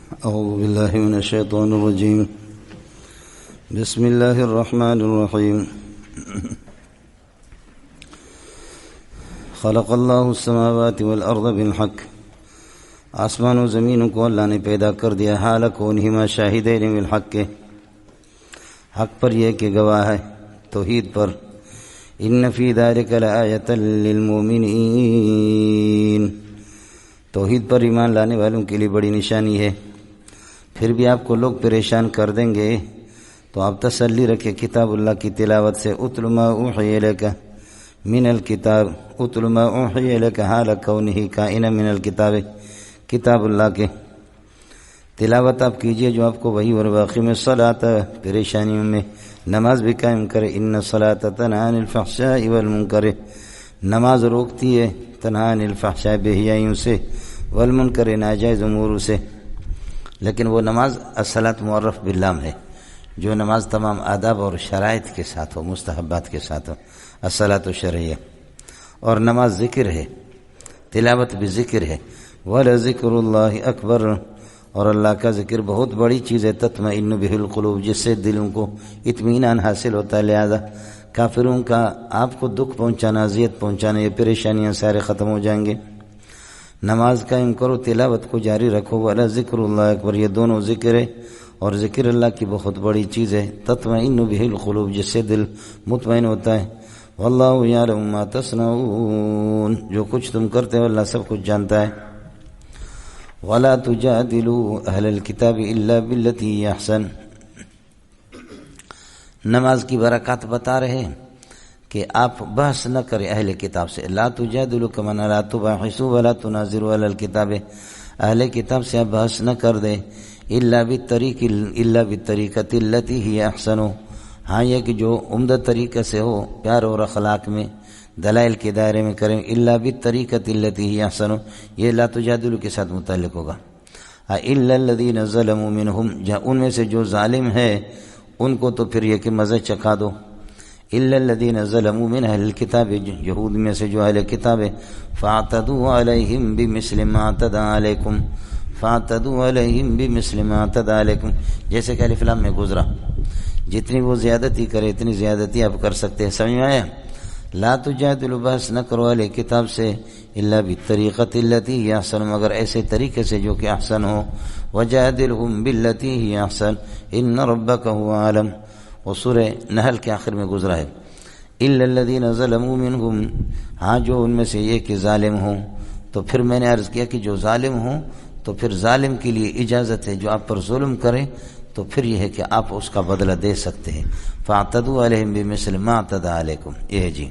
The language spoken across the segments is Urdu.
أعوذ بالله من الشيطان الرجيم. بسم الله الرحمن الرحيم. خلق الله السماوات والأرض بالحق. آسمان و زمین کو اللہ نے پیدا کر دیا حال کونہما شاہدین بالحق کے، حق پر یہ کہ گواہ ہے، توحید پر. ان فی ذلک لآیۃ للمؤمنین، توحید پر ایمان لانے والوں کے لیے بڑی نشانی ہے. پھر بھی آپ کو لوگ پریشان کر دیں گے تو آپ تسلی رکھیں کتاب اللہ کی تلاوت سے. اتل ما اوحی الیک من الکتاب، اتل ما اوحی الیک حال کونہ کائنا من الکتاب، کتاب اللہ کے تلاوت آپ کیجئے جو آپ کو وحی اور باقی میں صلاۃ، پریشانیوں میں نماز بھی قائم کرے. ان الصلاۃ تنہی عن الفحشاء والمنکر، نماز روکتی ہے تنہی عن الفحشاء بے حیائیوں سے، والمنکر ناجائز امور سے. لیکن وہ نماز الصلاۃ معرف باللام ہے، جو نماز تمام آداب اور شرائط کے ساتھ ہو، مستحبات کے ساتھ ہو، الصلاۃ شرعیہ. اور نماز ذکر ہے، تلاوت بھی ذکر ہے. وَلَذِكْرُ اللَّهِ أَكْبَرُ، اور اللہ کا ذکر بہت بڑی چیز ہے. تطمئن بِهِ القلوب، جس سے دلوں کو اطمینان حاصل ہوتا ہے. لہذا کافروں کا آپ کو دکھ پہنچانا، اذیت پہنچانا، یہ پریشانیاں سارے ختم ہو جائیں گے. نماز قائم کرو، تلاوت کو جاری رکھو. وَلَذِكْرُ اللَّهِ أَكْبَرُ، یہ دونوں ذکر ہے اور ذکر اللہ کی بہت بڑی چیز ہے. تطمئن بِهِ القلوب، جس سے دل مطمئن ہوتا ہے. وَاللَّهُ يَعْلَمُ مَا تَصْنَعُونَ، جو کچھ تم کرتے ہو اللہ سب کچھ جانتا ہے. وَلَا تُجَادِلُوا أَهْلَ الْكِتَابِ إِلَّا بِالَّتِي هِيَ أَحْسَنُ، نماز کی برکات بتا رہے ہیں کہ آپ بحث نہ کریں اہل کتاب سے. لا تجادلوا کمانا لا تباحثوا ولا تناظروا علی الکتاب، اہل کتاب سے آپ بحث نہ کر دیں. الا بالطریقۃ التی ہی احسن، ہاں یہ کہ جو عمدہ طریقے سے ہو، پیار اور اخلاق میں، دلائل کے دائرے میں کریں. الا بالطریقۃ التی ہی احسن، یہ لا تجادلوا کے ساتھ متعلق ہوگا. الا الذین ظلموا منہم، ان میں سے جو ظالم ہے ان کو تو پھر یہ کہ مزہ چکھا دو. الا الذین ظلموا من اہل الکتاب، یہود میں سے جو اہل کتاب ہے. فاعتدوا علیہم بمثل ما اعتدى علیکم، فاعتدوا علیہم بمثل ما اعتدى علیکم، جیسے کہ الف لام میں گزرا. جتنی وہ زیادتی کرے اتنی زیادتی آپ کر سکتے ہیں. سمجھ میں آیا؟ لا تجادلوا، بحث نہ کرو اہل کتاب سے. الا بالطریقۃ التی ہی احسن، مگر ایسے طریقے سے جو کہ احسن ہو. وجادلهم بالتی ہی احسن ان ربک هو اعلم، وہ سورہ نحل کے آخر میں گزرا ہے. الا الذین ظلموا منہم، ہاں جو ان میں سے یہ کہ ظالم ہوں. تو پھر میں نے عرض کیا کہ جو ظالم ہوں تو پھر ظالم کے لیے اجازت ہے، جو آپ پر ظلم کرے تو پھر یہ ہے کہ آپ اس کا بدلہ دے سکتے ہیں. فاعتدوا علیہم بمثل ما اعتدى علیکم، یہ ہے جی.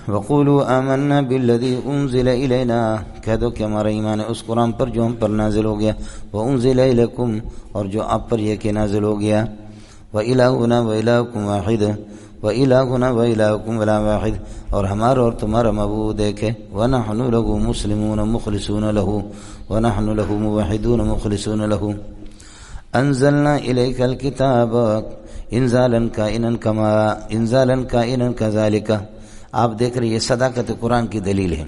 وقولوا آمنا بالذی انزل الینا، کہہ دو کہ ہمارا ایمان ہے اس قرآن پر جو ہم پر نازل ہو گیا. وانزل الیکم، اور جو آپ پر یہ کہ نازل ہو گیا. وإلہنا وإلہکم واحد، وإلہنا وإلہکم ولا واحد، اور ہمارا اور تمہارا معبود ایک ہے. ونحن له مسلمون مخلصون له، ونحن له موحدون مخلصون له. انزلنا الیک الکتاب انزالا کائنا کما انزالا کائنا کذالک. آپ دیکھ رہے یہ صداقت قرآن کی دلیل ہے.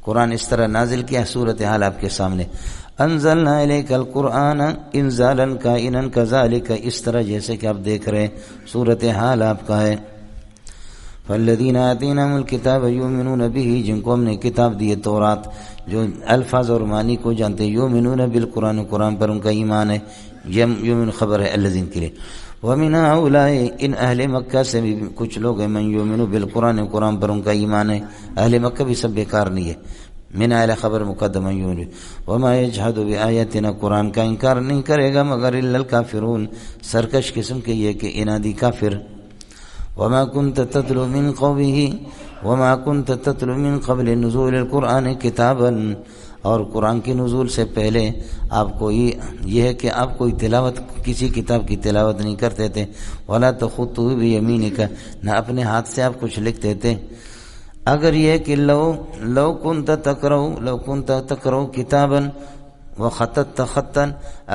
قرآن اس طرح نازل کیا، صورتحال آپ کے سامنے. انزلنا الیک القرآن انزالا کائنا کذالک، اس طرح جیسے کہ آپ دیکھ رہے ہیں صورتحال آپ کا ہے. فالذین آتیناہم الکتاب یؤمنون بہ، جن کو ہم نے کتاب دی تورات، جو الفاظ اور معنی کو جانتے. یؤمنون بالقرآن، قرآن پر ان کا ایمان ہے. یؤمن خبر ہے الذین کے لیے. ومن هؤلاء، ان اہل مکہ سے بھی کچھ لوگ ہیں. من یؤمن بالقرآن، قرآن پر ان کا ایمان ہے. اہل مکہ بھی سب بیکار نہیں ہے، من اہل خبر مقدم یؤمن. وما یجحد بآیاتنا، قرآن کا انکار نہیں کرے گا مگر الا الکافرون، سرکش قسم کے یہ کہ انادی کافر. وما كنت تتلو من قوله، وما كنت تتلو من قبل نزول القرآن کتابا، اور قرآن کی نزول سے پہلے آپ کو یہ ہے کہ آپ کوئی تلاوت، کسی کتاب کی تلاوت نہیں کرتے تھے. ولا تخطه بیمینک، نہ اپنے ہاتھ سے آپ کچھ لکھتے تھے. اگر یہ کہ لو كنت تقرأ کتابا وخططت خطا،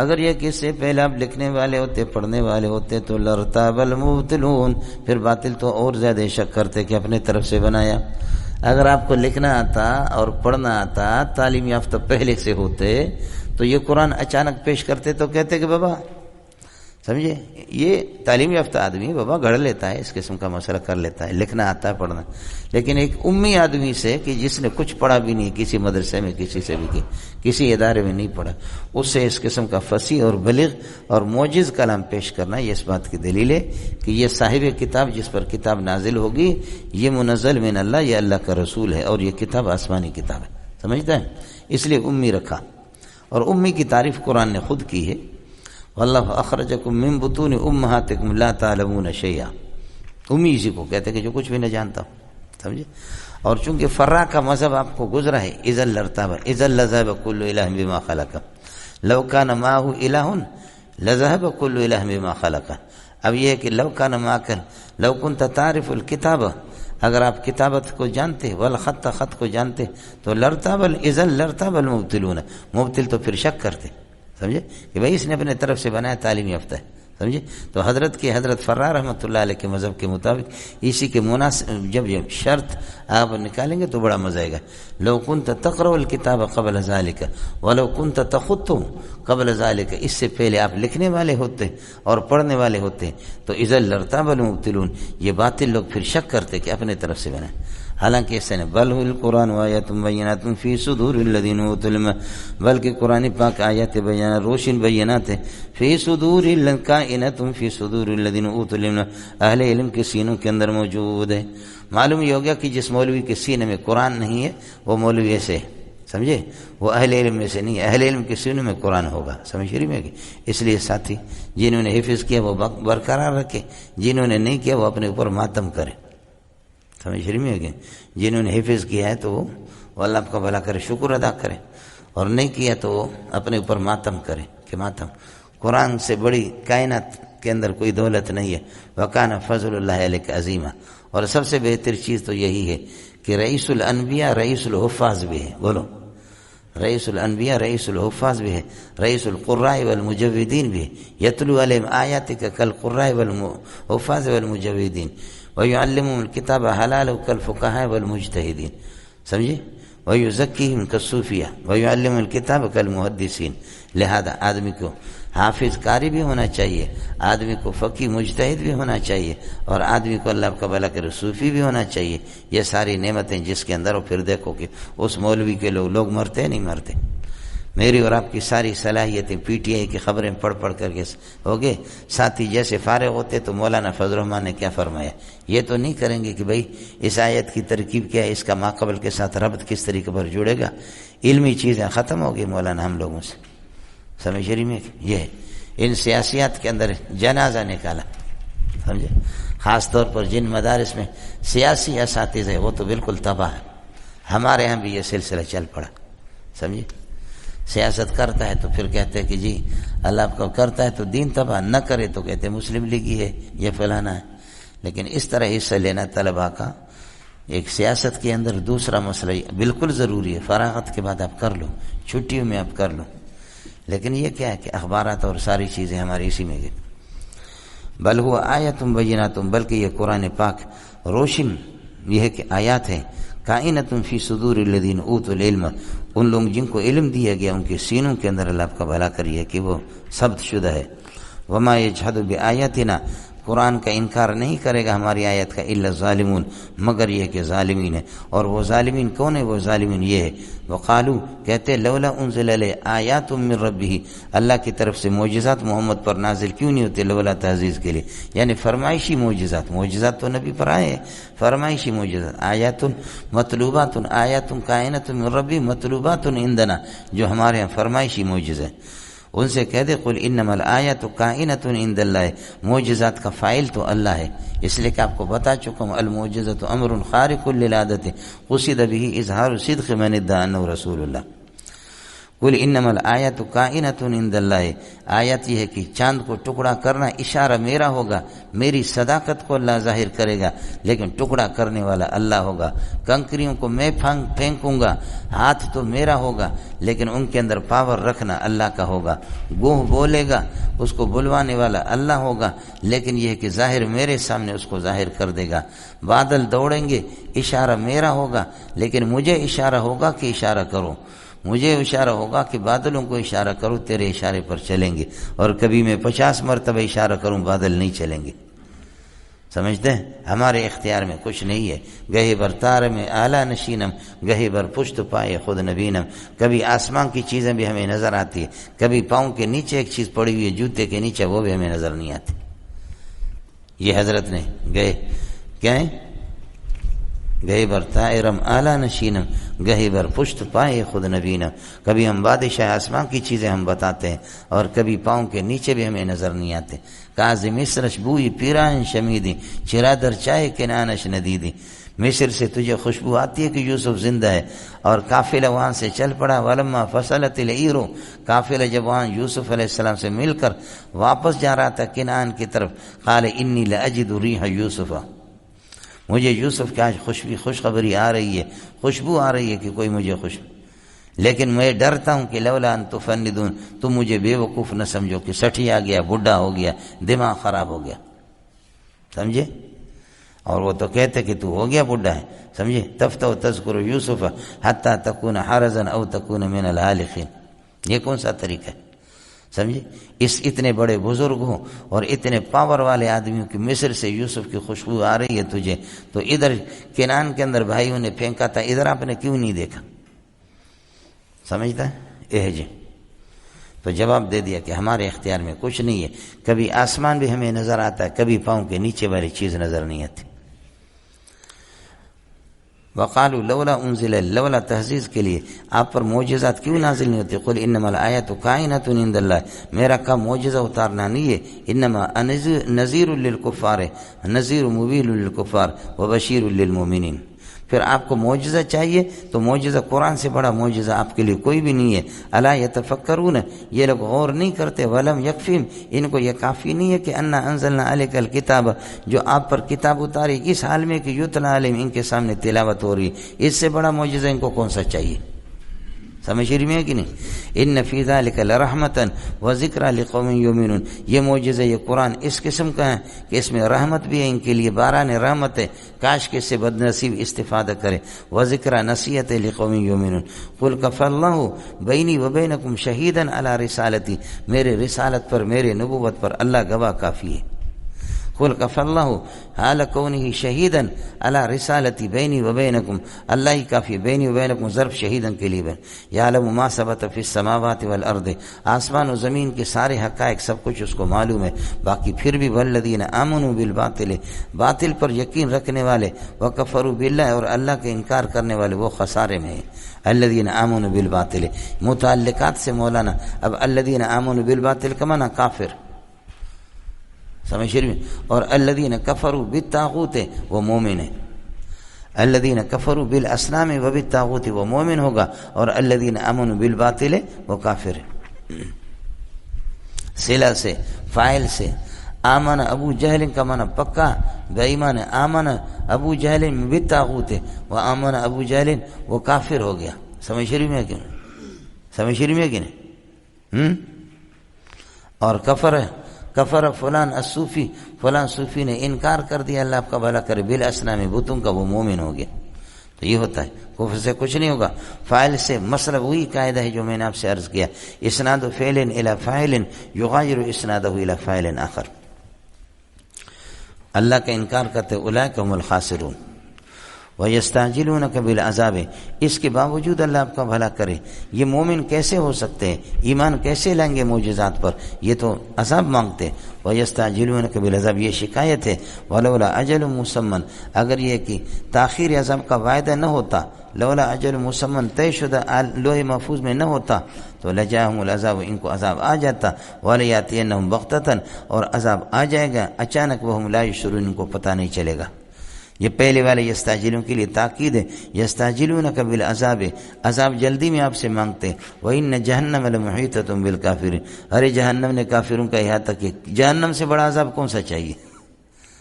اگر یہ کہ اس سے پہلے آپ لکھنے والے ہوتے، پڑھنے والے ہوتے تو لارتاب المبطلون، پھر باطل تو اور زیادہ شک کرتے کہ اپنے طرف سے بنایا. اگر آپ کو لکھنا آتا اور پڑھنا آتا، تعلیم یافتہ پہلے سے ہوتے، تو یہ قرآن اچانک پیش کرتے تو کہتے کہ بابا سمجھے یہ تعلیم یافتہ آدمی بابا گھڑ لیتا ہے، اس قسم کا مسئلہ کر لیتا ہے، لکھنا آتا ہے پڑھنا. لیکن ایک امی آدمی سے کہ جس نے کچھ پڑھا بھی نہیں، کسی مدرسے میں کسی سے بھی کسی ادارے میں نہیں پڑھا، اس سے اس قسم کا فصیح اور بلیغ اور معجز کلام پیش کرنا، یہ اس بات کی دلیل ہے کہ یہ صاحب کتاب جس پر کتاب نازل ہوگی یہ منزل من اللہ، یہ اللہ کا رسول ہے، اور یہ کتاب آسمانی کتاب ہے. سمجھتا ہے؟ اس لیے امی رکھا. اور امی کی تعریف قرآن نے خود کی ہے، واللہ اخرجکم من بطون امہاتکم لا تعلمون شیئا. امی اسی کو کہتے ہیں کہ جو کچھ بھی نہ جانتا ہوں. سمجھے؟ اور چونکہ فرا کا مذہب آپ کو گزرا ہے، اذا لارتاب اذا لذهب كل اله بما خلق لو كان معه اله لذهب كل اله بما خلق. اب یہ ہے کہ لو كان معك لو كنت تعرف الكتاب، اگر آپ کتابت کو جانتے، والخط خط کو جانتے، تو لارتاب اذا لارتاب المبتلون، مبتل تو پھر شک کرتے. سمجھے کہ بھائی اس نے اپنے طرف سے بنایا، تعلیم یافتہ ہے. سمجھے؟ تو حضرت فرار رحمۃ اللہ علیہ کے مذہب کے مطابق اسی کے مناسب جب یہ شرط آپ نکالیں گے تو بڑا مزہ آئے گا. لو كنت تقرأ الكتاب قبل ذلك ولو كنت تخط قبل ذلك، اس سے پہلے آپ لکھنے والے ہوتے اور پڑھنے والے ہوتے تو اذا لارتاب المبتلون، یہ باطل لوگ پھر شک کرتے کہ اپنے طرف سے بنائے. حالانکہ اس نے بل القرآن آیات بینات فی صدور الذین اوتوا العلم، بلکہ قرآن پاک آیات بینات روشن بینات ہے، فی صدور کائنات فی صدور الذین اوتوا العلم، اہل علم کے سینوں کے اندر موجود ہے. معلوم یہ ہو گیا کہ جس مولوی کے سینے میں قرآن نہیں ہے وہ مولوی ایسے ہے. سمجھے؟ وہ اہل علم میں سے نہیں، اہل علم کے سینوں میں قرآن ہوگا. سمجھ رہی میں کہ اس لیے ساتھی جنہوں نے حفظ کیا وہ برقرار رکھے، جنہوں نے نہیں کیا وہ اپنے اوپر ماتم کرے. سمجھ رہی میں کہ جنہوں نے حفظ کیا ہے تو وہ اللہ کا بھلا کرے، شکر ادا کرے، اور نہیں کیا تو وہ اپنے اوپر ماتم کرے کہ ماتم. قرآن سے بڑی کائنات کے اندر کوئی دولت نہیں ہے. وکان فضل اللہ علیک عظیمہ. اور سب سے بہتر چیز تو یہی ہے کہ رئیس الانبیاء رئیس الحفاظ بھی ہے. بولو، رئیس الانبیاء رئیس الحفاظ بھی ہے، رئیس القراء والمجودین بھی ہے. یتلو علیہم آیاتک کالقراء والحفاظ والمجودین وَيُعَلِّمُهُمُ الْكِتَابَ حَلَالًا كَالْفُقَهَاءِ وَالْمُجْتَهِدِينَ. سمجھے؟ وَيُزَكِّيهِمْ كَالصُّوفِيَّةِ وَيُعَلِّمُهُمُ الْكِتَابَ كَالْمُحَدِّثِينَ. لہذا آدمی کو حافظ قاری بھی ہونا چاہیے، آدمی کو فقی مجتہد بھی ہونا چاہیے، اور آدمی کو اللہ کا بھلا کرے صوفی بھی ہونا چاہیے. یہ ساری نعمتیں جس کے اندر، اور پھر دیکھو کہ اس مولوی کے لوگ مرتے نہیں مرتے. میری اور آپ کی ساری صلاحیتیں پی ٹی آئی کی خبریں پڑھ پڑھ کر کے ہوگے. ساتھی جیسے فارغ ہوتے تو مولانا فضل الرحمان نے کیا فرمایا، یہ تو نہیں کریں گے کہ بھئی اس آیت کی ترکیب کیا ہے، اس کا ماقبل کے ساتھ ربط کس طریقے پر جڑے گا. علمی چیزیں ختم ہو گئی مولانا ہم لوگوں سے. سمجھ رہی میں یہ ہے ان سیاسیات کے اندر جنازہ نکالا. سمجھے؟ خاص طور پر جن مدارس میں سیاسی اساتذہ ہیں وہ تو بالکل تباہ ہے. ہمارے ہاں بھی یہ سلسلہ چل پڑا. سمجھے؟ سیاست کرتا ہے تو پھر کہتے ہیں کہ جی اللہ آپ کو کرتا ہے تو دین تباہ، نہ کرے تو کہتے ہیں مسلم لیگی ہے، یہ فلانا ہے. لیکن اس طرح حصہ لینا طلباء کا ایک سیاست کے اندر دوسرا مسئلہ بالکل ضروری ہے. فراغت کے بعد آپ کر لو، چھٹیوں میں آپ کر لو. لیکن یہ کیا ہے کہ اخبارات اور ساری چیزیں ہماری اسی میں گئی. بل ہوا آیات بینات، بلکہ یہ قرآن پاک روشن یہ ہے کہ آیات ہیں، کائنات فی صدور الذین اوتوا العلم، ان لوگ جن کو علم دیا گیا ان کے سینوں کے اندر اللہ کا بھلا کریے کہ وہ ثبت شدہ ہے. وما یجحد بآیاتنا، قرآن کا انکار نہیں کرے گا ہماری آیت کا، الا الظالمون، مگر یہ کہ ظالمین ہے. اور وہ ظالمین کون ہے؟ وہ ظالمین یہ ہے وقالو، کہتے لولا انزل علیہ آیات من ربہ، اللہ کی طرف سے معجزات محمد پر نازل کیوں نہیں ہوتے؟ لولا تعزیز کے لیے، یعنی فرمائشی معجزات تو نبی پر آئے ہیں، فرمائشی معجزات. آیات مطلوبات، آیات کائنات من ربی مطلوبات عندنا، جو ہمارے یہاں فرمائشی معجزہ ہے. ان سے کہہ دے قل انما الآیات کائنۃ عند اللہ، معجزات کا فاعل تو اللہ ہے. اس لیے کہ آپ کو بتا چکا ہوں المعجزۃ امر خارق للعادۃ قصد به اظہار صدق من ادعى انه رسول اللہ. قل انما الآیت کائنۃ عند اللہ، آیت یہ ہے کہ چاند کو ٹکڑا کرنا اشارہ میرا ہوگا، میری صداقت کو اللہ ظاہر کرے گا، لیکن ٹکڑا کرنے والا اللہ ہوگا۔ کنکریوں کو میں پھینکوں گا، ہاتھ تو میرا ہوگا، لیکن ان کے اندر پاور رکھنا اللہ کا ہوگا۔ گوہ بولے گا، اس کو بلوانے والا اللہ ہوگا، لیکن یہ ہے کہ ظاہر میرے سامنے اس کو ظاہر کر دے گا۔ بادل دوڑیں گے، اشارہ میرا ہوگا، لیکن مجھے اشارہ ہوگا کہ اشارہ کرو، مجھے اشارہ ہوگا کہ بادلوں کو اشارہ کرو، تیرے اشارے پر چلیں گے۔ اور کبھی میں 50 مرتبہ اشارہ کروں، بادل نہیں چلیں گے۔ سمجھتے ہیں؟ ہمارے اختیار میں کچھ نہیں ہے۔ گہے بر تار میں اعلیٰ نشینم، گہے بر پشت پائے خود نبینم۔ کبھی آسمان کی چیزیں بھی ہمیں نظر آتی ہے، کبھی پاؤں کے نیچے ایک چیز پڑی ہوئی ہے جوتے کے نیچے، وہ بھی ہمیں نظر نہیں آتی۔ یہ حضرت نے گئے کیا ہے؟ گہے بر طائرم اعلیٰ نشینم، گہے بر پشت پائے خود نبینم۔ کبھی ہم بادشاہ آسمان کی چیزیں ہم بتاتے ہیں، اور کبھی پاؤں کے نیچے بھی ہمیں نظر نہیں آتے۔ کاظ مصرش بوئی پیران شمیدی، چرا در چائے کنانش ندیدی۔ مصر سے تجھے خوشبو آتی ہے کہ یوسف زندہ ہے، اور قافلہ وہاں سے چل پڑا۔ ولما فصلت العیر، قافلہ جب وہاں یوسف علیہ السلام سے مل کر واپس جا رہا تھا کنعان کی طرف، قال انی لاجد ریح یوسف، مجھے یوسف کی آج خوشخبری آ رہی ہے، خوشبو آ رہی ہے کہ کوئی مجھے لیکن میں ڈرتا ہوں کہ لولا ان تفندون، تم مجھے بے وقوف نہ سمجھو کہ سٹھی آ گیا، بڈھا ہو گیا، دماغ خراب ہو گیا، سمجھے؟ اور وہ تو کہتے کہ تو ہو گیا بڈھا ہے، سمجھے؟ تفتح تذکر یوسف حتی تکون حرزا او تکون من الحالقین۔ یہ کون سا طریقہ ہے؟ سمجھے؟ اس اتنے بڑے بزرگ ہوں اور اتنے پاور والے آدمیوں کی مصر سے یوسف کی خوشبو آ رہی ہے تجھے، تو ادھر کنعان کے اندر بھائیوں نے پھینکا تھا، ادھر آپ نے کیوں نہیں دیکھا؟ سمجھتا ہے؟ جی تو جواب دے دیا کہ ہمارے اختیار میں کچھ نہیں ہے۔ کبھی آسمان بھی ہمیں نظر آتا ہے، کبھی پاؤں کے نیچے والی چیز نظر نہیں آتی۔ وقالوا لولا انزل، لولا تحزیز کے لیے آپ پر معجزات کیوں نازل نہیں ہوتے؟ قل انما الآیات کائنۃ عند اللہ، میرا کام معجزہ اتارنا نہیں ہے، انما نذیر للکفار، نذیر مبین للکفار وبشیر للمؤمنین۔ پھر آپ کو معجزہ چاہیے تو معجزہ قرآن سے بڑا معجزہ آپ کے لیے کوئی بھی نہیں ہے۔ الا یتفکرون، یہ لوگ غور نہیں کرتے، ولم یکفیم، ان کو یہ کافی نہیں ہے کہ انا انزلنا علیک الکتاب، جو آپ پر کتاب اتاری اس حال میں کہ یتلا علیہم، ان کے سامنے تلاوت ہو رہی ہے، اس سے بڑا معجزہ ان کو کون سا چاہیے؟ سمجھ رہی ہے کہ نہیں؟ ان فی ذلک لرحمتا وذکری لقوم یؤمنون، یہ معجزہ، یہ قرآن اس قسم کا ہے کہ اس میں رحمت بھی ہے ان کے لیے، باران رحمت ہے، کاش کہ اس سے بد نصیب استفادہ کرے، وذکری نصیحت لقوم یؤمنون۔ قل کفی اللہ بینی وبینکم شہیدا علی رسالتی، میرے رسالت پر، میرے نبوت پر اللہ گواہ کافی ہے۔ قل کفی اللہ حال کونہ شہیدا علی رسالتی بینی وبینکم، اللہ ہی کافی، بینی وبینکم ظرف شہیدا کے لیے بن، یعلم ما ثبت فی السماوات والارض، آسمان و زمین کے سارے حقائق سب کچھ اس کو معلوم ہے۔ باقی پھر بھی والذین آمنوا بالباطل، باطل پر یقین رکھنے والے، وکفروا باللہ، اور اللہ کے انکار کرنے والے وہ خسارے میں ہیں۔ الذین آمنوا بالباطل، متعلقات سے مولانا اب الذین آمنوا بالباطل کا معنی کافر، سمجھ رہے ہیں؟ اور الذین کفروا بالطاغوت، وہ مومن ہے۔ الذین کفروا بالاصنام وبالطاغوت، وہ مومن ہوگا، اور الذین آمنوا بالباطل وہ کافر ہے۔ صلہ سے، فاعل سے، آمن ابو جہل کا معنی پکا بے ایمان ہے، آمن ابو جہل بالطاغوت، وہ آمن ابو جہل وہ کافر ہو گیا۔ سمجھ رہی میں کہ نہیں؟ سمجھ رہی میں کہ نہیں؟ اور کفر فلان الصوفی، فلان صوفی نے انکار کر دیا، اللہ آپ کا بھلا کرے، بالاصنام، بتوں کا، وہ مومن ہو گیا۔ تو یہ ہوتا ہے، کفر سے کچھ نہیں ہوگا۔ فاعل سے مسئلہ وہی قاعدہ ہے جو میں نے آپ سے عرض کیا، اسناد فعل الی فاعل یغیر اسنادہ الی فاعل آخر۔ اللہ کا انکار کرتے اولئک هم الخاسرون وَيَسْتَعْجِلُونَكَ بِالْعَذَابِ، اس کے باوجود اللہ آپ کا بھلا کرے، یہ مومن کیسے ہو سکتے ہیں، ایمان کیسے لائیں گے معجزات پر، یہ تو عذاب مانگتے۔ وَيَسْتَعْجِلُونَكَ بِالْعَذَابِ، یہ شکایت ہے، وَلَوْلَا أَجَلٌ مُّسَمًّى، اگر یہ کہ تاخیر عذاب کا وعدہ نہ ہوتا، لولا اجل مسمن طے شدہ لوح محفوظ میں نہ ہوتا تو لجاہم العذاب، ان کو عذاب آ جاتا، وَلَيَأْتِيَنَّهُمْ بَغْتَةً، اور عذاب آ جائے گا اچانک، وَهُمْ لَا يَشْعُرُونَ، ان کو پتہ نہیں چلے گا۔ یہ پہلے والے یستعجلون کے لیے تاکید ہے، یستعجلونک بالعذاب، عذاب جلدی میں آپ سے مانگتے ہیں، وَإِنَّ جَهَنَّمَ لَمُحِيطَةٌ بِالْكَافِرِينَ، ارے جہنم نے کافروں کا احاطہ کیا، جہنم سے بڑا عذاب کون سا چاہیے؟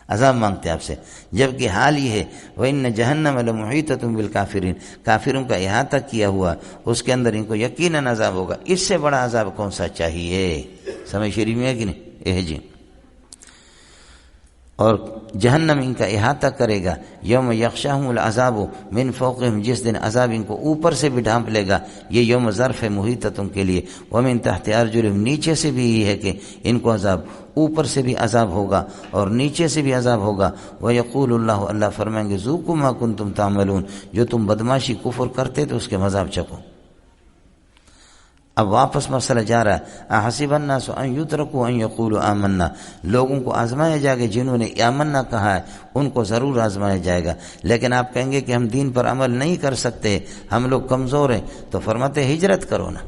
عذاب مانگتے ہیں آپ سے، جبکہ حال یہ ہے وَإِنَّ جَهَنَّمَ لَمُحِيطَةٌ بِالْكَافِرِينَ، کافروں کا احاطہ کیا ہوا، اس کے اندر ان کو یقیناً عذاب ہوگا، اس سے بڑا عذاب کون سا چاہیے؟ سمجھ شریف میں ہے کہ نہیں؟ جی، اور جہنم ان کا احاطہ کرے گا، یوم یغشاہم العذاب من فوقہم، جس دن عذاب ان کو اوپر سے بھی ڈھانپ لے گا، یہ یوم ظرف ہے محیطۃ کے لیے، ومن تحت ارجلہم، نیچے سے بھی یہ ہے کہ ان کو عذاب، اوپر سے بھی عذاب ہوگا اور نیچے سے بھی عذاب ہوگا، ویقول اللہ، اللہ فرمائیں گے ذوقوا ما کنتم تعملون، جو تم بدماشی کفر کرتے تو اس کے مذاق چکھو۔ اب واپس مسئلہ جا رہا ہے، احسب الناس ان یترکوا ان یقولوا آمنا، لوگوں کو آزمایا جائے گا، جنہوں نے آمنا کہا ہے ان کو ضرور آزمایا جائے گا، لیکن آپ کہیں گے کہ ہم دین پر عمل نہیں کر سکتے، ہم لوگ کمزور ہیں، تو فرماتے ہجرت کرو نا،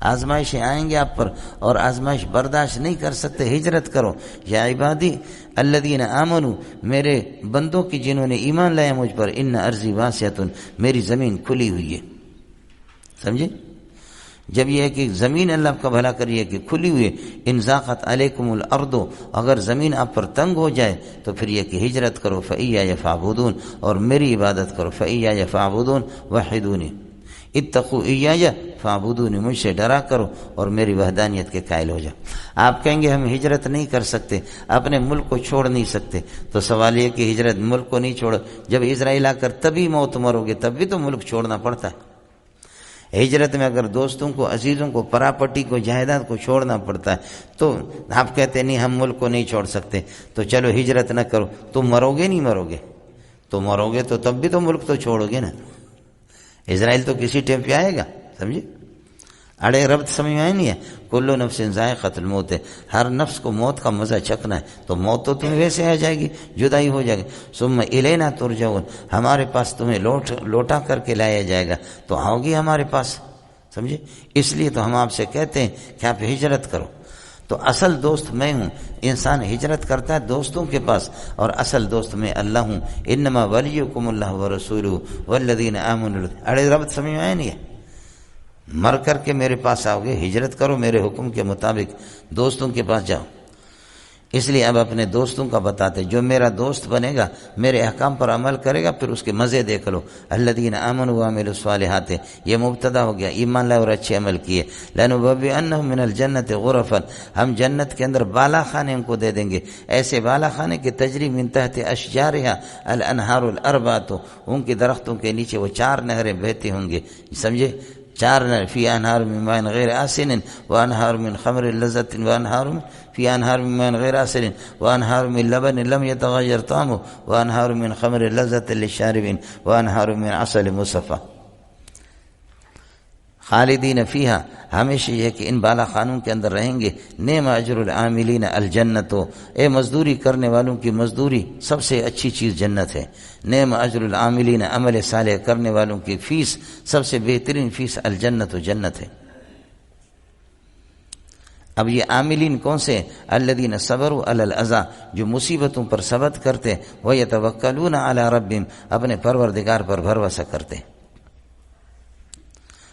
آزمائشیں آئیں گے آپ پر اور آزمائش برداشت نہیں کر سکتے، ہجرت کرو۔ یا عبادی الذین آمنوا، میرے بندوں کی جنہوں نے ایمان لایا مجھ پر، ان ارضی واسعۃ، میری زمین کھلی ہوئی ہے، سمجھے؟ جب یہ ہے کہ زمین اللہ کا بھلا کریے کہ کھلی ہوئی، ان ضاقت علیکم الارض، اگر زمین آپ پر تنگ ہو جائے تو پھر یہ کہ ہجرت کرو، فإیایا فاعبدون، اور میری عبادت کرو، فإیایا فاعبدون وحدونی، اتقوا ایایا فاعبدونی، مجھ سے ڈرا کرو اور میری وحدانیت کے قائل ہو جاؤ۔ آپ کہیں گے ہم ہجرت نہیں کر سکتے، اپنے ملک کو چھوڑ نہیں سکتے، تو سوال یہ کہ ہجرت ملک کو نہیں چھوڑو، جب اسرائیل آ کر تبھی موت مرو گے تب بھی تو ملک چھوڑنا پڑتا ہے۔ ہجرت میں اگر دوستوں کو، عزیزوں کو، پراپرٹی کو، جائیداد کو چھوڑنا پڑتا ہے تو آپ کہتے نہیں ہم ملک کو نہیں چھوڑ سکتے، تو چلو ہجرت نہ کرو، تم مرو گے نہیں مرو گے؟ تو مرو گے تو تب بھی تو ملک تو چھوڑو گے نا۔ اسرائیل تو کسی ٹائم پہ آئے گا، سمجھے؟ اڑے ربط سمجھ میں آئے نہیں ہے، کلو نفس ذائقۃ الموت ہے، ہر نفس کو موت کا مزہ چکھنا ہے، تو موت تو تمہیں ویسے آ جائے گی، جدائی ہو جائے گی، ثم الینا ترجعون، ہمارے پاس تمہیں لوٹا کر کے لایا جائے گا، تو آؤ گی ہمارے پاس، سمجھے؟ اس لیے تو ہم آپ سے کہتے ہیں کہ آپ ہجرت کرو۔ تو اصل دوست میں ہوں، انسان ہجرت کرتا ہے دوستوں کے پاس، اور اصل دوست میں اللہ ہوں، انما ولیکم اللہ ورسولہ والذین آمنوا، اڑے ربط سمجھ میں آئے نہیں ہے؟ مر کر کے میرے پاس آؤ گے، ہجرت کرو میرے حکم کے مطابق، دوستوں کے پاس جاؤ۔ اس لیے اب اپنے دوستوں کا بتاتے، جو میرا دوست بنے گا، میرے احکام پر عمل کرے گا، پھر اس کے مزے دیکھ لو۔ الذین آمنوا وعملوا الصالحات، یہ مبتدا ہو گیا، ایمان لائے اور اچھے عمل کیے۔ لنبوئنہم من الجنۃ غرفا، ہم جنت کے اندر بالا خانے ان کو دے دیں گے، ایسے بالا خانے کے تجری من تحت اشجارها الانہار الاربعۃ، ان کے درختوں کے نیچے وہ 4 نہریں بہتی ہوں گے، سمجھے؟ 4 نہر، فی انہار من ماء غیر آسن وانہار من خمر لذۃ وانہار فی انہار من ماء غیر آسن وانہار من لبن لم یتغیر طعمه وانہار من خمر لذۃ للشاربین وانہار من عسل مصفى، خالدین فیہا، ہمیشہ یہ کہ ان بالا خانوں کے اندر رہیں گے۔ نعم اجر العاملین الجنت، اے مزدوری کرنے والوں کی مزدوری سب سے اچھی چیز جنت ہے۔ نعم اجر العاملین، عمل صالح کرنے والوں کی فیس سب سے بہترین فیس الجنت، جنت ہے۔ اب یہ عاملین کون سے؟ الذین صبروا علی الاذی، جو مصیبتوں پر صبر کرتے، ویتوکلون علی ربہم، اپنے پروردگار پر بھروسہ کرتے۔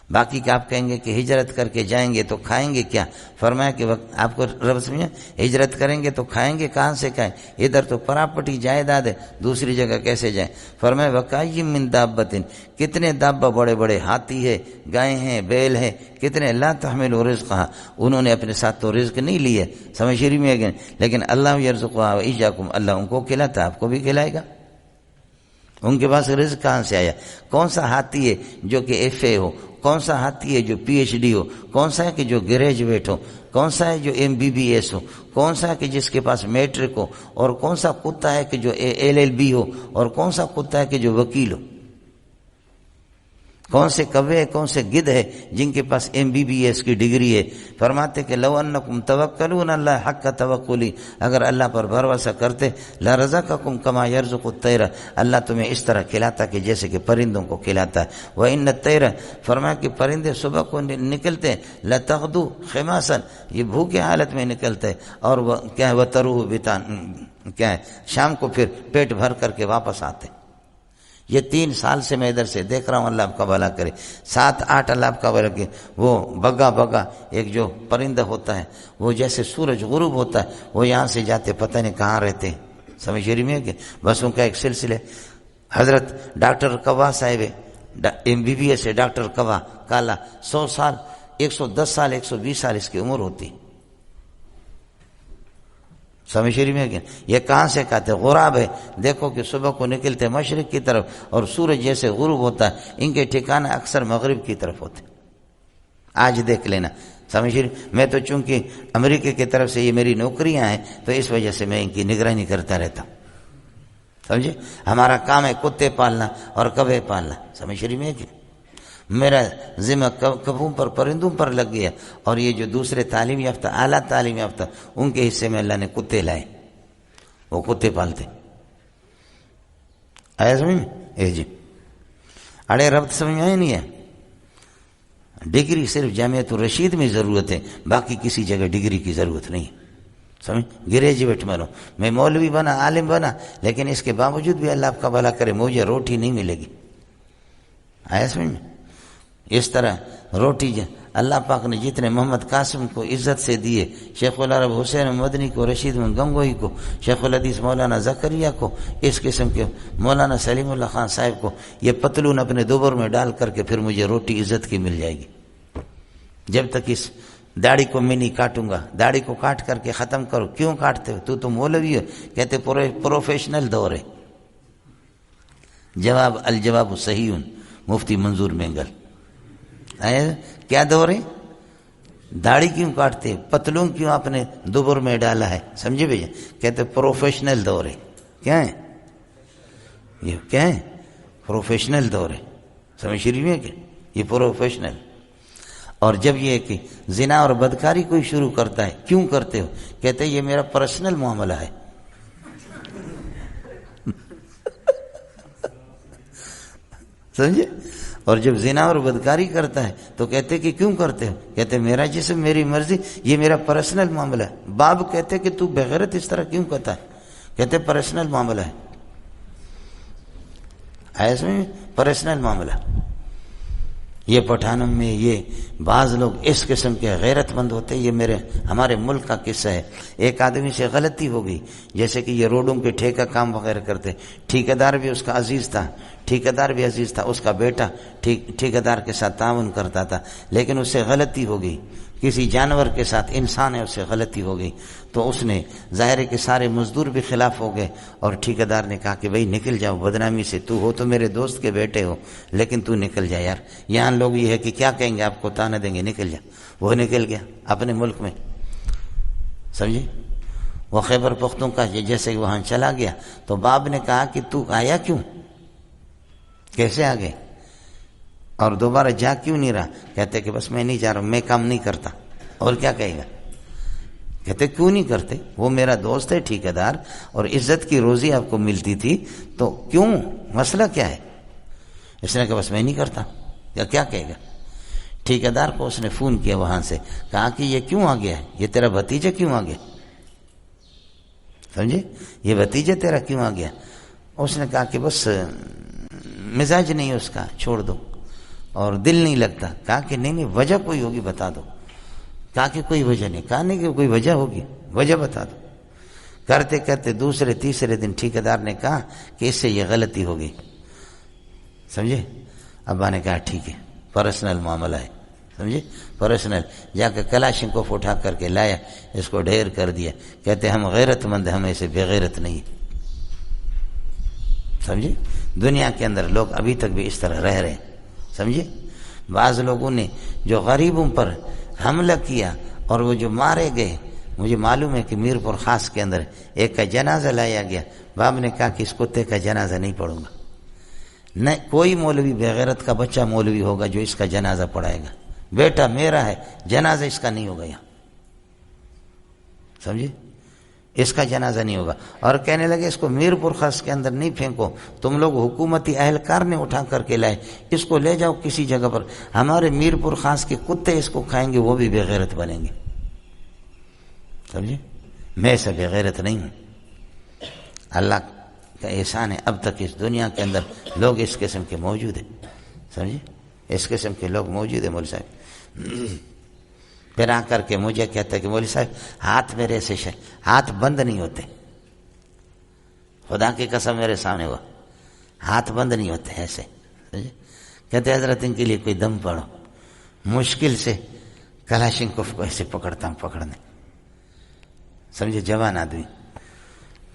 باقی کہ آپ کہیں گے کہ ہجرت کر کے جائیں گے تو کھائیں گے کیا؟ فرمایا کہ آپ کو رب سمجھا، ہجرت کریں گے تو کھائیں گے کہاں سے کھائیں؟ ادھر تو پراپرٹی جائیداد ہے، دوسری جگہ کیسے جائیں؟ فرمایا وکای من دابۃ، کتنے دابہ، بڑے بڑے ہاتھی ہے، گائے ہیں، بیل ہیں، کتنے، لا تحمل رزقها، انہوں نے اپنے ساتھ تو رزق نہیں لیے، سمجھ شریف میں گئے، لیکن اللہ یرزقها وایاکم، اللہ ان کو کھلاتا آپ کو بھی کھلائے گا۔ ان کے پاس رزق کہاں سے آیا؟ کون سا ہاتھی ہے جو کہ ایف اے ہو؟ کون سا ہاتھی ہے جو پی ایچ ڈی ہو؟ کون سا ہے کہ جو گریجویٹ ہو؟ کون سا ہے جو ایم بی بی ایس ہو؟ کون سا ہے کہ جس کے پاس میٹرک ہو؟ اور کون سا کتا ہے کہ جو ایل ایل بی ہو؟ اور کون سا کتا ہے کہ جو وکیل ہو؟ کون سے کوے کون سے گدھ ہے جن کے پاس MBBS کی ڈگری ہے. فرماتے کہ لو انکم توکلون اللہ حق توکلی، اگر اللہ پر بھروسہ کرتے لرزقکم کما یرزق الطیر، اللہ تمہیں اس طرح کھلاتا کہ جیسے کہ پرندوں کو کھلاتا ہے. وان الطیر، فرمایا کہ پرندے صبح کو نکلتے ہیں لتغدو خماسا، یہ بھوکے حالت میں نکلتے ہیں، اور وہ کیا ہے وتروح بتان، کیا ہے شام کو پھر پیٹ بھر کر کے واپس آتے. یہ 3 سال سے میں ادھر سے دیکھ رہا ہوں، اللہ آپ کا بھلا کرے. 7-8 اللہ آپ کا بھلا کرے. وہ بگا ایک جو پرندہ ہوتا ہے وہ جیسے سورج غروب ہوتا ہے وہ یہاں سے جاتے پتہ نہیں کہاں رہتے، سمجھ رہی میں کہ بس ان کا ایک سلسلے. حضرت ڈاکٹر کوا صاحب MBBS ہے، ڈاکٹر کوا کالا، 100 سال 110 سال 120 سال اس کی عمر ہوتی. سمجھ رہی میں کہ یہ کہاں سے کہتے غراب ہے. دیکھو کہ صبح کو نکلتے مشرق کی طرف اور سورج جیسے غروب ہوتا ہے ان کے ٹھکانے اکثر مغرب کی طرف ہوتے. آج دیکھ لینا، سمجھ رہی. میں تو چونکہ امریکہ کی طرف سے یہ میری نوکریاں ہیں تو اس وجہ سے میں ان کی نگرانی کرتا رہتا ہوں، سمجھے. ہمارا کام ہے کتے پالنا اور کوے پالنا، سمجھ رہی میں کہ میرا ذمہ کبوں پر پرندوں پر لگ گیا، اور یہ جو دوسرے تعلیم یافتہ اعلیٰ تعلیم یافتہ ان کے حصے میں اللہ نے کتے لائے، وہ کتے پالتے. آیا سمجھ میں؟ جی اڑے ربط سمجھ میں آئے نہیں ہے. ڈگری صرف جامعۃ الرشید میں ضرورت ہے، باقی کسی جگہ ڈگری کی ضرورت نہیں. سمجھ گریجویٹ بنو، میں مولوی بنا عالم بنا لیکن اس کے باوجود بھی اللہ آپ کا بھلا کرے مجھے روٹی نہیں ملے گی. آیا سمجھ میں؟ اس طرح روٹی اللہ پاک نے جتنے محمد قاسم کو عزت سے دیے، شیخ العرب حسین مدنی کو، رشید گنگوئی کو، شیخ الحدیث مولانا زکریا کو، اس قسم کے مولانا سلیم اللہ خان صاحب کو، یہ پتلون اپنے دوبر میں ڈال کر کے پھر مجھے روٹی عزت کی مل جائے گی. جب تک اس داڑھی کو میں نہیں کاٹوں گا، داڑھی کو کاٹ کر کے ختم کرو. کیوں کاٹتے ہو؟ تو مولوی ہو. کہتے پروفیشنل دور ہے. جواب الجواب صحیح مفتی منظور مینگل. کیا دور ہے؟ داڑھی کیوں کاٹتے، پتلون کیوں اپنے دوبر میں ڈالا ہے، سمجھے بھیا. کہتے پروفیشنل دور ہے. کیا ہے یہ؟ کیا ہے؟ پروفیشنل دور ہے. سمجھ رہی ہے کہ یہ پروفیشنل. اور جب یہ کہ زنا اور بدکاری کوئی شروع کرتا ہے، کیوں کرتے ہو؟ کہتے یہ میرا پرسنل معاملہ ہے. سمجھے. اور جب زنا اور بدکاری کرتا ہے تو کہتے کہ کیوں کرتے ہو؟ کہتے میرا جسم میری مرضی، یہ میرا پرسنل معاملہ ہے. باپ کہتے کہ تو بغیرت اس طرح کیوں کرتا ہے؟ کہتے پرسنل معاملہ ہے. ایسے میں پرسنل معاملہ. یہ پٹھانم میں یہ بعض لوگ اس قسم کے غیرت مند ہوتے. یہ ہمارے ملک کا قصہ ہے. ایک آدمی سے غلطی ہو گئی، جیسے کہ یہ روڈوں کے ٹھیکہ کام وغیرہ کرتے، ٹھیکیدار بھی اس کا عزیز تھا، اس کا بیٹا ٹھیکیدار کے ساتھ تعاون کرتا تھا، لیکن اس سے غلطی ہو گئی. کسی جانور کے ساتھ، انسان ہے، اس سے غلطی ہو گئی تو اس نے ظاہر ہے کہ سارے مزدور بھی خلاف ہو گئے، اور ٹھیکیدار نے کہا کہ بھئی نکل جاؤ بدنامی سے، تو ہو تو میرے دوست کے بیٹے ہو لیکن تو نکل جا یار. یہاں لوگ یہ ہے کہ کیا کہیں گے، آپ کو تانا دیں گے، نکل جا. وہ نکل گیا اپنے ملک میں، سمجھے. وہ خیبر پختونخوا جیسے وہاں چلا گیا تو باپ نے کہا کہ تو آیا کیوں، کیسے آ گئے، اور دوبارہ جا کیوں نہیں رہا؟ کہتے کہ بس میں نہیں جا رہا ہوں، میں کام نہیں کرتا. اور کیا کہے گا؟ کہتے کیوں نہیں کرتے؟ وہ میرا دوست ہے ٹھیکیدار، اور عزت کی روزی آپ کو ملتی تھی تو کیوں، مسئلہ کیا ہے؟ اس نے کہا بس میں نہیں کرتا. یا کیا کہے گا؟ ٹھیکیدار کو اس نے فون کیا وہاں سے، کہا کہ یہ کیوں آ گیا ہے، یہ تیرا بھتیجا کیوں آ گیا، سمجھے، یہ بھتیجا تیرا کیوں آ گیا؟ اس نے کہا کہ بس مزاج نہیں اس کا، چھوڑ دو، اور دل نہیں لگتا. کہا کہ نہیں وجہ کوئی ہوگی بتا دو. کہا کہ کوئی وجہ نہیں. کہا نہیں کہ کوئی وجہ ہوگی، وجہ بتا دو. کرتے کرتے دوسرے تیسرے دن ٹھیکیدار نے کہا کہ اس سے یہ غلطی ہو گئی، سمجھے. ابا نے کہا ٹھیک ہے، پرسنل معاملہ ہے، سمجھے، پرسنل. جا کے کلاشنکوف اٹھا کر کے لایا، اس کو ڈھیر کر دیا. کہتے ہم غیرت مند ہیں، ہم ایسے بغیرت نہیں، سمجھے. دنیا کے اندر لوگ ابھی تک بھی اس طرح رہ رہے ہیں، سمجھے. بعض لوگوں نے جو غریبوں پر حملہ کیا اور وہ جو مارے گئے، مجھے معلوم ہے کہ میر پور خاص کے اندر ایک کا جنازہ لایا گیا. باپ نے کہا کہ اس کتے کا جنازہ نہیں پڑھوں گا، نہیں کوئی مولوی بغیرت کا بچہ مولوی ہوگا جو اس کا جنازہ پڑھائے گا. بیٹا میرا ہے، جنازہ اس کا نہیں ہوگا یہاں، سمجھے؟ اس کا جنازہ نہیں ہوگا. اور کہنے لگے اس کو میر پور خاص کے اندر نہیں پھینکو، تم لوگ حکومتی اہلکار نے اٹھا کر کے لائے، اس کو لے جاؤ کسی جگہ پر، ہمارے میر پور خاص کے کتے اس کو کھائیں گے، وہ بھی بغیرت بنیں گے. سمجھے؟ میں ایسا بغیرت نہیں ہوں. اللہ کا احسان ہے اب تک اس دنیا کے اندر لوگ اس قسم کے موجود ہیں. سمجھے؟ اس قسم کے لوگ موجود ہیں. مولوی صاحب پھر آ کر کے مجھے کہتا ہے کہ مولوی صاحب ہاتھ میرے سے ہاتھ بند نہیں ہوتے، خدا کی قسم میرے سامنے ہوا، ہاتھ بند نہیں ہوتے ایسے. کہتے حضرت ان کے لیے کوئی دم پڑھو. مشکل سے کلاشنکوف کو ایسے پکڑتا ہوں پکڑنے. سمجھے؟ جوان آدمی.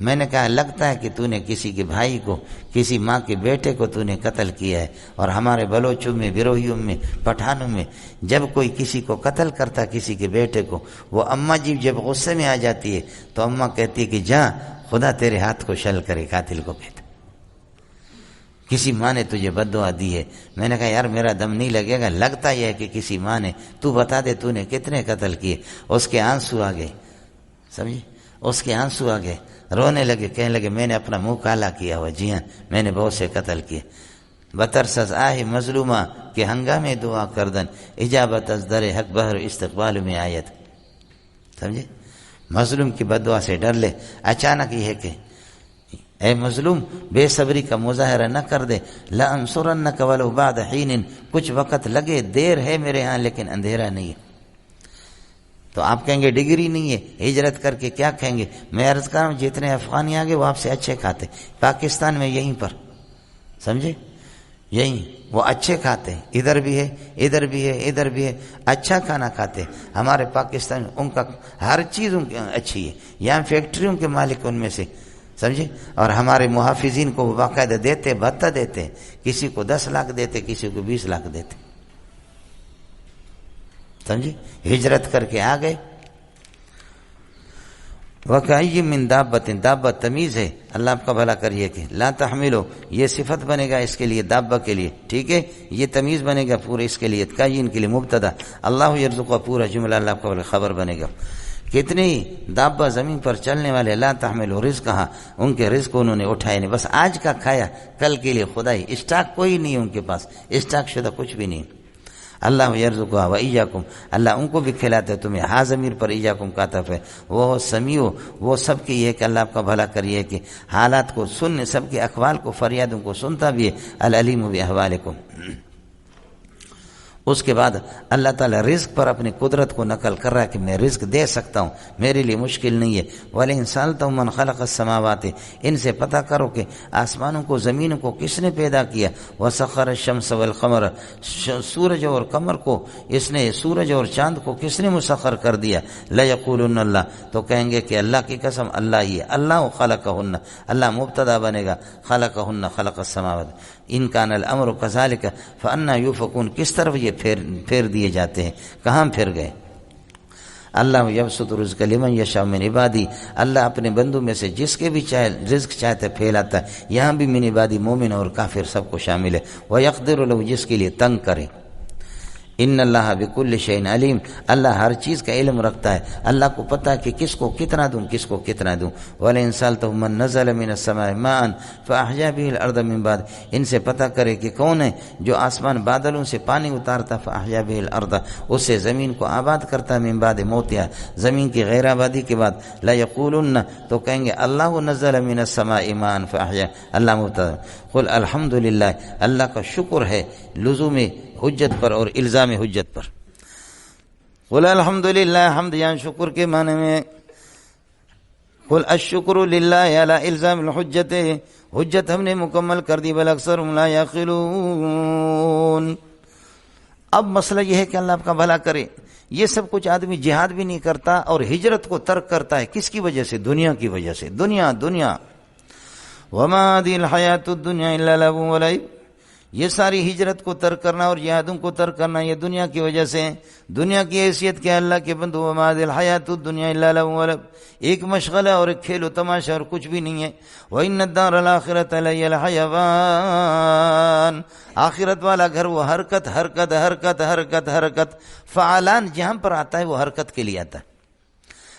میں نے کہا لگتا ہے کہ تو نے کسی کے بھائی کو، کسی ماں کے بیٹے کو تو نے قتل کیا ہے. اور ہمارے بلوچوں میں، بیروہیوں میں، پٹھانوں میں جب کوئی کسی کو قتل کرتا کسی کے بیٹے کو، وہ اماں جی جب غصے میں آ جاتی ہے تو اماں کہتی ہے کہ جا خدا تیرے ہاتھ کو شل کرے، قاتل کو کہتا کسی ماں نے تجھے بد دعا دی ہے. میں نے کہا یار میرا دم نہیں لگے گا، لگتا یہ ہے کہ کسی ماں نے. تو بتا دے تو نے کتنے قتل کیے. اس کے آنسو آ گئے. سمجھے؟ اس کے آنسو آ گئے، رونے لگے، کہنے لگے میں نے اپنا منہ کالا کیا ہوا. جی ہاں میں نے بہت سے قتل کیے. بترسز آہ مظلومہ کہ ہنگامے دعا کردن، اجابت از در حق بہر استقبال میں آیت. سمجھے؟ مظلوم کی بد دعا سے ڈر لے. اچانک یہ ہے کہ اے مظلوم بے صبری کا مظاہرہ نہ کر دے. لَأَنْصُرَنَّكَ وَلَوْ بَعْدَ حِينٍ، کچھ وقت لگے، دیر ہے میرے ہاں لیکن اندھیرا نہیں ہے. تو آپ کہیں گے ڈگری نہیں ہے، ہجرت کر کے کیا کہیں گے؟ میں عرض کر رہا ہوں جتنے افغانی آگے وہ آپ سے اچھے کھاتے. پاکستان میں یہیں پر، سمجھے؟ یہیں وہ اچھے کھاتے ہیں، ادھر بھی ہے ادھر بھی ہے ادھر بھی ہے، اچھا کھانا کھاتے. ہمارے پاکستان میں ان کا ہر چیز ان کی اچھی ہے. یہاں فیکٹریوں کے مالک ان میں سے، سمجھے؟ اور ہمارے محافظین کو وہ باقاعدہ دیتے، بھتہ دیتے، کسی کو 10 لاکھ دیتے، کسی کو 20 لاکھ دیتے. سمجھے؟ ہجرت کر کے آ گئے. وَكَأَيٍّ مِّن دَابَّةٍ، دابہ تمیز ہے، اللہ آپ کا بھلا کریے کہ لا تحملو، یہ صفت بنے گا اس کے لیے، دابہ کے لیے، ٹھیک ہے؟ یہ تمیز بنے گا پورے اس کے لیے، کائین کے لیے مبتدا، اللہ یرزقہ پورا جملہ اللہ کا بھلا خبر بنے گا. کتنی دابہ زمین پر چلنے والے، لا تحملو رزقہا، ان کے رزق انہوں نے اٹھائے نہیں، بس آج کا کھایا کل کے لیے خدائی. اسٹاک کوئی نہیں ان کے پاس، اسٹاک شدہ کچھ بھی نہیں. اللہ یرزقها و ایاکم، اللہ ان کو بھی کھلاتے تمہیں. ہا ضمیر پر ایاکم کا عطف ہے. وہ سمیع، وہ سب کی یہ کہ اللہ آپ کا بھلا کریے کہ حالات کو سن، سب کے اقوال کو، فریادوں کو سنتا بھی ہے. العلیم باحوالکم. اس کے بعد اللہ تعالیٰ رزق پر اپنی قدرت کو نقل کر رہا ہے کہ میں رزق دے سکتا ہوں، میرے لیے مشکل نہیں ہے. وَلَئِن سَأَلْتَهُم مَّنْ خَلَقَ السَّمَاوَاتِ، ان سے پتہ کرو کہ آسمانوں کو زمینوں کو کس نے پیدا کیا. وَسَخَّرَ الشَّمْسَ وَالْقَمَرَ، سورج اور قمر کو اس نے، سورج اور چاند کو کس نے مسخر کر دیا. لَيَقُولُنَّ اللَّهُ، تو کہیں گے کہ اللہ کی قسم اللہ ہی ہے. اللہ خلقہن، اللہ مبتدا بنے گا، خلقہن خلق السماوات. ان کان الامر کذالک فانا یؤفکون، کس طرف یہ پھیر دیے جاتے ہیں، کہاں پھر گئے. اللہ یبسط الرزق لمن یشاء من عبادی، اللہ اپنے بندوں میں سے جس کے بھی چاہے رزق چاہتے پھیلاتا ہے. یہاں بھی من عبادی مومن اور کافر سب کو شامل ہے. ویقدر له، جس کے لیے تنگ کرے. ان اللہ بکل شیء علیم، اللہ ہر چیز کا علم رکھتا ہے. اللہ کو پتہ ہے کہ کس کو کتنا دوں، کس کو کتنا دوں. ولئن سألتهم من نزل من السماء ماء فأحيا به الارض من بعد، ان سے پتہ کرے کہ کون ہے جو آسمان بادلوں سے پانی اتارتا، فأحيا به الارض، اس سے زمین کو آباد کرتا، من بعد موتها، زمین کی غیر آبادی کے بعد. لا یقولن، تو کہیں گے اللہ نزل من السماء ماء فأحيا، اللہ مبتدا. قل الحمدللہ، اللہ کا شکر ہے لزوم حجت پر اور الزام حجت پر. قل الحمدللہ، حمد یعنی شکر کے معنی میں. قل الشکر للہ علی الزام الحجت، حجت ہم نے مکمل کر دی. بل اکثرهم لا یعقلون. اب مسئلہ یہ ہے کہ اللہ آپ کا بھلا کرے، یہ سب کچھ آدمی جہاد بھی نہیں کرتا اور ہجرت کو ترک کرتا ہے. کس کی وجہ سے؟ دنیا کی وجہ سے. دنیا دنیا. وما هذه الحیاۃ الدنیا الا لعب ولعب، یہ ساری ہجرت کو ترک کرنا اور جہادوں کو ترک کرنا یہ دنیا کی وجہ سے ہے. دنیا کی حیثیت کیا اللہ کے بندو، وما ذی الحیات الدنیا الا لہو و لعب، ایک مشغلہ اور ایک کھیل و تماشا اور کچھ بھی نہیں ہے. وان الدار الاخرۃ لہی الحیوان، آخرت والا گھر وہ حرکت حرکت حرکت حرکت حرکت، فعالان جہاں پر آتا ہے وہ حرکت کے لیے آتا ہے.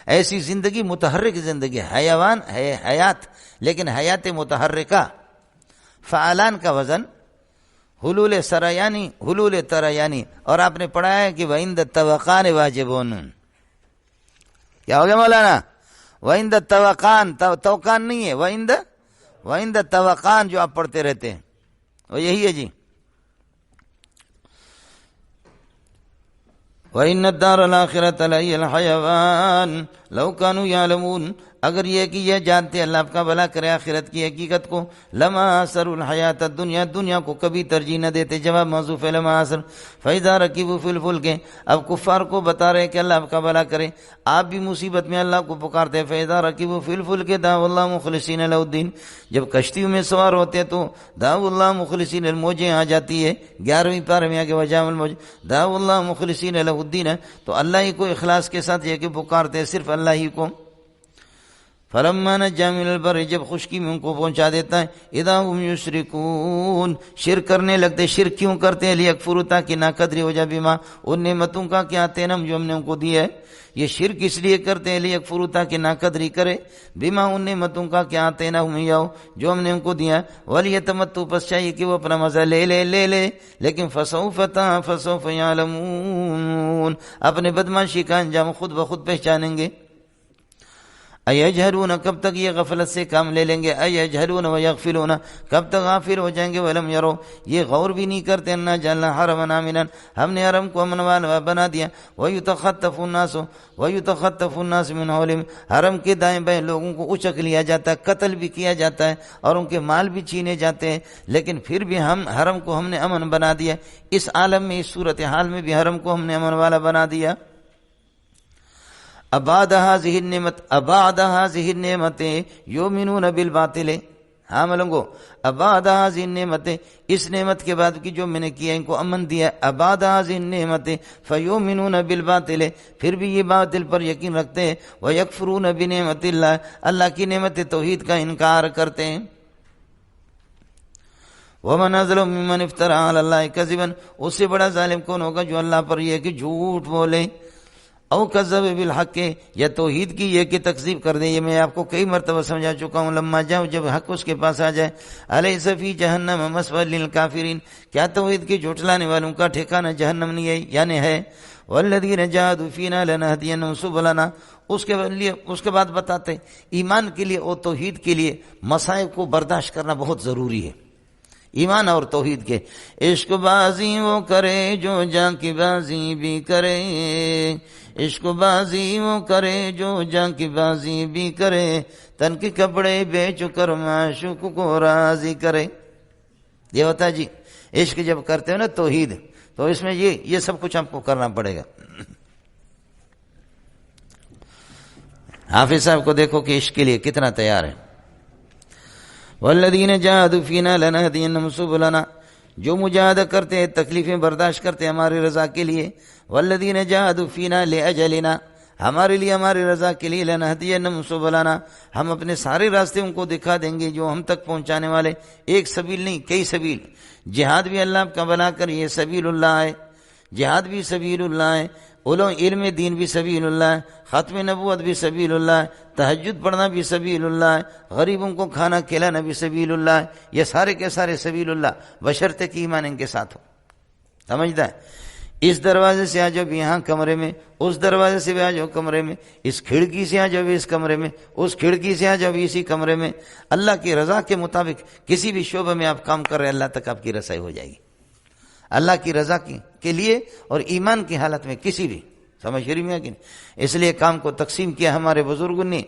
ایسی زندگی متحرک زندگی، حیوان ہے حیات لیکن حیات متحرکہ. فعالان کا وزن حلول سریانی حلول تریانی، اور آپ نے پڑھا ہے کہ وعند التوقان واجبون. کیا ہو گیا مولانا؟ وعند التوقان، توقان نہیں ہے، وعند التوقان جو آپ پڑھتے رہتے ہیں وہ یہی ہے جی. وَإِنَّ الدَّارَ الْآخِرَةَ لَهِيَ الْحَيَوَانُ لَوْ كَانُوا يَعْلَمُونَ، اگر یہ کہ یہ جانتے، اللہ آپ کا بھلا کرے، آخرت کی حقیقت کو، لما اثروا الحیات الدنیا، دنیا کو کبھی ترجیح نہ دیتے. جواب محذوف ہے لما اثر. فَإِذَا رَكِبُوا فِي الْفُلْكِ، اب کفار کو بتا رہے کہ اللہ آپ کا بھلا کرے، آپ بھی مصیبت میں اللہ کو پکارتے ہیں. فَإِذَا رَكِبُوا فِي الْفُلْكِ دعوا اللَّهَ مُخْلِصِينَ لَهُ الدِّينَ، جب کشتیوں میں سوار ہوتے تو دعوا اللَّهَ مُخْلِصِينَ، موجیں آ جاتی ہے 11ویں پارے میں آگے وجام الموج، دعوا اللَّهَ مُخْلِصِينَ لَهُ الدِّينَ، تو اللہ ہی کو اخلاص کے ساتھ یہ کہ پکارتے ہیں صرف اللہ ہی کو. فلما نجا من البر، جب خشکی میں ان کو پہنچا دیتا ہے، اذا هم یشرکون، شرک کرنے لگتے. شرک کیوں کرتے ہیں؟ لیکفروا، تاکہ ناقدری ہو جائے، بما، ان نعمتوں کا کیا آتینہم، جو ہم نے ان کو دی ہے. یہ شرک اس لیے کرتے ہیں لیکفروا، تاکہ ناقدری کرے، بما، ان نعمتوں کا کیا آتینہم ایاہ، جو ہم نے ان کو دیا. ولیتمتعوا، پس چاہیے کہ وہ اپنا مزہ لے لے، لیکن فسوف یعلمون، اپنے بدماشی کا انجام خود بخود پہچانیں گے. ایجہلون، کب تک یہ غفلت سے کام لے لیں گے. ایجہلون ویغفلون، کب تک غافل ہو جائیں گے. ولم یرو، یہ غور بھی نہیں کرتے. انا جعلنا حرما آمنا، ہم نے حرم کو امن والا بنا دیا. ویتخطف الناس من حولہم، حرم کے دائیں بائیں لوگوں کو اچک لیا جاتا ہے، قتل بھی کیا جاتا ہے اور ان کے مال بھی چھینے جاتے ہیں، لیکن پھر بھی ہم حرم کو ہم نے امن بنا دیا. اس عالم میں، اس صورتحال میں بھی حرم کو ہم نے امن والا بنا دیا. ابعد هذه النعمت یؤمنون بالباطل، ہاں ملنگو، ابعد هذه النعمت، اس نعمت کے بعد کی جو میں نے کیا، ان کو امن دیا. ابعد هذه النعمت فیؤمنون بالباطل، پھر بھی یہ باطل پر یقین رکھتے ہیں. ویکفرون بنعمت اللہ، اللہ کی نعمت توحید کا انکار کرتے ہیں. ومن اظلم ممن افترى علی اللہ کذبا، اس سے بڑا ظالم کون ہوگا جو اللہ پر یہ کہ جھوٹ بولے. او کذب بالحق، یا توحید کی یہ کہ تکذیب کر دے. یہ میں آپ کو کئی مرتبہ سمجھا چکا ہوں. لما جاؤ، جب حق اس کے پاس آ جائے. الیس فی جہنم مثوی للکافرین، کیا توحید کے جھٹلانے والوں کا ٹھکانہ جہنم نہیں ہے؟ یعنی ہے. والذین جاہدوا فینا لنہدینہم سبلنا، اس کے بعد بتاتے ایمان کے لیے اور توحید کے لیے مصائب کو برداشت کرنا بہت ضروری ہے. ایمان اور توحید کے. عشق بازی وہ کرے جو جان کی بازی بھی کرے، عشق بازی وہ کرے جو جان کی بازی بھی کرے، تن کے کپڑے بیچ کر معشوق کو راضی کرے. یہ ہوتا ہے جی عشق. جب کرتے ہو نا توحید، تو اس میں یہ سب کچھ آپ کو کرنا پڑے گا. حافظ صاحب کو دیکھو کہ عشق کے لیے کتنا تیار ہے. والذین جاہدوا فینا لنہدینہم سبلنا، جو مجاہدہ کرتے ہیں، تکلیفیں برداشت کرتے ہیں ہماری رضا کے لیے. والذین جاہدوا فینا لاجلنا، ہمارے لیے، ہماری رضا کے لیے. لنہدینہم سبلنا، ہم اپنے سارے راستے ان کو دکھا دیں گے جو ہم تک پہنچانے والے. ایک سبیل نہیں، کئی سبیل. جہاد بھی اللہ کا بنا کر یہ سبیل اللہ ہے، جہاد بھی سبیل اللہ ہے، علم دین بھی سبیل اللہ ہے، ختم نبوت بھی سبیل اللہ ہے، تہجد پڑھنا بھی سبیل اللہ ہے، غریبوں کو کھانا کھلانا بھی سبیل اللہ ہے. یہ سارے کے سارے سبیل اللہ، بشرطے کہ ایمان ان کے ساتھ ہو. سمجھتا ہے؟ اس دروازے سے آ جاؤ یہاں کمرے میں، اس دروازے سے بھی آ جاؤ کمرے میں، اس کھڑکی سے آ جاؤ اس کمرے میں، اس کھڑکی سے آ جاؤ اسی کمرے میں. اللہ کی رضا کے مطابق کسی بھی شعبے میں آپ کام کر رہے ہیں، اللہ تک آپ کی رسائی ہو جائے گی. اللہ کی رضا کے لیے اور ایمان کی حالت میں کسی بھی. سمجھ شریف میں ہے کہ نہیں؟ اس لیے کام کو تقسیم کیا ہمارے بزرگوں نے.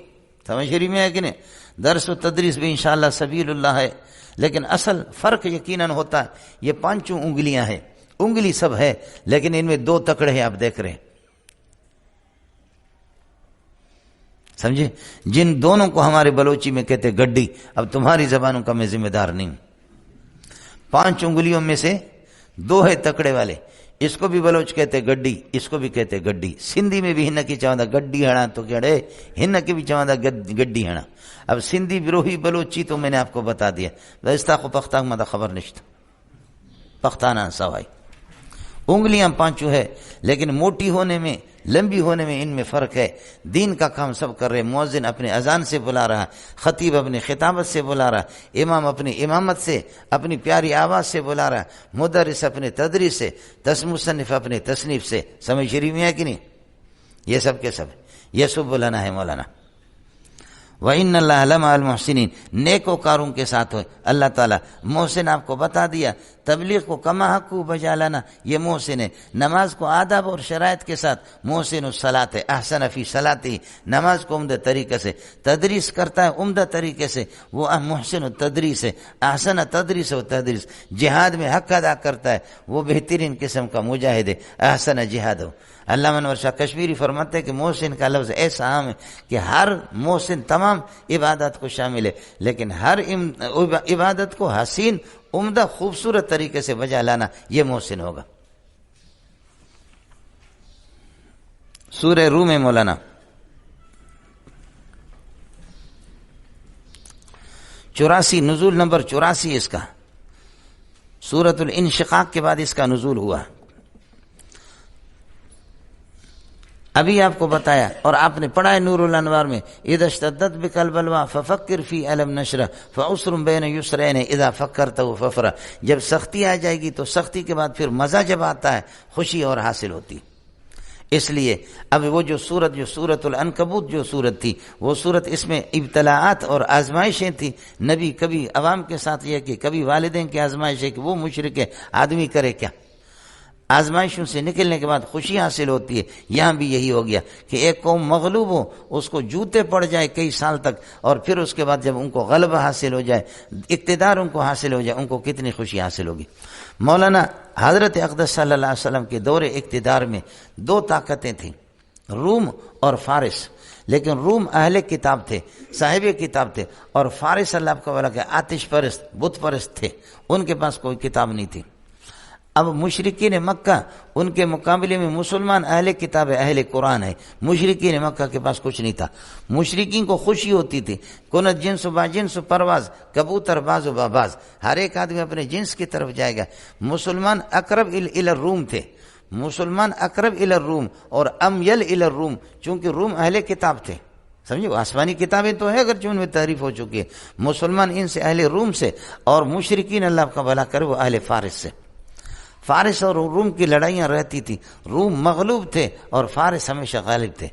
سمجھ شریف میں ہے کہ نہیں؟ درس و تدریس بھی انشاءاللہ سبیل اللہ ہے، لیکن اصل فرق یقیناً ہوتا ہے یہ 5 انگلیاں ہیں. انگلی سب ہے لیکن ان میں 2 تکڑے ہیں، آپ دیکھ رہے ہیں. سمجھے؟ جن دونوں کو ہمارے بلوچی میں کہتے گڈی. اب تمہاری زبانوں کا میں ذمہ دار نہیں ہوں. 5 انگلیوں میں سے 2 ہے تکڑے والے. اس کو بھی بلوچ کہتے گڈی, اس کو بھی کہتے گڈی. سندھی میں بھی ہن کی چاہتا گڈی ہڑا تو کہڑے ہن کی بھی چاہتا گڈی ہڑا. اب سندھی بروہی بلوچی تو میں نے آپ کو بتا دیا. رستا کو پختان مدہ خبر نشت پختانہ سوائی. انگلیاں 5 ہے لیکن موٹی ہونے میں لمبی ہونے میں ان میں فرق ہے. دین کا کام سب کر رہے. مؤذن اپنے اذان سے بلا رہا, خطیب اپنی خطابت سے بلا رہا, امام اپنی امامت سے اپنی پیاری آواز سے بلا رہا, مدرس اپنے تدریس سے, مصنف اپنے تصنیف سے. سمجھ شریف میں ہے کہ نہیں؟ یہ سب کے سب یہ سب بلانا ہے مولانا. وَإِنَّ اللَّهَ لَمَعَ الْمُحْسِنِينَ, نیکوکاروں کے ساتھ ہوئے اللہ تعالیٰ. محسن آپ کو بتا دیا, تبلیغ کو کما حق بجا لانا یہ محسن ہے. نماز کو آداب اور شرائط کے ساتھ محسن الصلاۃ ہے. احسن فی صلاتی, نماز کو عمدہ طریقے سے تدریس کرتا ہے عمدہ طریقے سے, وہ محسن التدریس ہے. احسن تدریس و تدریس, جہاد میں حق ادا کرتا ہے وہ بہترین قسم کا مجاہد ہے. احسن جہاد ہو. علامہ انور شاہ کشمیری فرماتے ہیں کہ محسن کا لفظ ایسا عام ہے کہ ہر محسن تمام عبادت کو شامل ہے, لیکن ہر عبادت کو حسین عمدہ خوبصورت طریقے سے بجا لانا یہ محسن ہوگا. سورہ روم مولانا 84 نزول نمبر 84 اس کا. سورۃ الانشقاق کے بعد اس کا نزول ہوا. ابھی آپ کو بتایا اور آپ نے پڑھا ہے نور الانوار میں, اذا اشتدت بک البلوى ففکر فی الم نشرہ فعسر بین یسرین اذا فکرت ففرح. جب سختی آ جائے گی تو سختی کے بعد پھر مزہ جب آتا ہے خوشی اور حاصل ہوتی. اس لیے اب وہ جو سورت العنکبوت جو سورت تھی وہ سورت, اس میں ابتلاعات اور آزمائشیں تھیں. نبی کبھی عوام کے ساتھ یہ کہ کبھی والدین کی آزمائش ہے کہ وہ مشرک ہے, آدمی کرے کیا. آزمائشوں سے نکلنے کے بعد خوشی حاصل ہوتی ہے. یہاں بھی یہی ہو گیا کہ ایک قوم مغلوب ہو, اس کو جوتے پڑ جائے کئی سال تک, اور پھر اس کے بعد جب ان کو غلبہ حاصل ہو جائے, اقتدار ان کو حاصل ہو جائے, ان کو کتنی خوشی حاصل ہوگی. مولانا حضرت اقدس صلی اللہ علیہ وسلم کے دور اقتدار میں 2 طاقتیں تھیں, روم اور فارس. لیکن روم اہل کتاب تھے, صاحب کتاب تھے, اور فارس اللہ کا والا کے آتش پرست بت پرست تھے, ان کے پاس کوئی کتاب نہیں تھی. اب مشرکین مکہ ان کے مقابلے میں مسلمان اہل کتاب اہل قرآن ہے. مشرکین مکہ کے پاس کچھ نہیں تھا. مشرکین کو خوشی ہوتی تھی, کنت جنس با جنس پرواز, کبوتر باز و باز, ہر ایک آدمی اپنے جنس کی طرف جائے گا. مسلمان اقرب الی الروم تھے, مسلمان اقرب الی الروم اور امیل الی الروم, چونکہ روم اہل کتاب تھے. سمجھو, آسمانی کتابیں تو ہے اگرچہ ان میں تعریف ہو چکی ہے. مسلمان ان سے اہل روم سے, اور مشرکین اللہ کا بھلا کرے وہ اہل فارس سے. فارس اور روم کی لڑائیاں رہتی تھی. روم مغلوب تھے اور فارس ہمیشہ غالب تھے.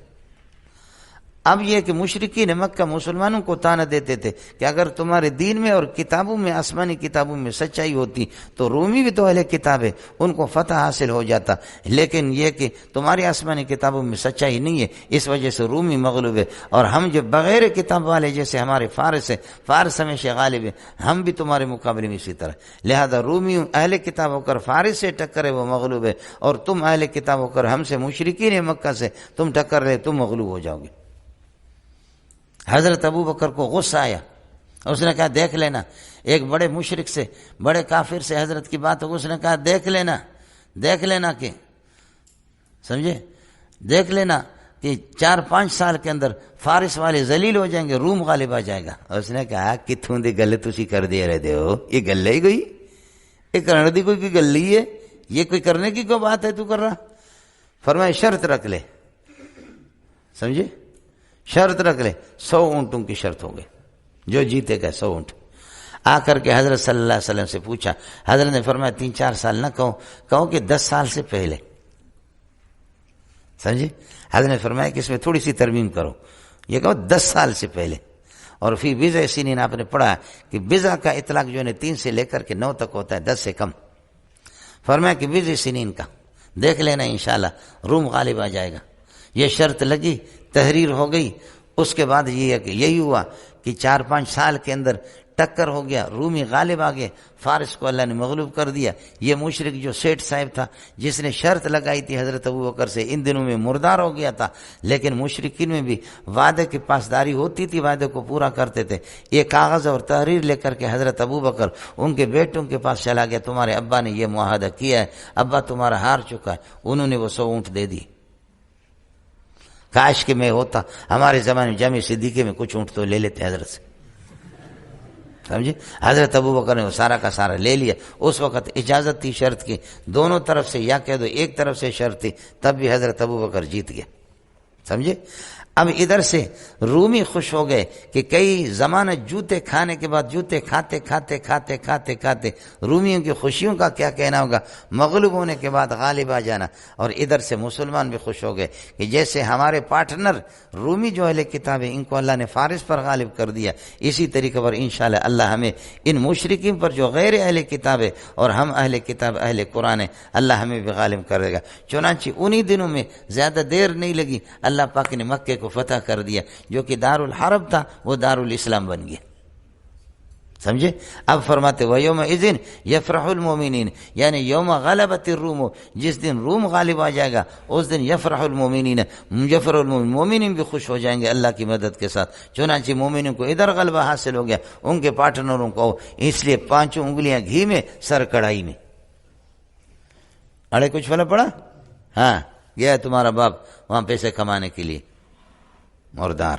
اب یہ کہ مشرکین مکہ مسلمانوں کو تانا دیتے تھے کہ اگر تمہارے دین میں اور کتابوں میں, آسمانی کتابوں میں سچائی ہوتی تو رومی بھی تو اہل کتاب ہے, ان کو فتح حاصل ہو جاتا. لیکن یہ کہ تمہاری آسمانی کتابوں میں سچائی نہیں ہے, اس وجہ سے رومی مغلوب ہے, اور ہم جو بغیر کتاب والے جیسے ہمارے فارس ہے, فارس ہمیشہ غالب ہے, ہم بھی تمہارے مقابلے میں اسی طرح. لہذا رومی اہل کتاب ہو کر فارس سے ٹکر ہے وہ مغلوب ہے, اور تم اہل کتاب ہو کر ہم سے مشرکین مکہ سے تم ٹکر رہے, تم مغلوب ہو جاؤ گے. حضرت ابو بکر کو غصہ آیا, اس نے کہا دیکھ لینا. ایک بڑے مشرک سے, بڑے کافر سے حضرت کی بات ہو, اس نے کہا دیکھ لینا کہ سمجھے, دیکھ لینا کہ 4-5 سال کے اندر فارس والے ذلیل ہو جائیں گے, روم غالب آ جائے گا. اس نے کہا کتوں دی گل تسی کر دے رہے ہو, یہ گل ہی کوئی, یہ کرنے دی کوئی گل ہی ہے, یہ کوئی کرنے کی کوئی بات ہے تو کر رہا. فرمایا شرط رکھ لے, سمجھے, شرط رکھ لے, 100 اونٹوں کی شرط ہو گئی, جو جیتے گا 100 اونٹ. آ کر کے حضرت صلی اللہ علیہ وسلم سے پوچھا. حضرت نے فرمایا 3-4 سال نہ کہو کہ 10 سال سے پہلے. سمجھے, حضرت نے فرمایا کہ اس میں تھوڑی سی ترمیم کرو, یہ کہو 10 سال سے پہلے. اور فی بضع سنین آپ نے پڑھا کہ بضع کا اطلاق جو ہے 3 سے لے کر کے 9 تک ہوتا ہے, 10 سے کم. فرمایا کہ بضع سنین کا دیکھ لینا, انشاءاللہ روم غالب آ جائے گا. یہ شرط لگی, تحریر ہو گئی. اس کے بعد یہ ہے کہ یہی ہوا کہ 4-5 سال کے اندر ٹکر ہو گیا، رومی غالب آ گئے، فارس کو اللہ نے مغلوب کر دیا۔ یہ مشرک جو سیٹھ صاحب تھا جس نے شرط لگائی تھی حضرت ابوبکر سے، ان دنوں میں مردار ہو گیا تھا، لیکن مشرکین میں بھی وعدے کی پاسداری ہوتی تھی، وعدے کو پورا کرتے تھے۔ یہ کاغذ اور تحریر لے کر کے حضرت ابوبکر ان کے بیٹوں کے پاس چلا گیا، تمہارے ابا نے یہ معاہدہ کیا ہے، ابا تمہارا ہار چکا ہے۔ انہوں نے وہ 100 اونٹ دے دی۔ کاش کہ میں ہوتا ہمارے زمانے میں جامع صدیقے میں کچھ اونٹ تو لے لیتے حضرت سے، سمجھے؟ حضرت ابوبکر نے وہ سارا کا سارا لے لیا۔ اس وقت اجازت تھی شرط کی، دونوں طرف سے، یا کہہ دو ایک طرف سے شرط تھی، تب بھی حضرت ابوبکر جیت گیا، سمجھے؟ اب ادھر سے رومی خوش ہو گئے کہ کئی زمانہ جوتے کھانے کے بعد، جوتے کھاتے کھاتے کھاتے کھاتے کھاتے رومیوں کی خوشیوں کا کیا کہنا ہوگا، مغلوب ہونے کے بعد غالب آ جانا۔ اور ادھر سے مسلمان بھی خوش ہو گئے کہ جیسے ہمارے پارٹنر رومی جو اہل کتاب ہیں ان کو اللہ نے فارس پر غالب کر دیا، اسی طریقے پر انشاءاللہ اللہ ہمیں ان مشرکین پر جو غیر اہل کتاب ہے اور ہم اہل کتاب اہل قرآن ہے، اللہ ہمیں بھی غالب کرے گا۔ چنانچہ انہی دنوں میں زیادہ دیر نہیں لگی، اللہ پاک نے مکے کو فتح کر دیا، جو کہ دار الحرب تھا وہ دار الاسلام بن گیا، سمجھے؟ اب فرماتے وَيَوْمَئِذٍ يَفْرَحُ الْمُؤْمِنِينَ، یعنی یوم غلبت الروم، جس دن روم غالب آ جائے گا اس دن یفرح المؤمنین، یفرح المؤمنین، مومنین بھی خوش ہو جائیں گے اللہ کی مدد کے ساتھ۔ چنانچہ مومنین کو ادھر غلبہ حاصل ہو گیا، ان کے پارٹنروں کو، اس لیے 5 انگلیاں گھی میں، سر کڑھائی میں۔ اڑے کچھ فرق پڑا؟ ہاں، گیا تمہارا باپ وہاں پیسے کمانے کے لیے، مردار۔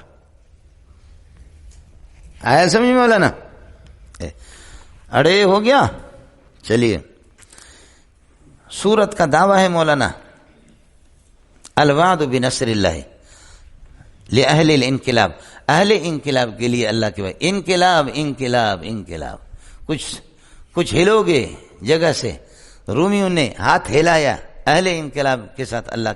آیا سمجھ میں مولانا؟ اڑے ہو گیا۔ چلیے، سورت کا دعویٰ ہے مولانا الوعد بنصر اللہ لأہل الانقلاب، اہل انقلاب کے لیے اللہ کے بعد انقلاب انقلاب انقلاب، کچھ ہلو گے جگہ سے، رومیوں نے ہاتھ ہلایا، اہل انقلاب کے ساتھ اللہ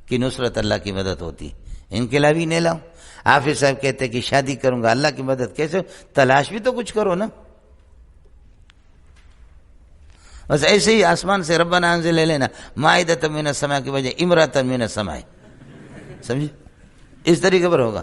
کی نصرت، اللہ کی مدد ہوتی۔ انقلابی نہیں لاؤ۔ حافظ صاحب کہتے کہ شادی کروں گا، اللہ کی مدد کیسے؟ تلاش بھی تو کچھ کرو نا۔ بس ایسے ہی آسمان سے ربنا انزل لینا مائدۃ من السماء کی وجہ امرأۃ من السماء، سمجھے؟ اس طریقے پر ہوگا،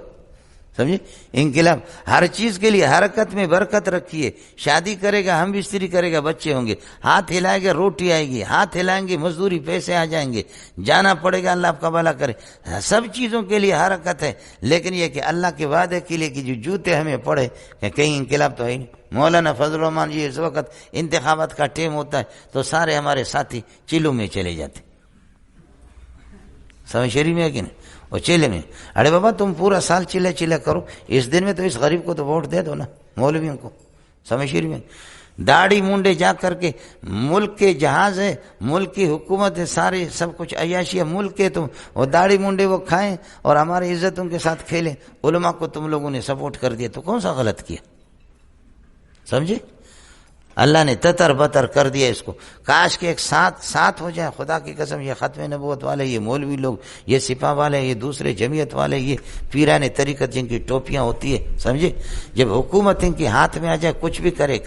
سمجھے؟ انقلاب ہر چیز کے لیے حرکت میں برکت رکھیے۔ شادی کرے گا، ہم بستری کرے گا، بچے ہوں گے، ہاتھ ہلائے گا روٹی آئے گی، ہاتھ ہلائیں گے مزدوری پیسے آ جائیں گے، جانا پڑے گا اللہ آپ کا بھلا کرے۔ سب چیزوں کے لیے حرکت ہے، لیکن یہ کہ اللہ کے وعدے کے لیے کہ جو جوتے ہمیں پڑے کہ کہیں انقلاب تو ہے نہیں۔ مولانا فضل الرحمان جی اس وقت انتخابات کا ٹائم ہوتا ہے تو سارے ہمارے ساتھی چلوں میں چلے جاتے، سمجھ شریف میں ہے کہ نہیں؟ وہ چلے میں، ارے بابا تم پورا سال چلے چلے کرو، اس دن میں تو اس غریب کو تو ووٹ دے دو نا، مولویوں کو، سمجھ شریف میں۔ داڑھی مونڈے جا کر کے، ملک کے جہاز ہے، ملک کی حکومت ہے، سارے سب کچھ عیاشی ہے ملک کے، تم وہ داڑھی مونڈے وہ کھائیں اور ہماری عزتوں کے ساتھ کھیلیں۔ علماء کو تم لوگوں نے سپورٹ کر دیا تو کون سا غلط کیا، سمجھے؟ اللہ نے تتر بتر کر دیا اس کو۔ کاش کہ ایک ساتھ ہو جائے، خدا کی قسم، یہ ختم نبوت والے، یہ مولوی لوگ، یہ سپاہ والے، یہ دوسرے جمعیت والے، یہ پیران طریقت جن کی ٹوپیاں ہوتی ہے، سمجھے؟ جب حکومت ان کے ہاتھ میں آ جائے کچھ بھی کرے،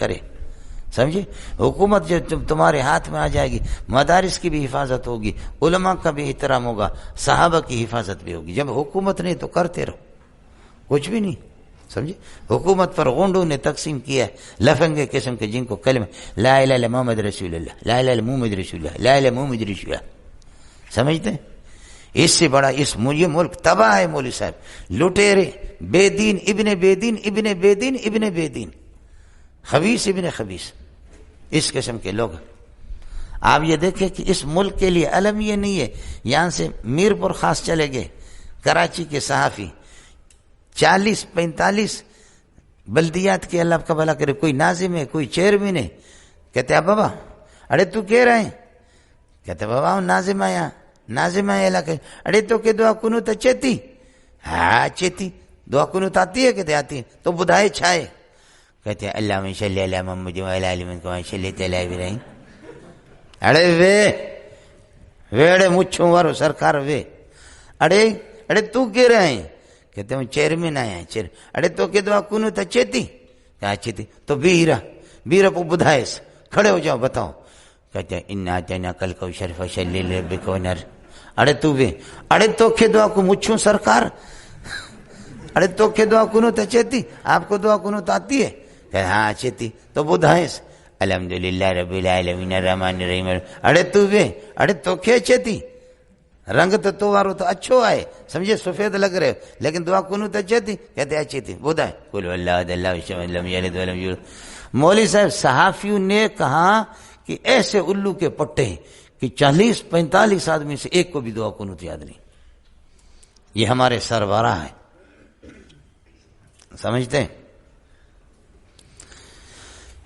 سمجھے؟ حکومت جب تمہارے ہاتھ میں آ جائے گی، مدارس کی بھی حفاظت ہوگی، علماء کا بھی احترام ہوگا، صحابہ کی حفاظت بھی ہوگی۔ جب حکومت نہیں تو کرتے رہو، کچھ بھی نہیں، سمجھے؟ حکومت پر غنڈوں نے تقسیم کیا ہے، لفنگے قسم کے، جن کو کلمہ لا الہ الا محمد رسول اللہ، لا الہ الا محمد رسول اللہ، لا الہ محمد رسول اللہ، سمجھتے ہیں؟ اس سے بڑا یہ ملک تباہ ہے مولوی صاحب، لٹیرے، بے دین ابن بے دین ابن بے دین ابن بے دین، خبیث ابن خبیث، اس قسم کے لوگ۔ آپ یہ دیکھیں کہ اس ملک کے لیے علم یہ نہیں ہے، یہاں سے میر پور خاص چلے گئے، کراچی کے صحافی، 40-45 بلدیات کے اللہ کا بھلا کرے، کوئی ناظم ہے، کوئی چیئرمین ہے، کہتے ہیں بابا، ارے تو کہہ رہے ہیں، کہتے بابا ناظم آیا علاقے، ارے تو کہ دعا کنوت چیتی، ہاں چیتی دعا کنوت آتی ہے، کہتے آتی ہے، تو بدھائے چھائے، کہتے ہیں اللہم صلی علی محمد وعلی آل محمد کما صلیت علی ابراہیم، ارے وے مچھوں وارو سرکار وے، ارے تو کہہ رہے ہیں، کہتے ہیں چیئرمین آیا ہے، ارے تو کہ دعا کنوت چیتی، کیا چیتی، تو بیرا پو بدھائے، کھڑے ہو جاؤ بتاؤ، کہتے ہیں انا اعطیناک الکوثر فصلی لربک وانحر، ارے تو بھی، ارے تو کہ دعا کو مچھوں سرکار، ارے تو کہ دعا کنوت چیتی، آپ کو دعا کنوت آتی ہے، کہ ہاں اچھی تھی تو بدھا ہے الحمدللہ رب العالمین الرحمن الرحیم. اڑے تو بھی اڑے تو کیا اچھی تھی رنگ تو وارو تو اچھو آئے سمجھے سفید لگ رہے لیکن دعا کنو تو اچھی تھی کہتے اچھی تھی بدھا ہے قل واللہ احد اللہ الصمد لم یلد ولم یولد. مولوی صاحب صحافیوں نے کہا کہ ایسے الو کے پٹے ہیں کہ 40-45 آدمی سے ایک کو بھی دعا قنوت یاد نہیں. یہ ہمارے سربراہ ہیں سمجھتے ہیں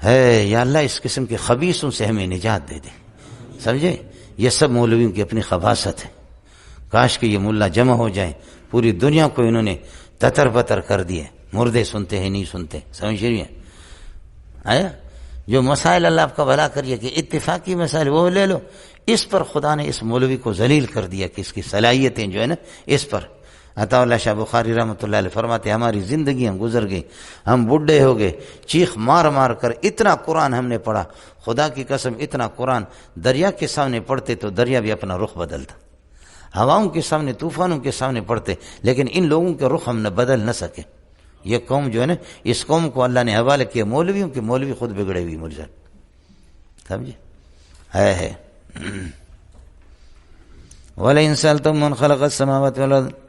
ہے یا اللہ اس قسم کے خبیثوں سے ہمیں نجات دے دے. سمجھے یہ سب مولویوں کی اپنی خباثت ہے. کاش کہ یہ ملا جمع ہو جائیں. پوری دنیا کو انہوں نے تتر بتر کر دیے. مردے سنتے ہیں نہیں سنتے سمجھ رہی ہیں آیا جو مسائل اللہ آپ کا بھلا کریے کہ اتفاقی مسائل وہ لے لو. اس پر خدا نے اس مولوی کو ذلیل کر دیا کہ اس کی صلاحیتیں جو ہے نا اس پر. عطا اللہ شاہ بخاری رحمۃ اللہ علیہ فرماتے ہماری زندگیاں گزر گئی ہم بڈھے ہو گئے چیخ مار مار کر اتنا قرآن ہم نے پڑھا خدا کی قسم اتنا قرآن دریا کے سامنے پڑھتے تو دریا بھی اپنا رخ بدلتا. ہواؤں کے سامنے طوفانوں کے سامنے پڑھتے لیکن ان لوگوں کے رخ ہم نے بدل نہ سکے. یہ قوم جو ہے نا اس قوم کو اللہ نے حوالے کیا مولویوں کے. مولوی خود بگڑے ہوئی ملزم سمجھے ہے وَلَئِن سَأَلْتَهُم مَّنْ خَلَقَ السَّمَاوَاتِ وَالْأَرْضَ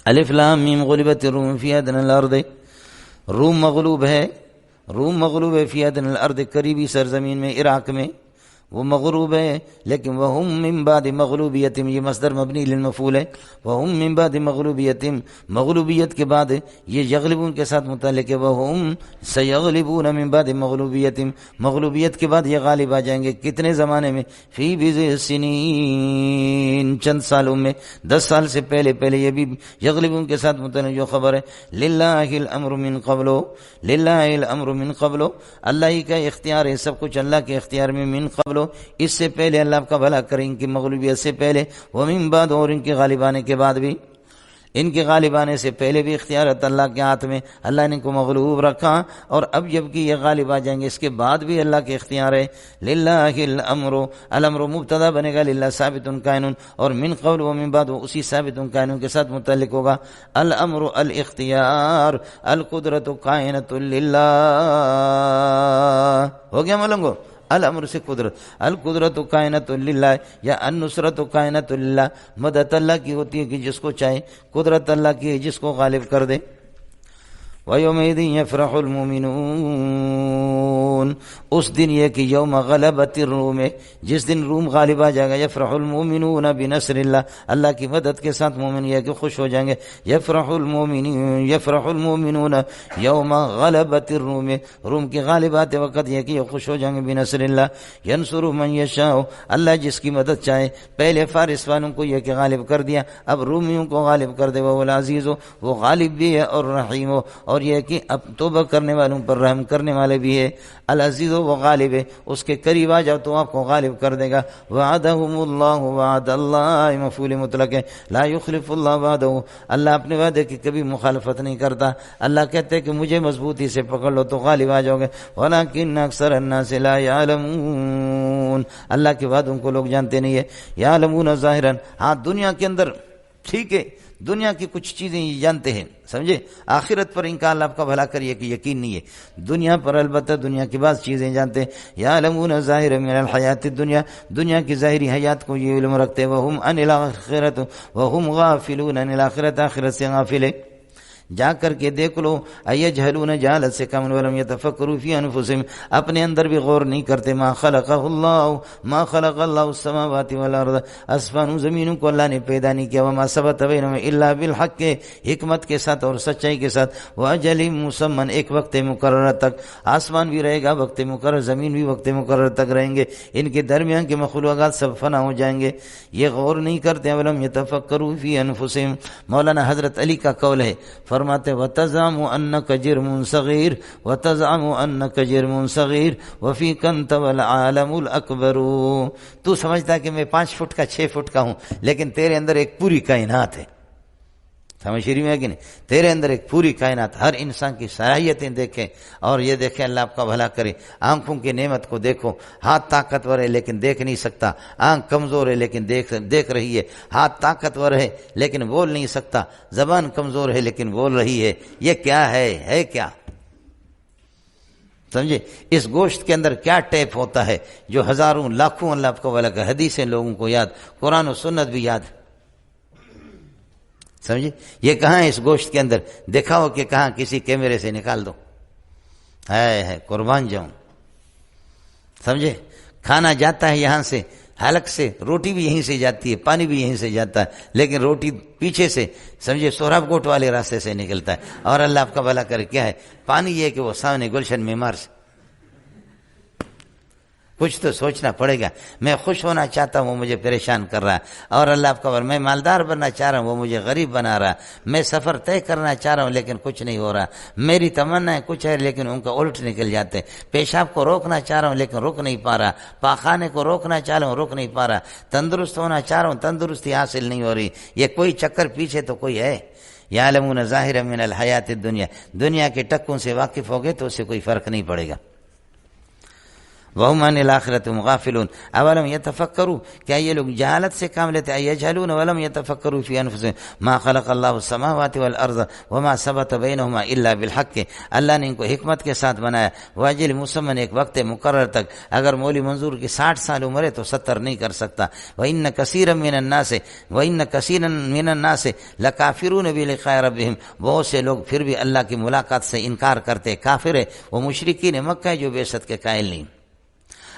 الف لام میم غلبت الروم فی ادنى الارض. روم مغلوب ہے فی ادنى الارض قریبی سرزمین میں عراق میں وہ مغلوب ہے لیکن وہم من بعد مغلوبیتم یہ مصدر مبنی للمفعول ہے. وہم من بعد مغلوبیتم مغلوبیت کے بعد یہ یغلبون کے ساتھ متعلق ہے. وہم سیغلبون من بعد مغلوبیتم مغلوبیت کے بعد یہ غالب آ جائیں گے. کتنے زمانے میں فی بضع سنین چند سالوں میں 10 سال سے پہلے یہ بھی یغلبون کے ساتھ متعلق جو خبر ہے. للہ الامر من قبل للہ الامر من قبل اللہ ہی کا اختیار ہے سب کچھ اللہ کے اختیار میں. من قبل اس سے پہلے اللہ آپ کا بھلا کریں ان کی مغلوبیت سے پہلے. ومن بعد اور ان کے غالب آنے کے بعد بھی ان کے غالب آنے سے پہلے بھی اختیارات اللہ کے ہاتھ میں. اللہ نے ان کو مغلوب رکھا اور اب جب کہ یہ غالب آ جائیں گے اس کے بعد بھی اللہ کے اختیار ہے. للہ الامر الامر مبتدا بنے گا للہ ثابت کائن اور من قبل ومن بعد اسی ثابت کائن کے ساتھ متعلق ہوگا. الامر الاختیار القدرت کائنۃ للہ ہو گیا ملنگو. الامر سے قدرت القدرت کائنۃ للہ یا النصرت کائنۃ للہ. مدد اللہ کی ہوتی ہے کہ جس کو چاہے قدرت اللہ کی ہے جس کو غالب کر دے. وَيَوْمَئِذٍ يَفْرَحُ الْمُؤْمِنُونَ اس دن یہ کہ یوم غلبت الروم جس دن روم غالب آ جائے گا. یفرح المؤمنون بنصر اللہ اللہ کی مدد کے ساتھ مومن یہ کہ خوش ہو جائیں گے. یفرح المؤمنون یوم غلبت الروم روم کی غالبات وقت یہ کہ یہ خوش ہو جائیں گے. بنصر اللہ ینصر من یشاء اللہ جس کی مدد چاہے. پہلے فارس والوں کو یہ کہ غالب کر دیا اب رومیوں کو غالب کر دے. وہ العزیز وہ غالب بھی ہے اور رحیم اور یہ کہ اب توبہ کرنے والوں پر رحم کرنے والے بھی ہے. العزیز وہ غالب ہے اس کے قریب آ جاؤ تو آپ کو غالب کر دے گا. وعدہم اللہ وعد اللہ مفعول مطلق ہے. لا یخلف اللہ وعدہ اللہ اپنے وعدے کی کبھی مخالفت نہیں کرتا. اللہ کہتے ہیں کہ مجھے مضبوطی سے پکڑ لو تو غالب آ جاؤ گے. ولکن اکثر الناس لا یعلمون اللہ کے وعدوں کو لوگ جانتے نہیں ہے. یعلمون ظاہرا ہاں دنیا کے اندر ٹھیک ہے دنیا کی کچھ چیزیں یہ جانتے ہیں سمجھے. آخرت پر ان کا اللہ آپ کا بھلا کریے کہ یقین نہیں ہے. دنیا پر البتہ دنیا کی بعض چیزیں جانتے ہیں. یعلمون ظاہر من الحیات الدنیا دنیا کی ظاہری حیات کو یہ علم رکھتے ہیں. وہم عن الاخرۃ وہم غافلون عن الاخرۃ آخرت سے غافل ہے. جا کر کے دیکھ لو ایجہلون جہالت سے کم ولم یتفکروا فی انفسہم اپنے اندر بھی غور نہیں کرتے. ما خلق اللہ السماوات والارض آسمانوں زمینوں کو اللہ نے پیدا نہیں کیا. وما ثبت بینہما الا بالحق حکمت کے ساتھ اور سچائی کے ساتھ. واجل مسمى ایک وقت مقرر تک آسمان بھی رہے گا وقت مقرر زمین بھی وقت مقرر تک رہیں گے. ان کے درمیان کے مخلوقات سب فنا ہو جائیں گے. یہ غور نہیں کرتے. ولم یتفکروا فی انفسہم مولانا حضرت علی کا قول ہے فرماتے وتزعم انک جرم صغیر وتزعم انک جرم صغیر وفیک انت والعالم الاکبر. تو سمجھتا ہے کہ میں 5 فٹ کا 6 فٹ کا ہوں لیکن تیرے اندر ایک پوری کائنات ہے. سمجھ رہی ہے کہ نہیں؟ تیرے اندر ایک پوری کائنات، ہر انسان کی صلاحیتیں دیکھیں اور یہ دیکھیں اللہ آپ کا بھلا کرے۔ آنکھوں کی نعمت کو دیکھو، ہاتھ طاقتور ہے لیکن دیکھ نہیں سکتا، آنکھ کمزور ہے لیکن دیکھ رہی ہے، ہاتھ طاقتور ہے لیکن بول نہیں سکتا، زبان کمزور ہے لیکن بول رہی ہے، یہ کیا ہے کیا؟ سمجھے؟ اس گوشت کے اندر کیا ٹیپ ہوتا ہے جو ہزاروں لاکھوں اللہ آپ کو بھلا کرے حدیثیں لوگوں کو یاد، قرآن و سنت بھی یاد، سمجھے؟ یہ کہاں ہے اس گوشت کے اندر؟ دکھاؤ کہ کہاں، کسی کیمرے سے نکال دو، ہے قربان جاؤں، سمجھے؟ کھانا جاتا ہے یہاں سے، حلق سے، روٹی بھی یہیں سے جاتی ہے، پانی بھی یہیں سے جاتا ہے، لیکن روٹی پیچھے سے، سمجھے، سوراب کوٹ والے راستے سے نکلتا ہے، اور اللہ آپ کا بھلا کرے کیا ہے؟ پانی یہ کہ وہ سامنے گلشن معمار سے۔ کچھ تو سوچنا پڑے گا۔ میں خوش ہونا چاہتا ہوں، وہ مجھے پریشان کر رہا ہے، اور اللہ آپ کا بھلا، میں مالدار بننا چاہ رہا ہوں، وہ مجھے غریب بنا رہا ہے، میں سفر طے کرنا چاہ رہا ہوں لیکن کچھ نہیں ہو رہا، میری تمنا ہے کچھ ہے لیکن ان کا الٹ نکل جاتے، پیشاب کو روکنا چاہ رہا ہوں لیکن رک نہیں پا رہا، پاخانے کو روکنا چاہ رہا ہوں رک نہیں پا رہا، تندرست ہونا چاہ رہا ہوں تندرستی حاصل نہیں ہو رہی، یہ کوئی چکر پیچھے تو کوئی ہے۔ یعلمون ظاہرا من الحیات الدنیا، دنیا کے ٹکوں سے واقف ہو گئے تو اسے کوئی فرق نہیں پڑے گا۔ وَهُمْ عَنِ الْآخِرَةِ هُمْ غَافِلُونَ اولم يتفکروا، کیا یہ لوگ جہالت سے کام لیتے ہیں؟ یجهلون ولم يتفکروا فی انفسهم ما خلق اللہ السماوات والارض وما ثبت بینهما الا بالحق، اللہ نے ان کو حکمت کے ساتھ بنایا، واجل مسمى، ایک وقت مقرر تک، اگر مولی منظور کی 60 سال عمر ہے تو 70 نہیں کر سکتا۔ وَإِنَّ كَثِيرًا مِنَ النَّاسِ لَكَافِرُونَ بِلِقَاءِ رَبِّهِمْ، بہت سے لوگ پھر بھی اللہ کی ملاقات سے انکار کرتے، کافر ہے، وہ مشرکین مکہ جو بعثت کے قائل نہیں۔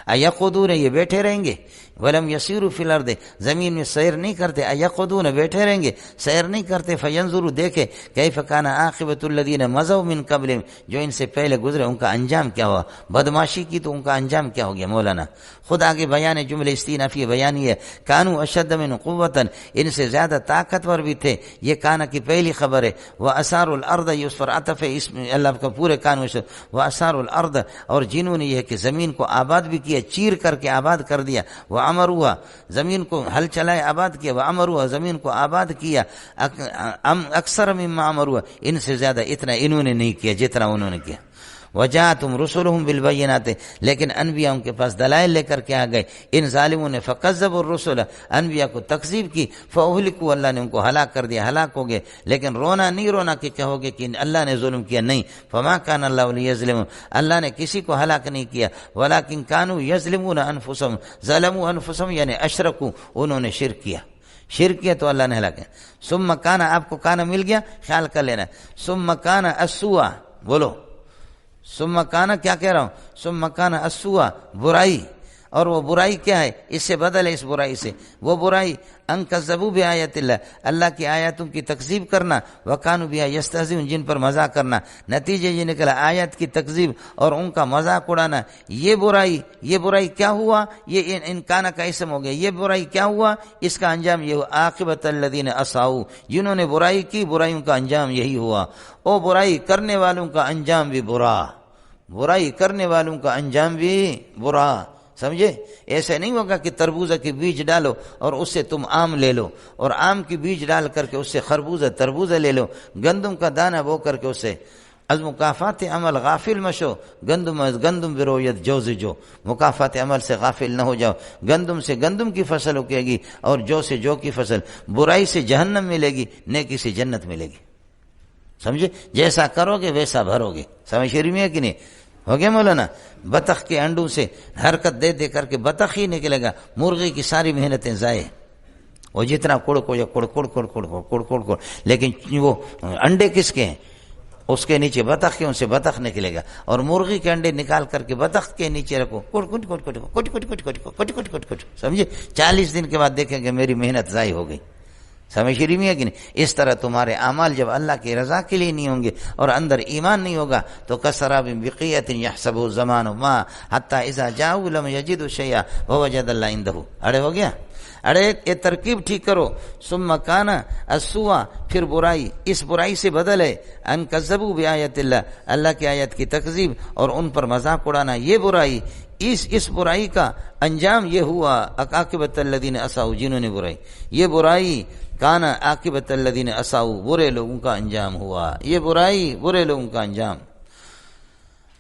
ایقودون، یہ بیٹھے رہیں گے، ولم یسیروا فی الارض، زمین میں سیر نہیں کرتے، ایقودون بیٹھے رہیں گے، سیر نہیں کرتے، فینظروا، دیکھے، کیف کان عاقبۃ الذین مضوا من قبلہم، جو ان سے پہلے گزرے ان کا انجام کیا ہوا، بدماشی کی تو ان کا انجام کیا ہو گیا۔ مولانا خود آگے بیان جملے استئنافی بیانی ہے، کانوا اشد من قوۃ، ان سے زیادہ طاقتور بھی تھے، یہ کانا کی پہلی خبر ہے، واساروا الارض، یہ اس پر عطف ہے، اس میں اللہ کا پورے کانوا سے، واساروا الارض، اور جنہوں نے یہ کہ زمین کو آباد بھی کیا، چیر کر کے آباد کر دیا، وعمروها، زمین کو ہل چلائے آباد کیا، وعمروها، زمین کو آباد کیا، اکثر مما عمروها، ان سے زیادہ اتنا انہوں نے نہیں کیا جتنا انہوں نے کیا۔ وجاءتهم رسلهم بالبينات، لیکن انبیاء ان کے پاس دلائل لے کر کے آ گئے، ان ظالموں نے فکذبوا الرسل، انبیاء کو تکذیب کی، فاہلکوا، اللہ نے ان کو ہلاک کر دیا، ہلاک ہو گئے۔ لیکن رونا نہیں رونا کہ کہو گے کہ اللہ نے ظلم کیا، نہیں، فما کان اللہ لیظلمهم، اللہ نے کسی کو ہلاک نہیں کیا، ولکن کانوا یظلمون انفسهم، ظلموا انفسهم یعنی اشرکوا، انہوں نے شرک کیا، شرک کیا تو اللہ نے ہلاک کیا۔ ثم کان، آپ کو کان مل گیا، خیال کر لینا، ثم کان السوء، بولو ثم کانا، کیا کہہ رہا ہوں، ثم کانا السوء، برائی، اور وہ برائی کیا ہے، اس سے بدل ہے، اس برائی سے، وہ برائی ان کذبوا بآیات اللہ، اللہ کی آیاتوں کی تکذیب کرنا، وکانوا بها یستہزئون، جن پر مذاق کرنا، نتیجہ یہ نکلا آیات کی تکذیب اور ان کا مذاق اڑانا، یہ برائی کیا ہوا، یہ ان کانا کا اسم ہو گیا، یہ برائی کیا ہوا، اس کا انجام یہ ہوا، عاقبۃ الذین اساؤوا، جنہوں نے برائی کی، برائیوں کا انجام یہی ہوا، او برائی کرنے والوں کا انجام بھی برا، برائی کرنے والوں کا انجام بھی برا، سمجھے؟ ایسے نہیں ہوگا کہ تربوزہ کی بیج ڈالو اور اس سے تم آم لے لو، اور آم کی بیج ڈال کر کے اس سے تربوزہ لے لو، گندم کا دانہ بو کر کے اس سے، از مکافات عمل غافل مشو، گندم برویت جوز، جو مکافات عمل سے غافل نہ ہو جاؤ، گندم سے گندم کی فصل اگے گی اور جو سے جو کی فصل، برائی سے جہنم ملے گی، نیکی سے جنت ملے گی، سمجھے؟ جیسا کرو گے ویسا بھرو گے، سمجھ رہی میں کہ نہیں؟ ہو گیا مولانا؟ بطخ کے انڈوں سے حرکت دے کر کے بطخ ہی نکلے گا، مرغی کی ساری محنتیں ضائع، وہ جتنا کڑ، لیکن وہ انڈے کس کے ہیں؟ اس کے نیچے بطخ کے، ان سے بطخ نکلے گا، اور مرغی کے انڈے نکال کر کے بطخ کے نیچے رکھو، کٹ، سمجھے؟ 40 دن کے بعد دیکھیں گے میری محنت ضائع ہو گئی، سمجھ رہی ہے کہ نہیں؟ اس طرح تمہارے اعمال جب اللہ کی رضا کے لیے نہیں ہوں گے اور اندر ایمان نہیں ہوگا تو کسراب بقیۃ یحسبه الزمان ما حتی اذا جاءوا لم یجدوا شیئا ووجد اللہ عنده، اڑے ہو گیا۔ ارے یہ ترکیب ٹھیک کرو. ثم کان السوء، پھر برائی، اس برائی سے بدل ہے ان کذبوا بآیات اللہ، اللہ کی آیت کی تکذیب اور ان پر مذاق اڑانا، یہ برائی، اس برائی کا انجام یہ ہوا عاقبۃ الذین اساءوا، جنہوں نے برائی، یہ برائی کان عاقبۃ الذین اساءوا، برے لوگوں کا انجام ہوا، یہ برائی برے لوگوں کا انجام.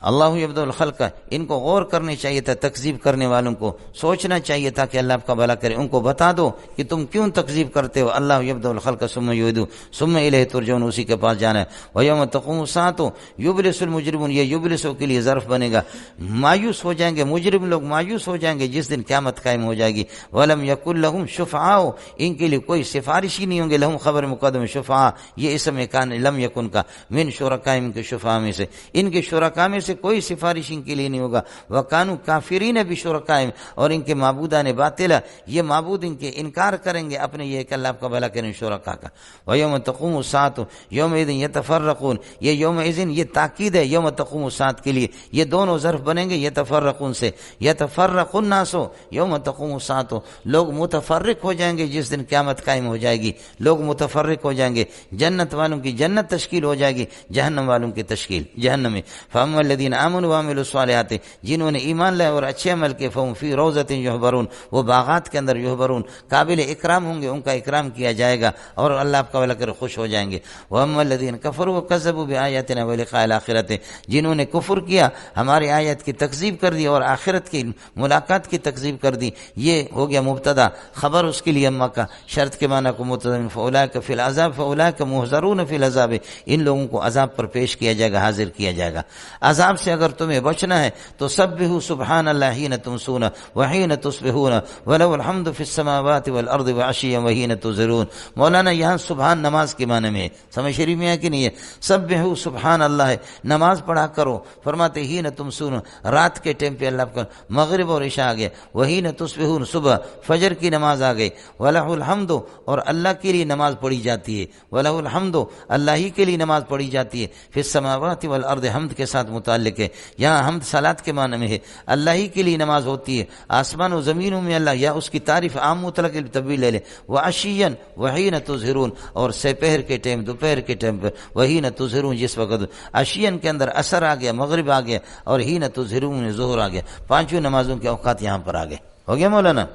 اللہ یبدأ الخلق، ان کو غور کرنی چاہیے تھا، تکذیب کرنے والوں کو سوچنا چاہیے تھا کہ اللہ آپ کا بھلا کرے، ان کو بتا دو کہ تم کیوں تکذیب کرتے ہو. اللہ یبدأ الخلق ثم یعیدہ ثم الیہ ترجعون، اسی کے پاس جانا ہے. ویوم تقوم الساعۃ یبلس المجرمون، یہ یبلسوں کے لیے ظرف بنے گا، مایوس ہو جائیں گے مجرم لوگ، مایوس ہو جائیں گے جس دن قیامت قائم ہو جائے گی. ولم یکن لہم شفعاء، ان کے لیے کوئی سفارشی نہیں ہوں گے. لہم خبر مقدم شفعاء، یہ اسم کان لم یکن کا، من شرکائهم کے شفعاء میں سے، ان کے شرکاء میں سے کوئی سفارش ان کے لیے نہیں ہوگا. وکانوا کافرین بشرکائهم، اور ان کے معبودان باطل، یہ معبود ان کے انکار کریں گے اپنے یہ کہ اللہ آپ کا بھلا کریں شرکاء کا. ویوم تقوم الساعۃ یومئذ یتفرقون، یہ یومئذ یہ تاکید ہے یوم تقوم الساعۃ کے لیے، یہ دونوں ظرف بنیں گے یتفرقون سے. یتفرق الناس یوم تقوم الساعۃ، لوگ متفرق ہو جائیں گے جس دن قیامت قائم ہو جائے گی، لوگ متفرق ہو جائیں گے، جنت والوں کی جنت تشکیل ہو جائے گی، جہنم والوں کی تشکیل جہنم میں. فاما الذین آمنوا وعملوا الصالحات، جنہوں نے ایمان لائے اور اچھے عمل کیے، فہم فی روضۃ یحبرون، وہ باغات کے اندر یحبرون، قابل اکرام ہوں گے، ان کا اکرام کیا جائے گا اور اللہ آپ کا بھلا کر خوش ہو جائیں گے. واما الذین کفروا وکذبوا بآیاتنا ولقاء الآخرۃ، جنہوں نے کفر کیا، ہماری آیت کی تکذیب کر دی اور آخرت کی ملاقات کی تکذیب کر دی، یہ ہو گیا مبتدا، خبر اس کے لیے اما کا، شرط کے معنی کو مبتدا، فاولئک فی العذاب فاولئک محضرون فی العذاب، ان لوگوں کو عذاب پر پیش کیا جائے گا، حاضر کیا جائے گا. عذاب سے اگر تمہیں بچنا ہے تو سبحوا سبحان اللہ حین تمسون وحین تصبحون ولہ الحمد فی السماوات والارض وعشیا وحین تظہرون. مولانا یہاں سبحان نماز کے معنی میں ہے، سمجھ شریف میں ہے کہ نہیں ہے؟ سبحوا سبحان اللہ ہے، نماز پڑھا کرو. فرماتے حین تمسون، رات کے ٹائم پہ اللہ کا مغرب اور عشاء آ گیا. وحین تصبحون، صبح فجر کی نماز آ گئی. ولہ الحمد، اور اللہ کے لیے نماز پڑھی جاتی ہے. ولہ الحمد، اللہ ہی کے لیے نماز پڑھی جاتی ہے. فی السماوات والارض، حمد کے ساتھ متعلق ہے، یہاں حمد صلات کے معنی میں ہے، اللہ ہی کے لیے نماز ہوتی ہے. آسمان و زمینوں میں اللہ، یا اس کی تعریف عام مطلق طویل لے لے. وعشیا وحین تظہرون، اور سپہر کے ٹائم، دوپہر کے ٹائم پر، وحین تظہرون، جس وقت عشین کے اندر عصر آ گیا، مغرب آ گیا، اور حین تظہرون ظہر آ گیا، پانچوں نمازوں کے اوقات یہاں پر آ گئے. ہو گیا مولانا؟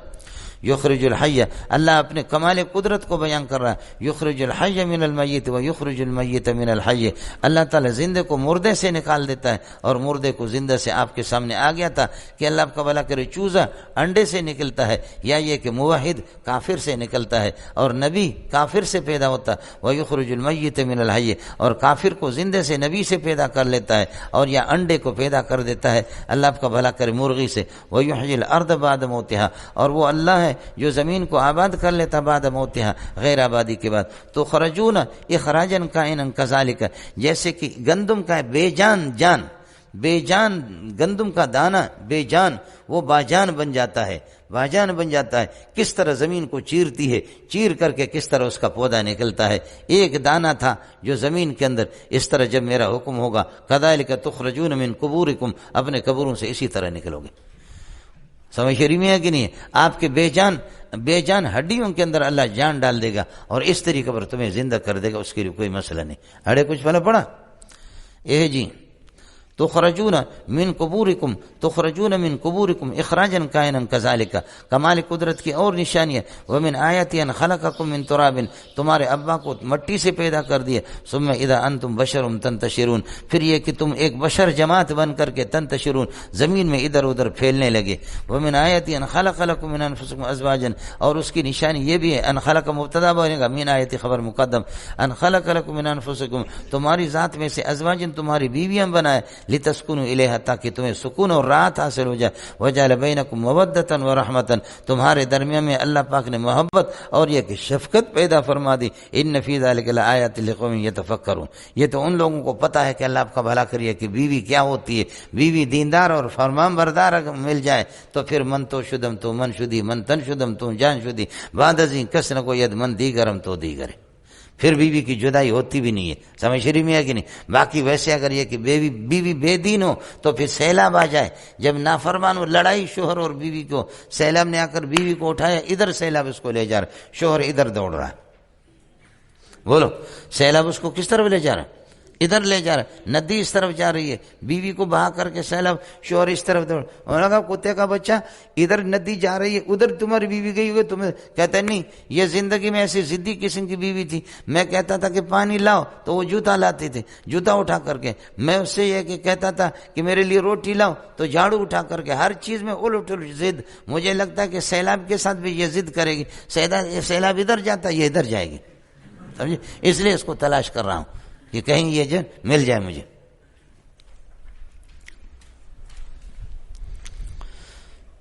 یخرج الحی، اللہ اپنے کمال قدرت کو بیان کر رہا ہے. یخرج الحی من المیت و یخرج المیت من الحی، اللہ تعالیٰ زندے کو مردے سے نکال دیتا ہے اور مردے کو زندہ سے. آپ کے سامنے آ گیا تھا کہ اللہ آپ کا بھلا کرے، چوزا انڈے سے نکلتا ہے، یا یہ کہ موحد کافر سے نکلتا ہے اور نبی کافر سے پیدا ہوتا ہے. و یخرج المیت من الحی، اور کافر کو زندے سے نبی سے پیدا کر لیتا ہے، اور یا انڈے کو پیدا کر دیتا ہے اللہ آپ کا بھلا کرے مرغی سے. و یحیی الارض بعد موتها، اور وہ اللہ ہے جو زمین کو آباد کر لیتا بعد موتها، غیر آبادی کے بعد. تو خرجون اخراجا کائنا کذالک، جیسے کہ گندم کا بے جان جان، بے جان گندم کا دانہ بے جان، وہ باجان بن جاتا ہے، باجان بن جاتا ہے. کس طرح زمین کو چیرتی ہے، چیر کر کے کس طرح اس کا پودا نکلتا ہے. ایک دانہ تھا جو زمین کے اندر، اس طرح جب میرا حکم ہوگا کذالک تخرجون من قبورکم، اپنے قبروں سے اسی طرح نکلو گے. سمجھ شریف میں ہے کہ نہیں؟ آپ کے بے جان ہڈیوں کے اندر اللہ جان ڈال دے گا اور اس طریقے پر تمہیں زندہ کر دے گا، اس کے لیے کوئی مسئلہ نہیں. اڑے کچھ پہلے پڑھا جی. تخرجون من قبورکم، تخرجون من قبورکم اخراجا کائنا کذالک، کمال قدرت کی اور نشانی ہے. ومن آیات ان خلقکم من تراب، تمہارے ابا کو مٹی سے پیدا کر دیا. ثم اذا انتم بشر تنتشرون، پھر یہ کہ تم ایک بشر جماعت بن کر کے تنتشرون، زمین میں ادھر ادھر پھیلنے لگے. ومن آیات ان خلق لکم من انفسکم ازواجا، اور اس کی نشانی یہ بھی ہے، ان خلق مبتدا بنے گا، من آیت خبر مقدم. ان خلق لکم من انفسکم، تمہاری ذات میں سے ازواجن، تمہاری بیویاں بنائے، لتسکنوا الیہا، تاکہ تمہیں سکون اور راحت حاصل ہو جائے. وجعل بینکم مودۃ ورحمۃ، تمہارے درمیان میں اللہ پاک نے محبت اور یہ کہ شفقت پیدا فرما دی. ان فی ذلک لآیات لقوم یتفکرون، یہ تو ان لوگوں کو پتہ ہے کہ اللہ آپ کا بھلا کریے کہ بیوی کیا ہوتی ہے. بیوی دیندار اور فرمان بردار مل جائے تو پھر من تو شدم تو من شدی، من تن شدم تو جان شدی، بعد ازیں کس نہ کو ید من دیگرم تو دیگر. پھر بیوی کی جدائی ہوتی بھی نہیں ہے، سمجھ رہی میں ہے کہ نہیں؟ باقی ویسے اگر یہ کہ بیوی بے دین ہو تو پھر سیلاب آ جائے، جب نافرمان ہو، لڑائی شوہر اور بیوی کو، سیلاب نے آ کر بیوی کو اٹھایا، ادھر سیلاب اس کو لے جا رہا، شوہر ادھر دوڑ رہا ہے، بولو سیلاب اس کو کس طرف لے جا رہا ہے؟ ادھر لے جا رہا ہے، ندی اس طرف جا رہی ہے، بیوی کو بہا کر کے سیلاب، شوہر اس طرف دوڑ، اور لگا کتے کا بچہ، ادھر ندی جا رہی ہے، ادھر تمہاری بیوی گئی ہوئی، تمہیں کہتا ہے نہیں، یہ زندگی میں ایسی ضدی قسم کی بیوی تھی، میں کہتا تھا کہ پانی لاؤ تو وہ جوتا لاتی تھی، جوتا اٹھا کر کے، میں اس سے یہ کہ کہتا تھا کہ میرے لیے روٹی لاؤ تو جھاڑو اٹھا کر کے، ہر چیز میں الٹ ضد۔ مجھے لگتا ہے کہ سیلاب کے ساتھ بھی یہ ضد کرے گی، سیلاب ادھر جاتا ہے، یہ ادھر جائے گی، سمجھے؟ اس لیے اس کو تلاش کر رہا ہوں کہ کہیں یہ جو مل جائے مجھے۔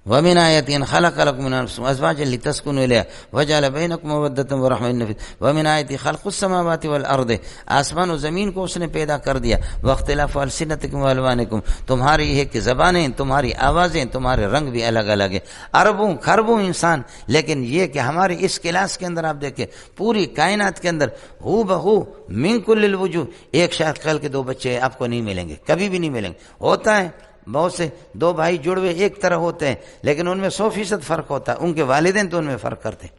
وَمِنْ آيَاتِهِ أَنْ خَلَقَ لَكُم مِّنْ أَنفُسِكُمْ أَزْوَاجًا لِتَسْكُنُوا إِلَيْهَا وَجَعَلَ بَيْنَكُم مَّوَدَّةً وَرَحْمَةً وَمِنْ آيَاتِهِ خَلْقُ السَّمَاوَاتِ وَالْأَرْضِ، آسمان و زمین کو اس نے پیدا کر دیا، وَاخْتِلَافُ أَلْسِنَتِكُمْ وَأَلْوَانِكُم، تمہاری ہے کہ زبانیں، تمہاری آوازیں، تمہارے رنگ بھی الگ الگ ہیں، اربوں خربوں انسان، لیکن یہ کہ ہماری اس کلاس کے اندر آپ دیکھیں، پوری کائنات کے اندر ہو بہو من کل الوجوہ، ایک شکل کے دو بچے آپ کو نہیں ملیں گے، کبھی بھی نہیں ملیں گے۔ ہوتا ہے بہت سے دو بھائی جڑوے ایک طرح ہوتے ہیں، لیکن ان میں 100% فرق ہوتا ہے، ان کے والدین تو ان میں فرق کرتے ہیں،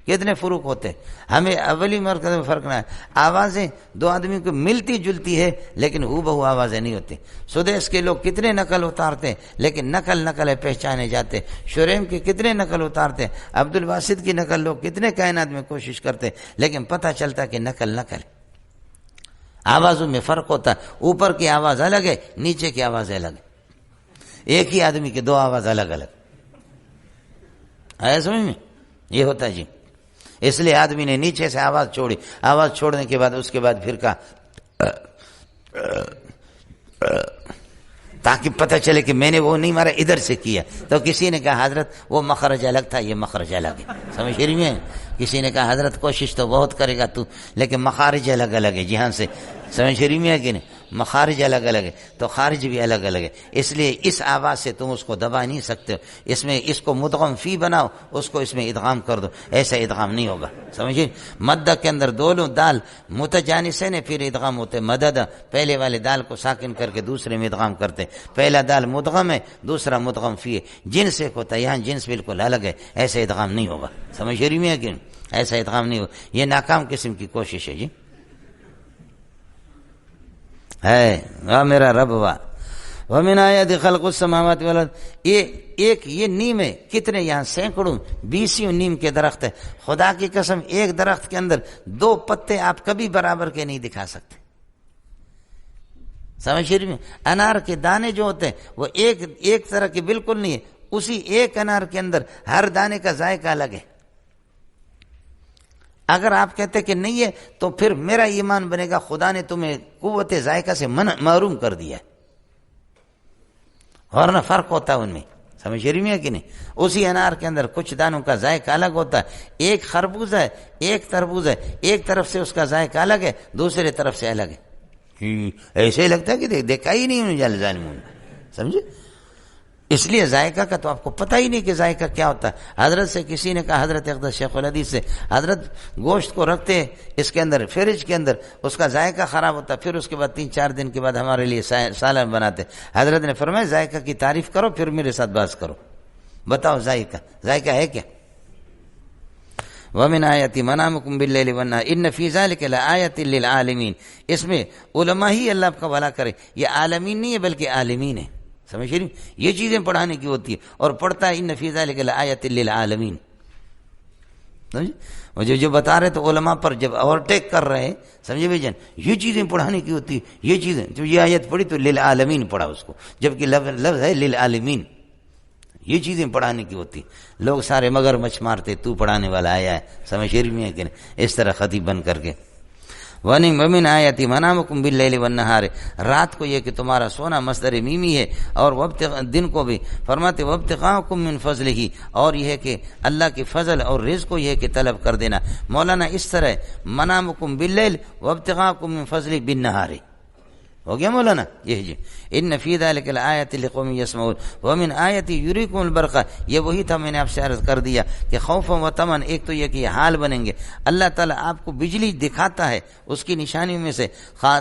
کتنے فروق ہوتے ہیں۔ ہمیں اولی مرکز میں فرق نہ ہے، آوازیں دو آدمی کو ملتی جلتی ہے لیکن ہو بہو آوازیں نہیں ہوتی۔ سدیش کے لوگ کتنے نقل اتارتے ہیں لیکن نقل ہے پہچانے جاتے، شریم کے کتنے نقل اتارتے ہیں، عبد الباسط کی نقل لوگ کتنے کائنات میں کوشش کرتے ہیں، لیکن پتہ چلتا کہ نقل آوازوں میں فرق ہوتا ہے، اوپر کی آواز الگ ہے، نیچے کی آواز الگ ہے، ایک ہی آدمی کے دو آواز الگ الگ، آیا سمجھ میں؟ یہ ہوتا ہے جی۔ اس لیے آدمی نے نیچے سے آواز چھوڑی، آواز چھوڑنے کے بعد اس کے بعد پھر کہا تاکہ پتہ چلے کہ میں نے وہ نہیں مارا، ادھر سے کیا، تو کسی نے کہا حضرت وہ مخرج الگ تھا، یہ مخرج الگ ہے، سمجھ رہی میں؟ کسی نے کہا حضرت کوشش تو بہت کرے گا تو، لیکن مخارج الگ الگ ہے، جہاں سے، سمجھ رہی میں کہ نہیں؟ مخارج الگ الگ ہے تو خارج بھی الگ الگ ہے، اس لیے اس آواز سے تم اس کو دبا نہیں سکتے ہو، اس میں اس کو مدغم فی بناؤ، اس کو اس میں ادغام کر دو، ایسا ادغام نہیں ہوگا، سمجھے؟ مدہ کے اندر دونوں دال متجانسین پھر ادغام ہوتے، مدد پہلے والے دال کو ساکن کر کے دوسرے میں ادغام کرتے، پہلا دال مدغم ہے دوسرا مدغم فی ہے، جنس ایک ہوتا ہے، یہاں جنس بالکل الگ ہے، ایسا ادغام نہیں ہوگا، سمجھ رہی میں کہ ایسا ادغام نہیں ہوگا، یہ ناکام قسم کی کوشش ہے جی، ہے واہ میرا رب واہ۔ وَمِنْ آیَاتِهِ خَلْقُ السَّمَاوَاتِ وَالْأَرْضِ، یہ نیم ہے، کتنے یہاں سینکڑوں بیسیوں نیم کے درخت ہے، خدا کی قسم ایک درخت کے اندر دو پتے آپ کبھی برابر کے نہیں دکھا سکتے، سمجھ رہی میں؟ انار کے دانے جو ہوتے ہیں وہ ایک طرح کے بالکل نہیں ہے، اسی ایک انار کے اندر ہر دانے کا ذائقہ الگ ہے، اگر آپ کہتے کہ نہیں ہے تو پھر میرا ایمان بنے گا خدا نے تمہیں قوت ذائقہ سے محروم کر دیا ہے، اور نہ فرق ہوتا ہے ان میں، سمجھ رہی میں کہ نہیں؟ اسی انار کے اندر کچھ دانوں کا ذائقہ الگ ہوتا ہے، ایک خربوز ہے ایک تربوز ہے، ایک طرف سے اس کا ذائقہ الگ ہے دوسرے طرف سے الگ ہے، ایسے ہی لگتا ہے کہ دیکھا ہی نہیں انہوں ظالموں نے، سمجھے؟ اس لیے ذائقہ کا تو آپ کو پتہ ہی نہیں کہ ذائقہ کیا ہوتا ہے۔ حضرت سے کسی نے کہا، حضرت اقدس شیخ الحدیث سے، حضرت گوشت کو رکھتے اس کے اندر فریج کے اندر، اس کا ذائقہ خراب ہوتا، پھر اس کے بعد 3-4 دن کے بعد ہمارے لیے سالن بناتے، حضرت نے فرمایا ذائقہ کی تعریف کرو پھر میرے ساتھ بات کرو، بتاؤ ذائقہ ہے کیا؟ وَمِنْ آیَاتِهِ مَنَامُكُمْ بِاللَّيْلِ وَالنَّهَارِ إِنَّ فِي ذَلِكَ لَآیَةٍ لِلْعَالِمِينَ، اس میں علماء ہی اللہ کا بھلا کرے، یہ عالمین نہیں ہے بلکہ عالمین ہے، سمجھ رہی؟ یہ چیزیں پڑھانے کی ہوتی ہے، اور پڑھتا ہے ان فی ذلک لآیۃ للعالمین، مجھے جو بتا رہے تو علماء پر جب اوورٹیک کر رہے ہیں، سمجھے بھائی جان، یہ چیزیں پڑھانے کی ہوتی ہے، یہ چیزیں تو یہ آیت پڑھی تو للعالمین پڑھا اس کو، جبکہ لفظ ہے للعالمین، یہ چیزیں پڑھانے کی ہوتی، لوگ سارے مگر مچھ مارتے، تو پڑھانے والا آیا ہے، سمجھ رہی میں کہ اس طرح خطیب بن کر کے۔ وَمِنْ آیَاتِهِ مَنَامُكُمْ بِاللَّيْلِ وَالنَّهَارِ، رات کو یہ کہ تمہارا سونا مصدر میمی ہے، اور دن کو بھی فرماتے وَابْتِغَاءَكُم مِّن فَضْلِهِ، اور یہ ہے کہ اللہ کے فضل اور رزق کو یہ کہ طلب کر دینا۔ مولانا اس طرح مَنَامُكُمْ بِاللَّيْلِ وَابْتِغَاءَكُم مِّن فَضْلِهِ بِالنَّهَارِ، ہو گیا مولانا؟ یہ جی ان فی ذلک لآیۃ لقوم یسمعون ومن آیتی یریکم البرق، یہ وہی تھا میں نے آپ سے عرض کر دیا کہ خوف و طمع، ایک تو یہ کہ یہ حال بنیں گے، اللہ تعالیٰ آپ کو بجلی دکھاتا ہے، اس کی نشانیوں میں سے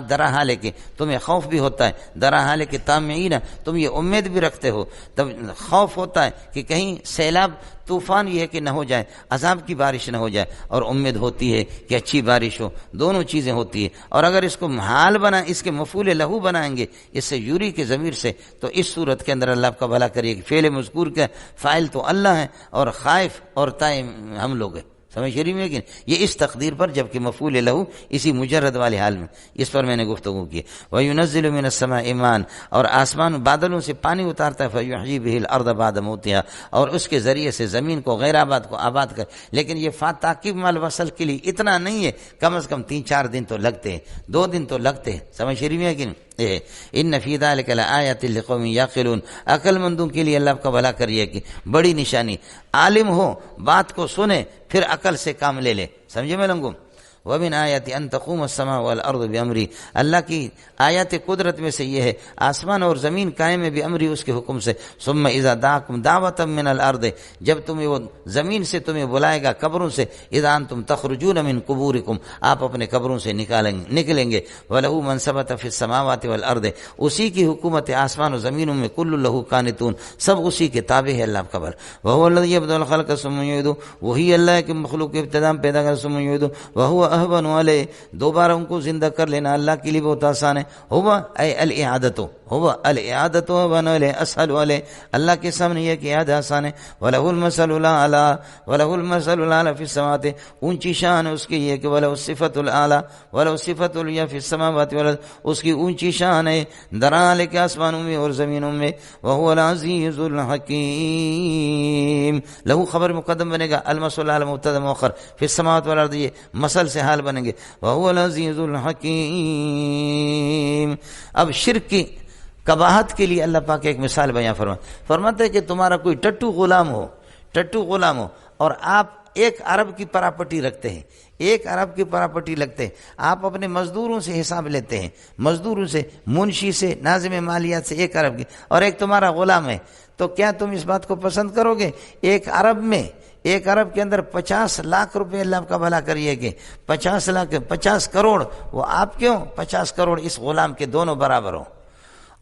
درا حال ہے کہ تمہیں خوف بھی ہوتا ہے، درا حال ہے کہ طامعین، تم یہ امید بھی رکھتے ہو، تب خوف ہوتا ہے کہ کہیں سیلاب طوفان یہ ہے کہ نہ ہو جائے، عذاب کی بارش نہ ہو جائے، اور امید ہوتی ہے کہ اچھی بارش ہو، دونوں چیزیں ہوتی ہیں۔ اور اگر اس کو حال بنا، اس کے مفعول لہو بنائیں گے اس سے یوری کے ضمیر سے، تو اس صورت کے اندر اللہ آپ کا بھلا کریے کہ فعل مذکور کا فاعل تو اللہ ہے اور خائف اور طائع ہم لوگ ہیں، سمجھ شریف میں کہ یہ اس تقدیر پر، جبکہ مفعول لہو اسی مجرد والے حال میں، اس پر میں نے گفتگو کی۔ وَيُنَزِّلُ مِنَ السَّمَاءِ مَاءً، اور آسمان بادلوں سے پانی اتارتا ہے، فَيُحْيِي بِهِ الْأَرْضَ بَعْدَ مَوْتِهَا، اور اس کے ذریعے سے زمین کو، غیر آباد کو آباد کر۔ لیکن یہ تاکیب مال وصل کے لیے اتنا نہیں ہے، کم از کم 3-4 دن تو لگتے ہیں، 2 دن تو لگتے ہیں، سمجھ شریف میں کہ نہیں؟ ان فی ذلک لآیۃ لقوم یعقلون، عقل مندوں کے لیے اللہ کا بھلا کریے کہ بڑی نشانی، عالم ہو، بات کو سنے، پھر عقل سے کام لے لے، سمجھے میں لوگوں؟ وَمِنْ آیَاتِ أَن تَقُومَ السَّمَاءُ وَالْأَرْضُ بِأَمْرِهِ، اللہ کی آیات قدرت میں سے یہ ہے آسمان اور زمین قائم ہے بِأَمْرِهِ، اس کے حکم سے۔ ثُمَّ إِذَا دَعَاكُمْ دَعْوَةً مِّنَ الْأَرْضِ، جب تمہیں وہ زمین سے تمہیں بلائے گا قبروں سے، إِذَا أَنْتُمْ تَخْرُجُونَ مِنْ قُبُورِكُمْ، آپ اپنے قبروں سے نکلیں گے۔ وَلَهُ مَنْ ثَبَتَ فِي السَّمَاوَاتِ وَالْأَرْضِ، اسی کی حکومت آسمان و زمینوں میں، كُلٌّ لَهُ قانتون، سب اسی کے تابع ہے اللہ کا بھلا۔ وَهُوَ الَّذِي يَبْدَأُ الْخَلْقَ ثُمَّ يُعِيدُهُ، وہی اللہ ہے کہ مخلوق کے ابتدا میں پیدا کر ثم يعيدُهُ وَهُوَ أَهْوَنُ عَلَيْهِ، دوبارہ ان کو زندہ کر لینا اللہ کے لیے بہت آسان ہے۔ ہوا اے الاعادۃ، ہوا الاعادۃ ونعلى اسهل علیہ، اللہ کے سامنے یہ کہ اعادہ آسان ہے۔ وله المثل الاعلى، وله المثل الاعلى في السماوات، اونچی شان ہے اس کی یہ کہ وله الصفۃ الاعلى، وله الصفۃ العليا في السماوات والارض، اس کی اونچی شان ہے درالے کے آسمانوں میں اور زمینوں میں۔ وهو العزیز الحکیم، له خبر مقدم بنے گا، المثل الاعلى مبتدا مؤخر، في السماوات والارض یہ مثل سے حال بنیں گے۔ وهو العزیز الحکیم۔ اب شرک کی قباحت کے لیے اللہ پاک ایک مثال بیان فرماتے ہیں کہ تمہارا کوئی ٹٹو غلام ہو اور آپ 1 ارب کی پراپرٹی رکھتے ہیں، 1 ارب کی پراپرٹی لگتے ہیں، آپ اپنے مزدوروں سے حساب لیتے ہیں، مزدوروں سے، منشی سے، ناظم مالیات سے 1 ارب کی، اور ایک تمہارا غلام ہے، تو کیا تم اس بات کو پسند کرو گے 1 ارب میں، 1 ارب کے اندر 50 لاکھ روپے اللہ کا بھلا کریے کہ 50 کروڑ وہ آپ کیوں 50 کروڑ اس غلام کے دونوں برابر ہوں؟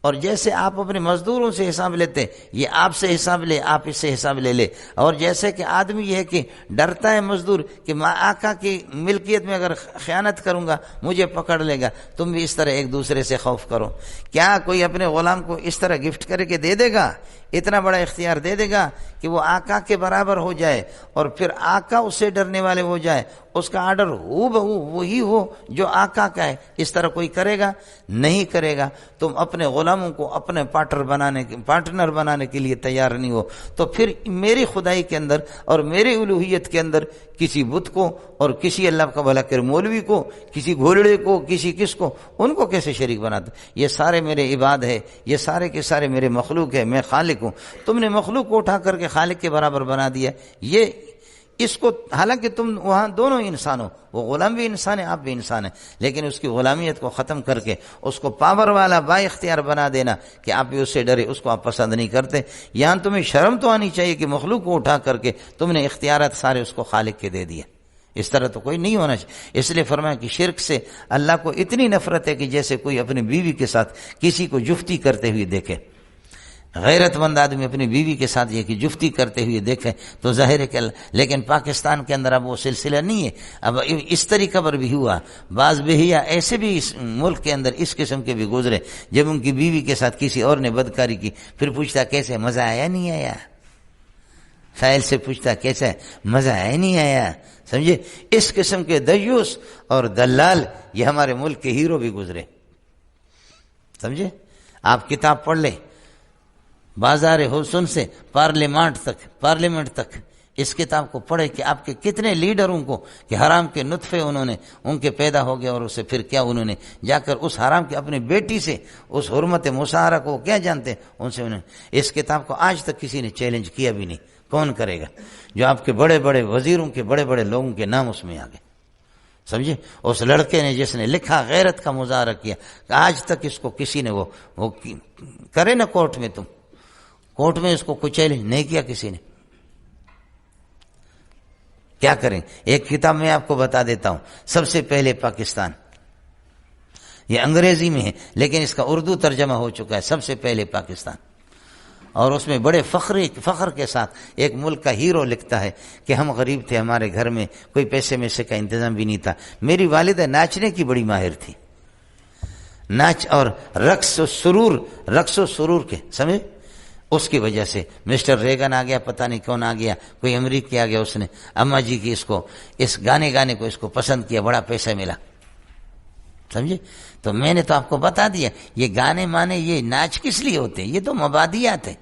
اور جیسے آپ اپنے مزدوروں سے حساب لیتے، یہ آپ سے حساب لے، آپ اس سے حساب لے، اور جیسے کہ آدمی یہ ہے کہ ڈرتا ہے مزدور کہ میں آقا کی ملکیت میں اگر خیانت کروں گا مجھے پکڑ لے گا، تم بھی اس طرح ایک دوسرے سے خوف کرو۔ کیا کوئی اپنے غلام کو اس طرح گفٹ کر کے دے دے گا، اتنا بڑا اختیار دے دے گا کہ وہ آقا کے برابر ہو جائے اور پھر آقا اس سے ڈرنے والے ہو جائے، اس کا آرڈر ہو بہو وہی ہو جو آقا کا ہے؟ اس طرح کوئی کرے گا؟ نہیں کرے گا۔ تم اپنے غلاموں کو اپنے پارٹنر بنانے کے لیے تیار نہیں ہو، تو پھر میری خدائی کے اندر اور میری الوہیت کے اندر کسی بت کو اور کسی اللہ کا بھلا کر مولوی کو، کسی گھوڑے کو، کسی کس کو، ان کو کیسے شریک بناتے؟ یہ سارے میرے عباد ہے، یہ سارے کے سارے میرے مخلوق ہے، میں خالق ہوں۔ تم نے مخلوق کو اٹھا کر کے خالق کے برابر بنا دیا۔ یہ اس کو، حالانکہ تم وہاں دونوں انسان ہو، وہ غلام بھی انسان ہے، آپ بھی انسان ہیں، لیکن اس کی غلامیت کو ختم کر کے اس کو پاور والا با اختیار بنا دینا کہ آپ بھی اس سے ڈرے، اس کو آپ پسند نہیں کرتے۔ یہاں تمہیں شرم تو آنی چاہیے کہ مخلوق کو اٹھا کر کے تم نے اختیارات سارے اس کو خالق کے دے دیا۔ اس طرح تو کوئی نہیں ہونا چاہیے۔ اس لیے فرمایا کہ شرک سے اللہ کو اتنی نفرت ہے کہ جیسے کوئی اپنی بیوی کے ساتھ کسی کو جفتی کرتے ہوئے دیکھے، غیرت مند آدمی اپنی بیوی کے ساتھ یہ کہ جفتی کرتے ہوئے دیکھے تو ظاہر ہے کہ، لیکن پاکستان کے اندر اب وہ سلسلہ نہیں ہے، اب اس طریقہ پر بھی ہوا، بعض بہیا ایسے بھی اس ملک کے اندر اس قسم کے بھی گزرے، جب ان کی بیوی کے ساتھ کسی اور نے بدکاری کی، پھر پوچھتا کیسے، مزہ آیا نہیں آیا؟ فائل سے پوچھتا کیسا، مزہ آیا نہیں آیا؟ سمجھے؟ اس قسم کے دیوس اور دلال یہ ہمارے ملک کے ہیرو بھی گزرے، سمجھے؟ آپ کتاب پڑھ لیں، بازار حسن سے پارلیمنٹ تک اس کتاب کو پڑھے کہ آپ کے کتنے لیڈروں کو کہ حرام کے نطفے انہوں نے ان کے پیدا ہو گئے، اور اسے پھر کیا انہوں نے جا کر اس حرام کے اپنی بیٹی سے اس حرمت مشاہرہ کو کیا جانتے ہیں ان سے، انہوں نے اس کتاب کو آج تک کسی نے چیلنج کیا بھی نہیں۔ کون کرے گا؟ جو آپ کے بڑے بڑے وزیروں کے بڑے بڑے لوگوں کے نام اس میں آ گئے، سمجھے؟ اس لڑکے نے جس نے لکھا غیرت کا مظاہرہ کیا، آج تک اس کو کسی نے وہ کرے نا کورٹ میں، تم کورٹ میں اس کو کچیلے نہیں کیا کسی نے، کیا کریں؟ ایک کتاب میں آپ کو بتا دیتا ہوں، سب سے پہلے پاکستان، یہ انگریزی میں ہے لیکن اس کا اردو ترجمہ ہو چکا ہے، سب سے پہلے پاکستان، اور اس میں بڑے فخر کے ساتھ ایک ملک کا ہیرو لکھتا ہے کہ ہم غریب تھے، ہمارے گھر میں کوئی پیسے میں سے کا انتظام بھی نہیں تھا، میری والدہ ناچنے کی بڑی ماہر تھی، ناچ اور رقص و سرور کے، سمجھے؟ اس کی وجہ سے مسٹر ریگن آ گیا، پتہ نہیں کون آ گیا، کوئی امریکی آ گیا، اس نے اماں جی کی اس گانے کو اس کو پسند کیا، بڑا پیسہ ملا، سمجھے؟ تو میں نے تو آپ کو بتا دیا، یہ گانے مانے، یہ ناچ کس لیے ہوتے ہیں؟ یہ تو مبادیات ہیں،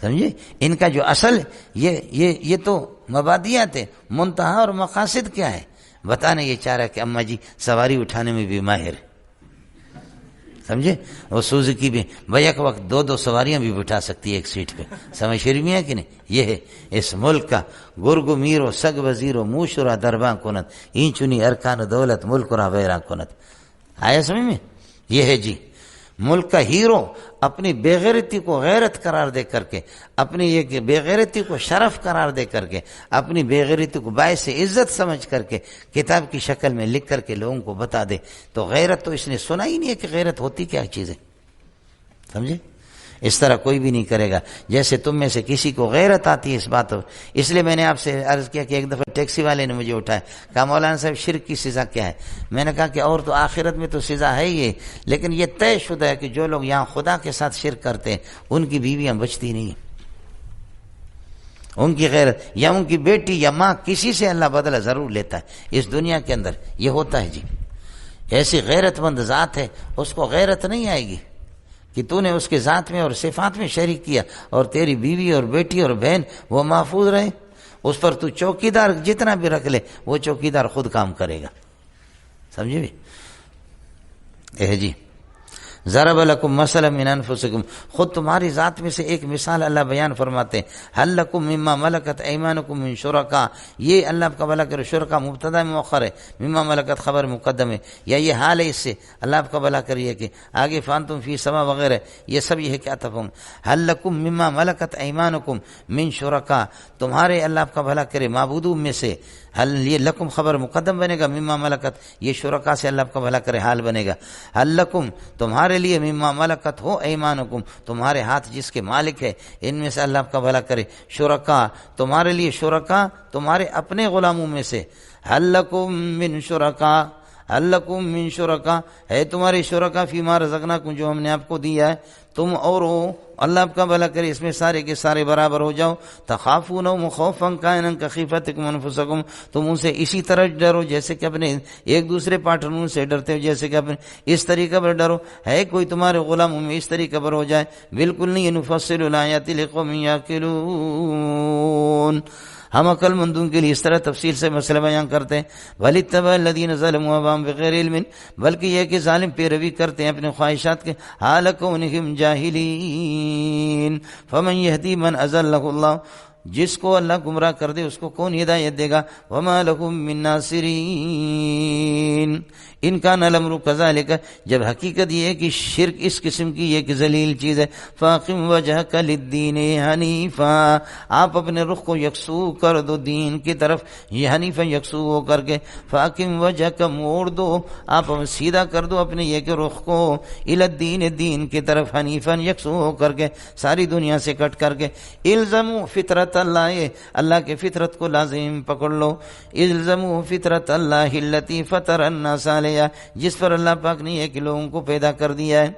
سمجھے؟ ان کا جو اصل یہ تو مبادیات ہے، منتہا اور مقاصد کیا ہے؟ بتانے یہ چاہ رہا ہے کہ اماں جی سواری اٹھانے میں بھی ماہر ہے، سمجھے؟ وہ سوزوکی بھی بیک وقت 2 سواریاں بھی بٹھا سکتی ہے ایک سیٹ پہ، سمجھ شرمی ہے کہ نہیں؟ یہ ہے اس ملک کا گرگ میرو سگ وزیرو موشرا درباں کنت این چنی ارکان دولت ملک را ویراں کنت، آیا سمجھ میں؟ یہ ہے جی ملک کا ہیرو، اپنی بے غیرتی کو غیرت قرار دے کر کے، اپنی یہ بے غیرتی کو شرف قرار دے کر کے، اپنی بے غیرتی کو باعث عزت سمجھ کر کے کتاب کی شکل میں لکھ کر کے لوگوں کو بتا دے، تو غیرت تو اس نے سنا ہی نہیں ہے کہ غیرت ہوتی کیا چیز ہے، سمجھے؟ اس طرح کوئی بھی نہیں کرے گا، جیسے تم میں سے کسی کو غیرت آتی ہے اس بات، اس لیے میں نے آپ سے عرض کیا کہ ایک دفعہ ٹیکسی والے نے مجھے اٹھایا، کہا مولانا صاحب شرک کی سزا کیا ہے؟ میں نے کہا کہ اور تو آخرت میں تو سزا ہے ہی، لیکن یہ طے شدہ ہے کہ جو لوگ یہاں خدا کے ساتھ شرک کرتے ہیں ان کی بیویاں بچتی نہیں، ان کی غیرت یا ان کی بیٹی یا ماں کسی سے اللہ بدلہ ضرور لیتا ہے، اس دنیا کے اندر یہ ہوتا ہے جی، ایسی غیرت مند ذات ہے اس کو غیرت نہیں آئے گی کہ تو نے اس کے ذات میں اور صفات میں شریک کیا، اور تیری بیوی اور بیٹی اور بہن وہ محفوظ رہے، اس پر تو چوکیدار جتنا بھی رکھ لے وہ چوکیدار خود کام کرے گا، سمجھے بھی؟ جی ضرب لکم مثلا من انفسکم، خود تمہاری ذات میں سے ایک مثال اللہ بیان فرماتے ہیں، حل لکم مما ملکت ایمانکم من شرکا، یہ اللہ آپ کا بھلا کرے، شرکا مبتدا میں مؤخر ہے، مما ملکت خبر مقدم ہے، یا یہ حال ہے اس سے اللہ آپ کا بھلا کریے کہ آگے فانتم فی سما وغیرہ، یہ سب یہ ہے کیا تفہم، حل لکم مما ملکت ایمانکم من شرکا، تمہارے اللہ آپ کا بھلا کرے معبودوں میں سے، حل یہ لکم خبر مقدم بنے گا، مما ملکت یہ شرکا سے اللہ آپ کا بھلا کرے حال بنے گا، حل لکم تمہارے لیے مما ملکت ہو ایمانکم تمہارے ہاتھ جس کے مالک ہے، ان میں سے اللہ آپ کا بھلا کرے، شرکا تمہارے لیے، شرکا تمہارے اپنے غلاموں میں سے، حل لکم من شرکا، حل لکم من شرکا ہے تمہارے شرکا فیما رزقناکم جو ہم نے آپ کو دیا ہے، تم اور ہو، اللہ آپ کا بھلا کرے اس میں سارے کے سارے برابر ہو جاؤ، تخافونہم خوفا کائنا کخیفتکم انفسکم، تم ان سے اسی طرح ڈرو جیسے کہ اپنے ایک دوسرے پارٹنروں سے ڈرتے ہو، جیسے کہ اپنے اس طریقے پر ڈرو، ہے کوئی تمہارے غلاموں میں اس طریقے پر ہو جائے؟ بالکل نہیں، نفصل الآیات لقوم یعقلون، ہم عقل مندوں کے لیے اس طرح تفصیل سے مسئلہ بیان کرتے ہیں، وَلِتَّبَعَ الَّذِينَ ظَلَمُوا أَهْوَاءَهُم بِغَيْرِ عِلْمٍ، بلکہ یہ کہ ظالم پیروی کرتے ہیں اپنے خواہشات کے، حال کونہم جاہلین، فمن یہدی من اضلہ اللہ، جس کو اللہ گمراہ کر دے اس کو کون ہدایت دے گا، وما لهم من ناصرین، ان کا الامر کذالک، جب حقیقت یہ ہے کہ شرک اس قسم کی ایک ذلیل چیز ہے، فاقم وجہک للدین حنیفا، آپ اپنے رخ کو یکسو کر دو دین کی طرف، یہ حنیفا یکسو ہو کر کے، فاقم وجہک موڑ دو، آپ سیدھا کر دو اپنے یہ کہ رخ کو، الدین دین کی طرف، حنیفا یکسو ہو کر کے، ساری دنیا سے کٹ کر کے، الزموا فطرت اللہ کے فطرت کو لازم پکڑ لو، الزموا فطرت اللہ التی فطر الناس علیہا، جس پر اللہ پاک نے ایک لوگوں کو پیدا کر دیا ہے،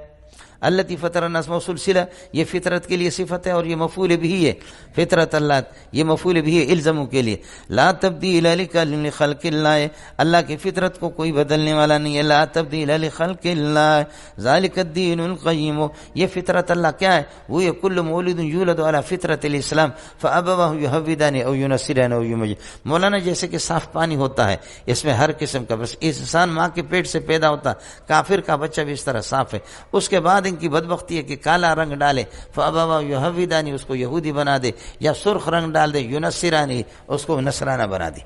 التی فطر الناس موصول صلہ، یہ فطرت کے لیے صفت ہے اور یہ مفعول بھی ہے، فطرت اللہ یہ مفعول بھی ہے الزموا کے لیے، لا تبدیل لخلق اللہ، اللہ کی فطرت کو کوئی بدلنے والا نہیں ہے، لا تبدیل لخلق اللہ، ذالک الدین القیم، یہ فطرت اللہ کیا ہے؟ وہ یہ کل مولود یولد علی فطرت الاسلام فابواہ یہودان او ینصران او یمجوسان، مولانا جیسے کہ صاف پانی ہوتا ہے اس میں ہر قسم کا، بس انسان ماں کے پیٹ سے پیدا ہوتا، کافر کا بچہ بھی اس طرح صاف ہے، اس کے بعد ان کی بدبختی ہے کہ کالا رنگ ڈالے، فابوا یہودانی اس کو یہودی بنا دے، یا سرخ رنگ ڈال دے ینصرانی اس کو نصرانہ بنا دے۔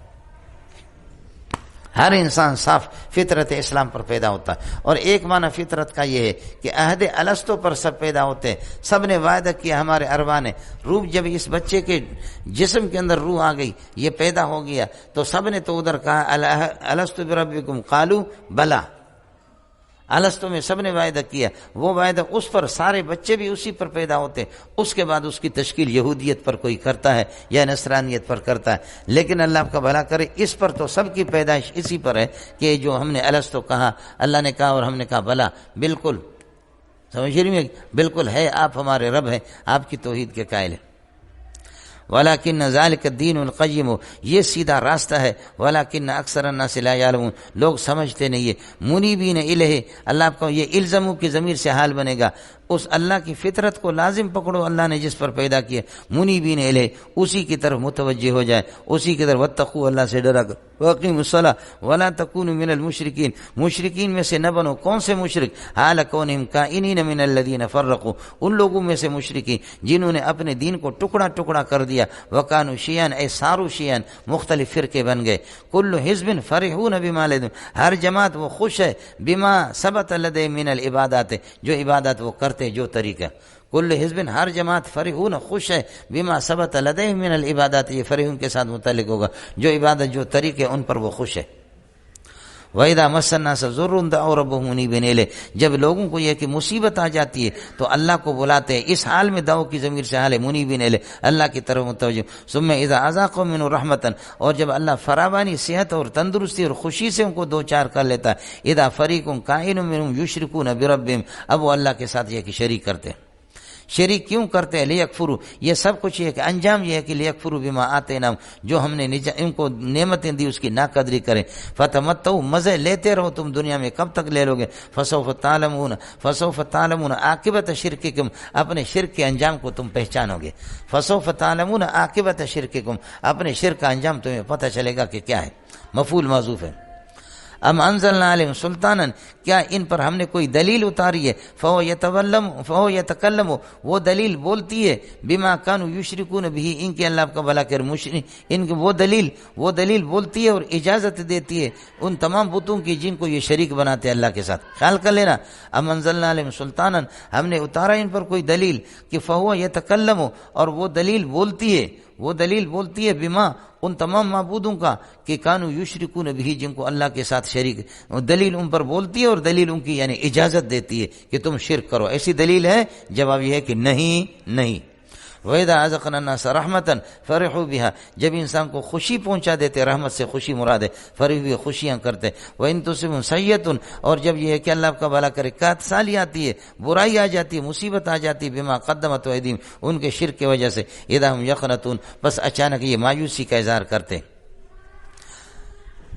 ہر انسان صاف فطرت اسلام پر پیدا ہوتا ہے، اور ایک معنی فطرت کا یہ ہے کہ عہد الستو پر سب پیدا ہوتے ہیں، سب نے وعدہ کیا، ہمارے ارواح نے، روح جب اس بچے کے جسم کے اندر روح آ گئی، یہ پیدا ہو گیا، تو سب نے تو ادھر کہا الستو بربکم قالوا بلا، الستو میں سب نے وعدہ کیا، وہ وعدہ اس پر سارے بچے بھی اسی پر پیدا ہوتے، اس کے بعد اس کی تشکیل یہودیت پر کوئی کرتا ہے یا نصرانیت پر کرتا ہے، لیکن اللہ آپ کا بھلا کرے اس پر تو سب کی پیدائش اسی پر ہے کہ جو ہم نے الستو کہا، اللہ نے کہا اور ہم نے کہا بلا، بالکل سمجھ رہی ہیں، بالکل ہے، آپ ہمارے رب ہیں، آپ کی توحید کے قائل ہیں۔ وَلَكِنَّ ذَلِكَ الدِّينُ الْقَيِّمُ، یہ سیدھا راستہ ہے، وَلَكِنَّ أَكْثَرَ النَّاسِ لَا يَعْلَمُونَ، لوگ سمجھتے نہیں ہے۔ مُنِيبِينَ إِلَيْهِ، اللہ آپ کو یہ الزمو کی ضمیر سے حال بنے گا، اس اللہ کی فطرت کو لازم پکڑو، اللہ نے جس پر پیدا کیا، منیبین الیہ، اسی کی طرف متوجہ ہو جائے، اسی کی طرف، واتقوا، اللہ سے ڈرا کر، واقیموا الصلاۃ ولا تکونوا من المشرکین، مشرکین میں سے نہ بنو، کون سے مشرک؟ حال کونہم کائنین من الذین فرقوا، ان لوگوں میں سے مشرکین جنہوں نے اپنے دین کو ٹکڑا ٹکڑا کر دیا، وکانوا شیعا، اے سارو شیعا، مختلف فرقے بن گئے، کل حزب فرحون بما لدیہم، ہر جماعت وہ خوش ہے، بما ثبت لدیہم من العبادات، جو عبادت وہ کرتے جو طریقہ، کل حزب، ہر جماعت، فرحون خوش ہے، بما ثبت لدیہم من العبادات، یہ فرحون کے ساتھ متعلق ہوگا، جو عبادت جو طریقے ان پر وہ خوش ہے۔ وَإِذَا مَسَّ النَّاسَ ضُرٌّ دَعَوْا رَبَّهُمْ مُنِيبِينَ إِلَيْهِ، جب لوگوں کو یہ کہ مصیبت آ جاتی ہے تو اللہ کو بلاتے ہیں، اس حال میں دعو کی ضمیر سے حال ہے منیبین الیہ، اللہ کی طرف متوجہ، ثم اذا اذاقهم منه رحمتا، اور جب اللہ فراوانی صحت اور تندرستی اور خوشی سے ان کو دو چار کر لیتا ہے، اذا فریق قائل منهم یشرکون بربهم، اب وہ اللہ کے ساتھ یہ کہ شریک کرتے ہیں۔ شریک کیوں کرتے ہیں؟ لیکفروا، یہ سب کچھ یہ کہ انجام یہ ہے کہ لیکفروا بما آتیناہم، جو ہم نے ان کو نعمتیں دی اس کی ناقدری کریں، فتمتعوا، مزے لیتے رہو تم دنیا میں، کب تک لے لو گے؟ فسوف تعلمون عاقبت شرککم، اپنے شرک کے انجام کو تم پہچانو گے، فسوف تعلمون عاقبت شرککم، اپنے شرک کا انجام تمہیں پتہ چلے گا کہ کیا ہے۔ مفعول محذوف ہے۔ ام انزلنا علیہم سلطانا، کیا ان پر ہم نے کوئی دلیل اتاری ہے؟ فہو یتکلم، وہ دلیل بولتی ہے، بما کانوا یشرکون بہ، ان کے اللہ کا بھلا کر ان کی وہ دلیل بولتی ہے اور اجازت دیتی ہے ان تمام بتوں کی جن کو یہ شریک بناتے ہیں اللہ کے ساتھ۔ خیال کر لینا، ام انزلنا علیہم سلطانا، ہم نے اتارا ان پر کوئی دلیل کہ فہو یتکلم، اور وہ دلیل بولتی ہے بما، ان تمام معبودوں کا کہ کانوا یشرکون بہ، جن کو اللہ کے ساتھ شریک، دلیل ان پر بولتی ہے اور دلیل ان کی یعنی اجازت دیتی ہے کہ تم شرک کرو، ایسی دلیل ہے؟ جواب یہ ہے کہ نہیں۔ وَإِذَا أَذَقْنَا النَّاسَ رَحْمَةً فَرِحُوا بِهَا، جب انسان کو خوشی پہنچا دیتے، رحمت سے خوشی مراد ہے، فرح بھی خوشیاں کرتے، وَإِن تُصِبْهُمْ سَيِّئَةٌ، اور جب یہ ہے کہ اللہ کا بھلا کرے، کاتسالی آتی ہے، برائی آ جاتی ہے، مصیبت آ جاتی ہے، بما قدمت ایدیہم، ان کے شرک کی وجہ سے، اذا هم یقنطون، بس اچانک یہ مایوسی کا اظہار کرتے۔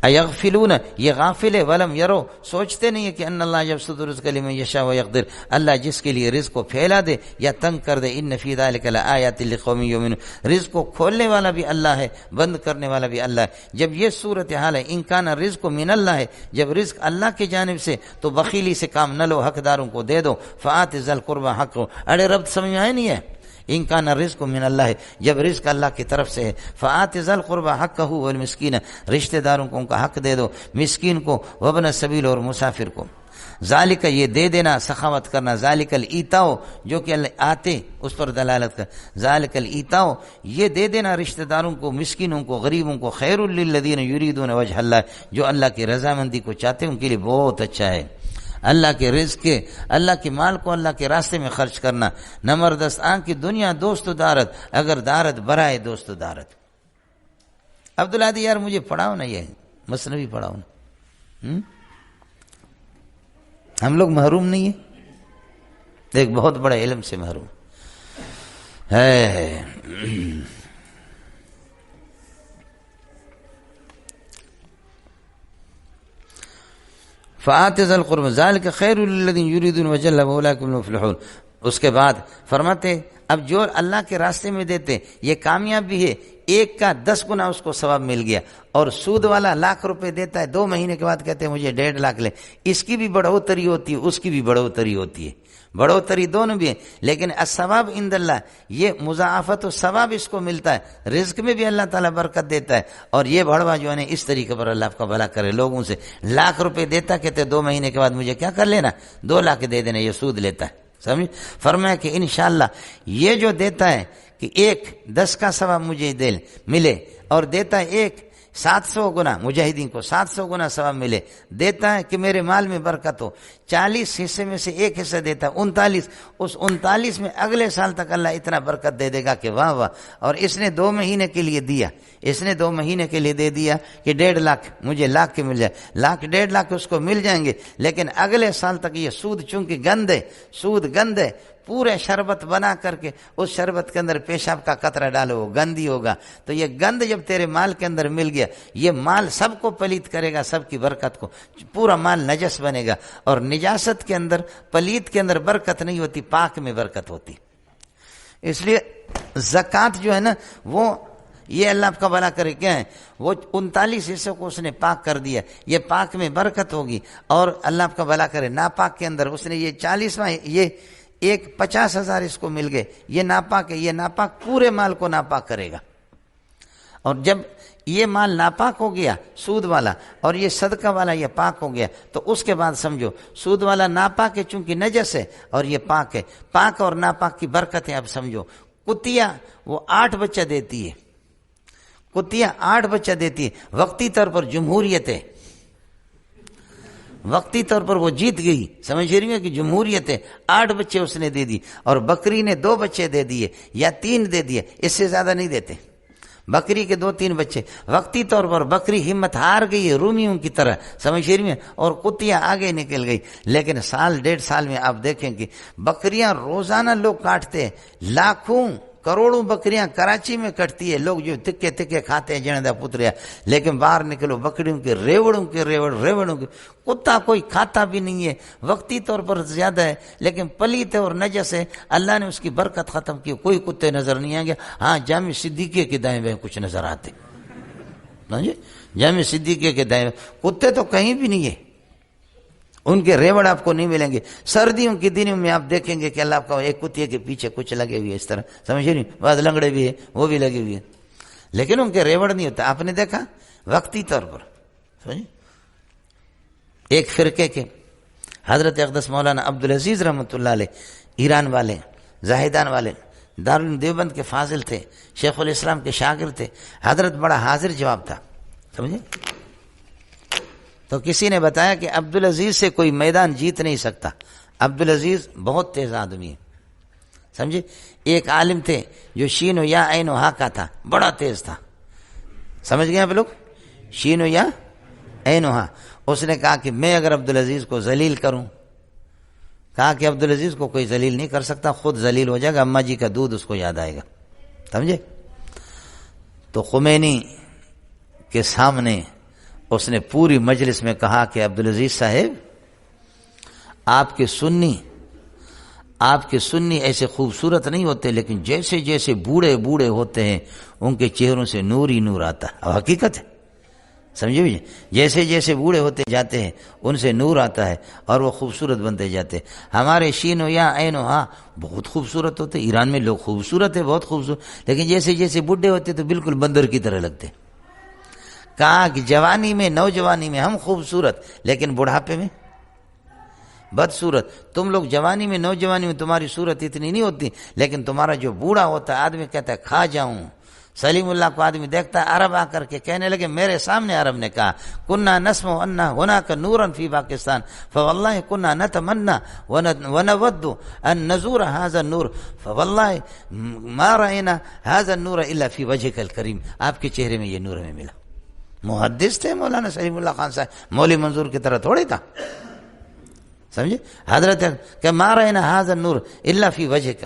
ایغفلون، یہ غافل ہے، ولم یرو، سوچتے نہیں ہے کہ ان اللہ یبسط الرزق لمن یشاء ویقدر، اللہ جس کے لیے رزق کو پھیلا دے یا تنگ کر دے، ان فی ذلک لآیات لقوم یؤمنون، رزق کو کھولنے والا بھی اللہ ہے، بند کرنے والا بھی اللہ ہے۔ جب یہ صورتحال ہے، ان کان رزق من اللہ ہے، جب رزق اللہ کی جانب سے تو بخیلی سے کام نہ لو، حقداروں کو دے دو، فآت ذی القربى حقہ، اڑے رب سمجھ میں آئے نہیں ہے؟ ان کا نہ رزق من اللہ ہے، جب رزق اللہ کی طرف سے ہے، فآت ذی القربى حقہ والمسکین، رشتہ داروں کو ان کا حق دے دو، مسکین کو، وابن السبیل، اور مسافر کو۔ ذالک، یہ دے دینا، سخاوت کرنا، ذالک الایتاء، جو کہ آتے اس پر دلالت کر، ذالک الایتاء، یہ دے دینا رشتہ داروں کو، مسکینوں کو، غریبوں کو، خیر للذین یریدون وجہ اللہ، جو اللہ کی رضامندی کو چاہتے ہیں ان کے لیے بہت اچھا ہے۔ اللہ کے رزق کے، اللہ کے مال کو اللہ کے راستے میں خرچ کرنا، نمر دست آنکھ کی دنیا دوست و دارت، اگر دارت برائے دوست و دارت۔ عبدالعادی یار مجھے پڑھاؤ نا، یہ مثنوی پڑھاؤ نا، ہم لوگ محروم نہیں ہیں، ایک بہت بڑا علم سے محروم ہے۔ فآت ذی القربى ذلک خیر للذین یریدون وجہ اللہ واولئک هم المفلحون۔ اس کے بعد فرماتے اب جو اللہ کے راستے میں دیتے یہ کامیاب بھی ہے، ایک کا 10 گنا اس کو ثواب مل گیا، اور سود والا ₹1,00,000 دیتا ہے، 2 مہینے کے بعد کہتے ہیں مجھے 1.5 لاکھ لے، اس کی بھی بڑھوتری ہوتی ہے، اس کی بھی بڑھوتری ہوتی ہے۔ بڑھوتری دونوں بھی ہے، لیکن الثواب عند اللہ، یہ مضاعفت و ثواب اس کو ملتا ہے، رزق میں بھی اللہ تعالیٰ برکت دیتا ہے، اور یہ بڑھوا جو ہے اس طریقے پر اللہ آپ کا بھلا کرے۔ لوگوں سے لاکھ روپے دیتا، کہتے 2 مہینے کے بعد مجھے کیا کر لینا، 2 لاکھ دے دینا، یہ سود لیتا ہے، سمجھ؟ فرمایا کہ انشاءاللہ یہ جو دیتا ہے کہ 10 کا ثواب مجھے ملے، اور دیتا ہے 700 گنا، مجاہدین کو 700 گنا ثواب ملے، دیتا ہے کہ میرے مال میں برکت ہو، 40 حصے میں سے 1 حصہ دیتا ہے 39، اس 39 میں اگلے سال تک اللہ اتنا برکت دے دے گا کہ واہ واہ۔ اور اس نے 2 مہینے کے لیے دیا، اس نے 2 مہینے کے لیے دے دیا کہ 1.5 لاکھ مجھے لاکھ کے مل جائے، 1.5 لاکھ اس کو مل جائیں گے، لیکن اگلے سال تک یہ سود چونکہ گند ہے، سود گند ہے، پورے شربت بنا کر کے اس شربت کے اندر پیشاب کا قطرہ ڈالو، وہ گندی ہوگا، تو یہ گند جب تیرے مال کے اندر مل گیا، یہ مال سب کو پلیت کرے گا، سب کی برکت کو، پورا مال نجس بنے گا۔ اور نجاست کے اندر، پلیت کے اندر برکت نہیں ہوتی، پاک میں برکت ہوتی۔ اس لیے زکوٰۃ جو ہے نا، وہ یہ اللہ آپ کا بھلا کرے، کیا ہے وہ 39 حصوں کو اس نے پاک کر دیا، یہ پاک میں برکت ہوگی۔ اور اللہ آپ کا بھلا کرے ناپاک کے اندر اس نے یہ 40واں، یہ 50,000 اس کو مل گئے، یہ ناپاک ہے، یہ ناپاک پورے مال کو ناپاک کرے گا۔ اور جب یہ مال ناپاک ہو گیا سود والا، اور یہ صدقہ والا یہ پاک ہو گیا، تو اس کے بعد سمجھو سود والا ناپاک ہے چونکہ نجس ہے، اور یہ پاک ہے، پاک اور ناپاک کی برکتیں اب سمجھو۔ کتیا وہ 8 بچہ دیتی ہے، کتیا 8 بچہ دیتی ہے، وقتی طور پر جمہوریت ہے، وقتی طور پر وہ جیت گئی، سمجھ رہی ہیں کہ جمہوریت ہے، 8 بچے اس نے دے دی، اور بکری نے 2 بچے دے دیے یا 3 دے دیے، اس سے زیادہ نہیں دیتے، بکری کے 2-3 بچے۔ وقتی طور پر بکری ہمت ہار گئی ہے رومیوں کی طرح، سمجھ رہی ہیں، اور کتیاں آگے نکل گئی۔ لیکن 1.5 سال میں آپ دیکھیں کہ بکریاں روزانہ لوگ کاٹتے ہیں، لاکھوں کروڑوں بکریاں کراچی میں کٹتی ہے، لوگ جو تکے تکے کھاتے ہیں جندا پتریا، لیکن باہر نکلو بکریوں کے ریوڑوں کے ریوڑوں کے، کتا کوئی کھاتا بھی نہیں ہے، وقتی طور پر زیادہ ہے، لیکن پلیت ہے اور نجس ہے، اللہ نے اس کی برکت ختم کی، کوئی کتے نظر نہیں آئیں گے۔ ہاں جامع صدیقیہ کے دائیں بائیں کچھ نظر آتے، جامع صدیقیہ کے دائیں کتے تو کہیں بھی نہیں ہے، ان کے ریوڑ آپ کو نہیں ملیں گے۔ سردیوں کے دنوں میں آپ دیکھیں گے کہ اللہ آپ کا ایک کتے کے پیچھے کچھ لگے ہوئے اس طرح، سمجھ نہیں، بعض لنگڑے بھی ہے وہ بھی لگے ہوئے ہیں، لیکن ان کے ریوڑ نہیں ہوتا، آپ نے دیکھا وقتی طور پر۔ سمجھ، ایک فرقے کے حضرت اقدس مولانا عبدالعزیز رحمۃ اللہ علیہ، ایران والے، زاہدان والے، دارالعلوم دیوبند کے فاضل تھے، شیخ الاسلام کے شاگرد تھے، حضرت بڑا حاضر جواب تھا، سمجھے۔ تو کسی نے بتایا کہ عبدالعزیز سے کوئی میدان جیت نہیں سکتا، عبدالعزیز بہت تیز آدمی ہے، سمجھے۔ ایک عالم تھے جو شین و یا عین و ہا کا تھا، بڑا تیز تھا، سمجھ گئے آپ لوگ، شین و یا عین و ہا۔ اس نے کہا کہ میں اگر عبدالعزیز کو ذلیل کروں، کہا کہ عبدالعزیز کو کوئی ذلیل نہیں کر سکتا، خود ذلیل ہو جائے گا، اماں جی کا دودھ اس کو یاد آئے گا، سمجھے۔ تو خمینی کے سامنے اس نے پوری مجلس میں کہا کہ عبدالعزیز صاحب، آپ کے سنی ایسے خوبصورت نہیں ہوتے، لیکن جیسے جیسے بوڑھے بوڑھے ہوتے ہیں ان کے چہروں سے نور ہی نور آتا ہے، اور حقیقت ہے، سمجھے بھی، جیسے جیسے بوڑھے ہوتے جاتے ہیں ان سے نور آتا ہے اور وہ خوبصورت بنتے جاتے ہیں۔ ہمارے شین و یا عین و ہاں بہت خوبصورت ہوتے، ایران میں لوگ خوبصورت ہے، بہت خوبصورت، لیکن جیسے جیسے بوڑھے ہوتے تو بالکل بندر کی طرح لگتے۔ کہا کہ جوانی میں، نوجوانی میں ہم خوبصورت، لیکن بڑھاپے میں بدصورت۔ تم لوگ جوانی میں، نوجوانی میں تمہاری صورت اتنی نہیں ہوتی، لیکن تمہارا جو بوڑھا ہوتا ہے آدمی کہتا ہے کھا جاؤں۔ سلیم اللہ کو آدمی دیکھتا ہے، عرب آ کر کے کہنے لگے، میرے سامنے عرب نے کہا، کننا نسمع انا هناك نورا فی پاکستان فواللہ کننا نتمنى ونود ان نزور هذا النور فواللہ ما رأينا هذا النور الا فی وجهك الکریم۔ آپ کے چہرے میں یہ نور ہمیں ملا۔ محدث تھے مولانا سلیم اللہ خان صاحب، مولوی منظور کی طرح تھوڑی تھا، سمجھے۔ حضرت کہ ما رأينا هذا النور الا فی وجهك،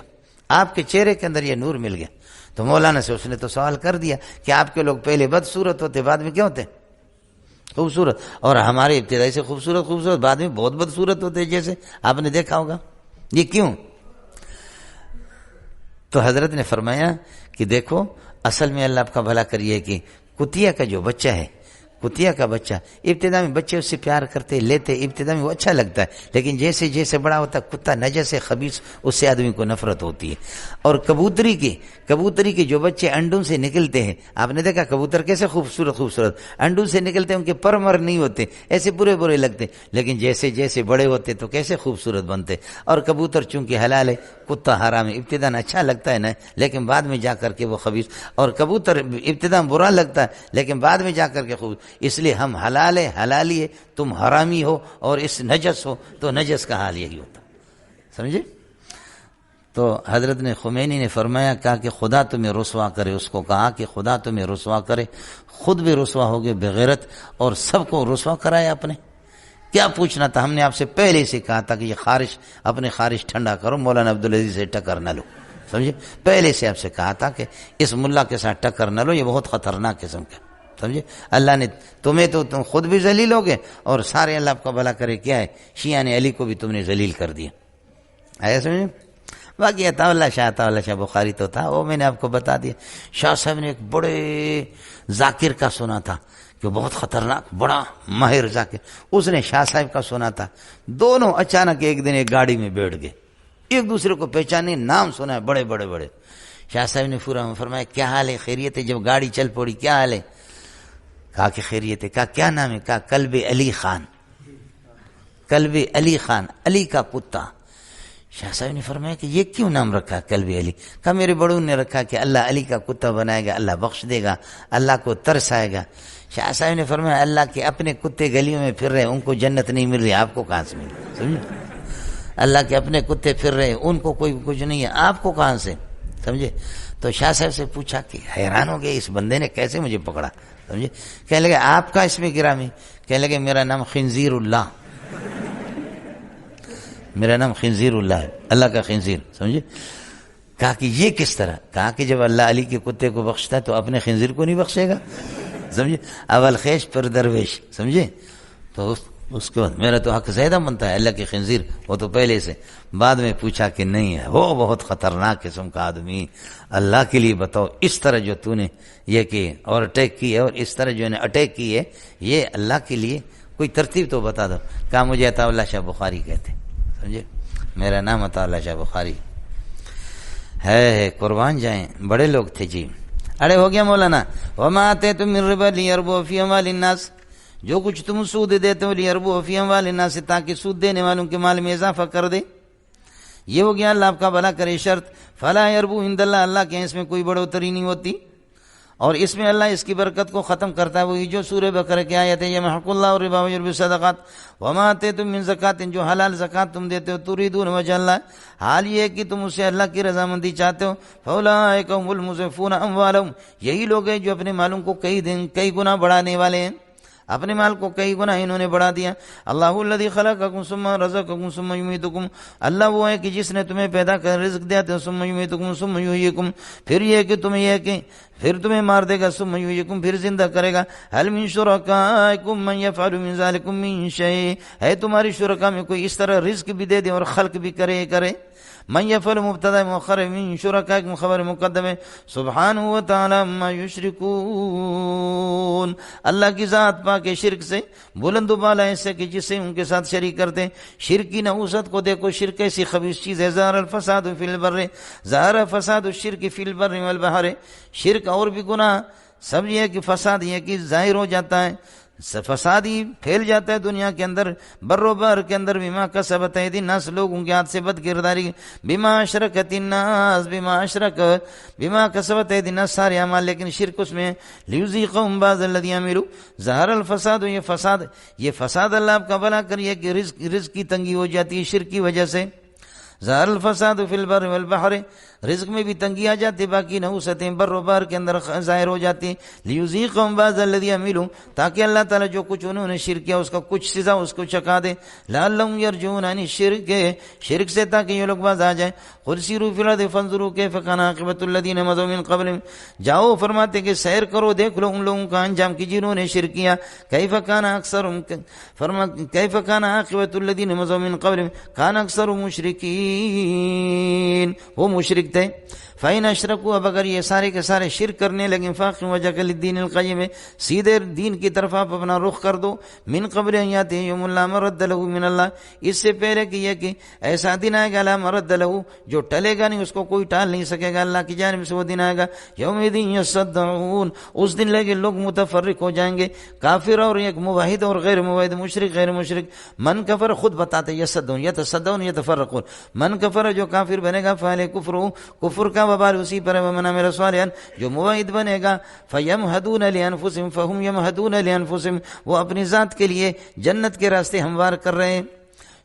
آپ کے چہرے کے اندر یہ نور مل گیا۔ تو مولانا سے اس نے تو سوال کر دیا کہ آپ کے لوگ پہلے بدصورت ہوتے، بعد میں کیا ہوتے؟ خوبصورت، اور ہمارے ابتدائی سے خوبصورت بعد میں بہت بدصورت ہوتے، جیسے آپ نے دیکھا ہوگا۔ یہ کیوں؟ تو حضرت نے فرمایا کہ دیکھو، اصل میں اللہ آپ کا بھلا کریے کہ کتیا کا جو بچہ ہے، کتیا کا بچہ ابتدا میں بچے اس سے پیار کرتے لیتے، ابتدا میں وہ اچھا لگتا ہے، لیکن جیسے جیسے بڑا ہوتا ہے کتا نجس ہے خبیث، اس سے آدمی کو نفرت ہوتی ہے۔ اور کبوتری کے جو بچے انڈوں سے نکلتے ہیں، آپ نے دیکھا کبوتر کیسے خوبصورت انڈوں سے نکلتے ہیں، ان کے پر مر نہیں ہوتے، ایسے برے لگتے، لیکن جیسے جیسے بڑے ہوتے تو کیسے خوبصورت بنتے۔ اور کبوتر چونکہ حلال ہے، کتا حرام ہے، ابتدا اچھا لگتا ہے نا، لیکن بعد میں جا کر کے وہ خبیث، اور کبوتر ابتدا برا لگتا ہے لیکن بعد میں جا کر کے خوب، اس لیے ہم حلال ہے حلالی ہے، تم حرامی ہو اور اس نجس ہو، تو نجس کا حال یہی ہوتا، سمجھے؟ تو حضرت نے خمینی نے فرمایا، کہا کہ خدا تمہیں رسوا کرے، اس کو کہا کہ خدا تمہیں رسوا کرے، خود بھی رسوا ہوگے بغیرت، اور سب کو رسوا کرایا اپنے۔ کیا پوچھنا تھا، ہم نے آپ سے پہلے سے کہا تھا کہ یہ اپنے خارش ٹھنڈا کرو، مولانا عبدالعزیز سے ٹکر نہ لو، سمجھے؟ پہلے سے آپ سے کہا تھا کہ اس ملا کے ساتھ ٹکر نہ لو، یہ بہت خطرناک قسم کا، سمجھے؟ اللہ نے تمہیں تو تم خود بھی ذلیل ہوگے، اور سارے اللہ آپ کا بھلا کرے، کیا ہے شیعہ نے علی کو بھی تم نے ذلیل کر دیا، آیا سمجھے؟ باقی عطا اللہ شاہ بخاری تو تھا، وہ میں نے آپ کو بتا دیا۔ شاہ صاحب نے ایک بڑے ذاکر کا سنا تھا کہ بہت خطرناک بڑا ماہر ذاکر، اس نے شاہ صاحب کا سنا تھا، دونوں اچانک ایک دن ایک گاڑی میں بیٹھ گئے، ایک دوسرے کو پہچانے، نام سنا ہے بڑے۔ شاہ صاحب نے فرمایا کیا حال ہے، خیریت ہے؟ جب گاڑی چل پڑی، کیا حال ہے؟ کہا کہ خیریت ہے۔ کہا کیا نام ہے؟ کہا کلب علی خان، علی کا کتا۔ شاہ صاحب نے فرمایا کہ یہ کیوں نام رکھا کلب علی؟ کہا میرے بڑوں نے رکھا کہ اللہ علی کا کتا بنائے گا، اللہ بخش دے گا، اللہ کو ترس آئے گا۔ شاہ صاحب نے فرمایا اللہ کے اپنے کتے گلیوں میں پھر رہے، ان کو جنت نہیں مل رہی، آپ کو کہاں سے مل رہی؟ سمجھے؟ اللہ کے اپنے کتے پھر رہے، ان کو کوئی کچھ نہیں ہے، آپ کو کہاں سے؟ سمجھے؟ تو شاہ صاحب سے پوچھا کہ حیران ہو گئے اس بندے نے کیسے مجھے پکڑا، سمجھے؟ کہنے لگے آپ کا اس میں گرامی؟ کہنے لگے میرا نام خنزیر اللہ، میرا نام خنزیر اللہ ہے، اللہ کا خنزیر، سمجھے؟ کہا کہ یہ کس طرح؟ کہا کہ جب اللہ علی کے کتے کو بخشتا ہے تو اپنے خنزیر کو نہیں بخشے گا، سمجھے؟ اول خیش پھر درویش، سمجھے؟ تو اس کے بعد میرا تو حق زیادہ بنتا ہے، اللہ کے خنزیر وہ تو پہلے سے۔ بعد میں پوچھا کہ نہیں ہے، وہ بہت خطرناک قسم کا آدمی، اللہ کے لیے بتاؤ اس طرح جو تو نے یہ کی اور اٹیک کی ہے، اور اس طرح جو نے اٹیک کی ہے، یہ اللہ کے لیے کوئی ترتیب تو بتا دو۔ کہا مجھے عطا اللہ شاہ بخاری کہتے، سمجھے؟ میرا نام عطا اللہ شاہ بخاری ہے، قربان جائیں، بڑے لوگ تھے جی۔ ارے ہو گیا مولانا، وما آتیتم من ربا لیربو فی اموال الناس، جو کچھ تم سود دیتے ہو لیربو فی اموال الناس، تاکہ سود دینے والوں کے مال میں اضافہ کر دے، یہ ہو گیا اللہ آپ کا بھلا کرے شرط۔ فلا یربو عند اللہ، اللہ کے اس میں کوئی بڑھوتری نہیں ہوتی، اور اس میں اللہ اس کی برکت کو ختم کرتا ہے، وہی جو سورہ بقرہ کی آیت ہے، یمحق اللہ الربا ویربی الصدقات وما آتیتم من زکات، جو حلال زکات تم دیتے ہو، تریدون وجہ اللہ، حال یہ ہے کہ تم اسے اللہ کی رضامندی چاہتے ہو، فاولئک هم المضعفون اموالهم، یہی لوگ ہیں جو اپنے مالوں کو کئی گنا بڑھانے والے ہیں، اپنے مال کو کئی گنا انہوں نے بڑھا دیا۔ اللہ الذی خلقکم ثم رزقکم ثم یمیتکم، اللہ وہ ہے کہ جس نے تمہیں پیدا کر رزق دیا تو ثم یمیتکم ثم یحییکم، پھر یہ کہ تمہیں یہ کہ پھر تمہیں مار دے گا، ثم یحییکم پھر زندہ کرے گا۔ هل من شرکائکم من یفعل من ذلکم من شیء، ہے تمہاری شرکا میں کوئی اس طرح رزق بھی دے دے اور خلق بھی کرے؟ من یفعل مبتدا مؤخر، من شرکائکم خبر مقدم ہے، سبحانہ و تعالی عما یشرکون، اللہ کی ذات پاک ہے شرک سے، بلند و بالا ایسے کہ جس سے ان کے ساتھ شریک کرتے ہیں۔ شرک کی نحوست کو دیکھو، شرک ایسی خبیث چیز ہے، ظاہر الفساد فی البر، ظاہر فساد الشرک فی البر والبحر، شرک اور بھی گناہ سب یہ ہے کہ فساد یہ کہ ظاہر ہو جاتا ہے، فساد ہی پھیل جاتا ہے دنیا کے اندر، بر و بحر کے اندر، بما کسبت ایدی الناس، لوگوں کے ہاتھ سے بد کرداری، بما اشرکت الناس، بما کسبت ایدی الناس، سارے اعمال، لیکن شرک اس میں، لیذیقہم بعض الذی عملوا، ظہر الفساد، یہ فساد اللہ آپ کا بھلا کریے کہ رزق کی تنگی ہو جاتی ہے شرک کی وجہ سے، ظہر الفساد فی البر والبحر، رزق میں بھی تنگی آ جاتی، باقی نحوستیں بر و بحر کے اندر ظاہر ہو جاتی، لیذیقہم بعض الذی عملوا، تاکہ اللہ تعالیٰ جو کچھ انہوں نے شرک کیا اس کا کچھ سزا اس کو چکا دے، لعلہم یرجعون عن الشرک، شرک سے تاکہ یہ لوگ باز آ جائیں۔ قل سیروا فی الارض فانظروا کیف کان عاقبۃ الذین مضوا من قبلہم، جاؤ فرماتے کہ سیر کرو دیکھ لو ان لوگوں کا انجام کی جنہوں نے شرک کیا، کیف کان اکثرہم، کیف کان عاقبۃ الذین مضوا من قبلہم کان اکثرہم مشرکین، وہ مشرک تھے۔ فَإِنْ أَشْرَكُوا، اب اگر یہ سارے کے سارے شرک کرنے لگیں، فَأَقِمْ وَجْهَكَ لِلدِّينِ الْقَيِّمِ، سیدھے دین کی طرف آپ اپنا رخ کر دو، مِنْ قَبْلِ أَنْ يَأْتِيَ يَوْمٌ لَا مَرَدَّ لَهُ مِنَ اللَّهِ، اس سے پہلے کہ یہ کہ ایسا دن آئے گا لا مرد لہو، جو ٹلے گا نہیں، اس کو کوئی ٹال نہیں سکے گا، اللہ کی جانب سے وہ دن آئے گا، یومئذ یصدعون، اس دن لگے لوگ متفرق ہو جائیں گے، کافر اور ایک موحد اور غیر موحد، مشرک غیر مشرک. من کفر خود بتاتے یصدعون یتصدعون یتفرقون، من کفر جو کافر بنے گا فعلیہ کفر، کفر کا وبال اسی پر، ومن عمل صالحا جو موحد بنے گا فیمہدون لانفسہم فہم یمہدون لانفسہم، وہ اپنی ذات کے لیے جنت کے راستے ہموار کر رہے ہیں.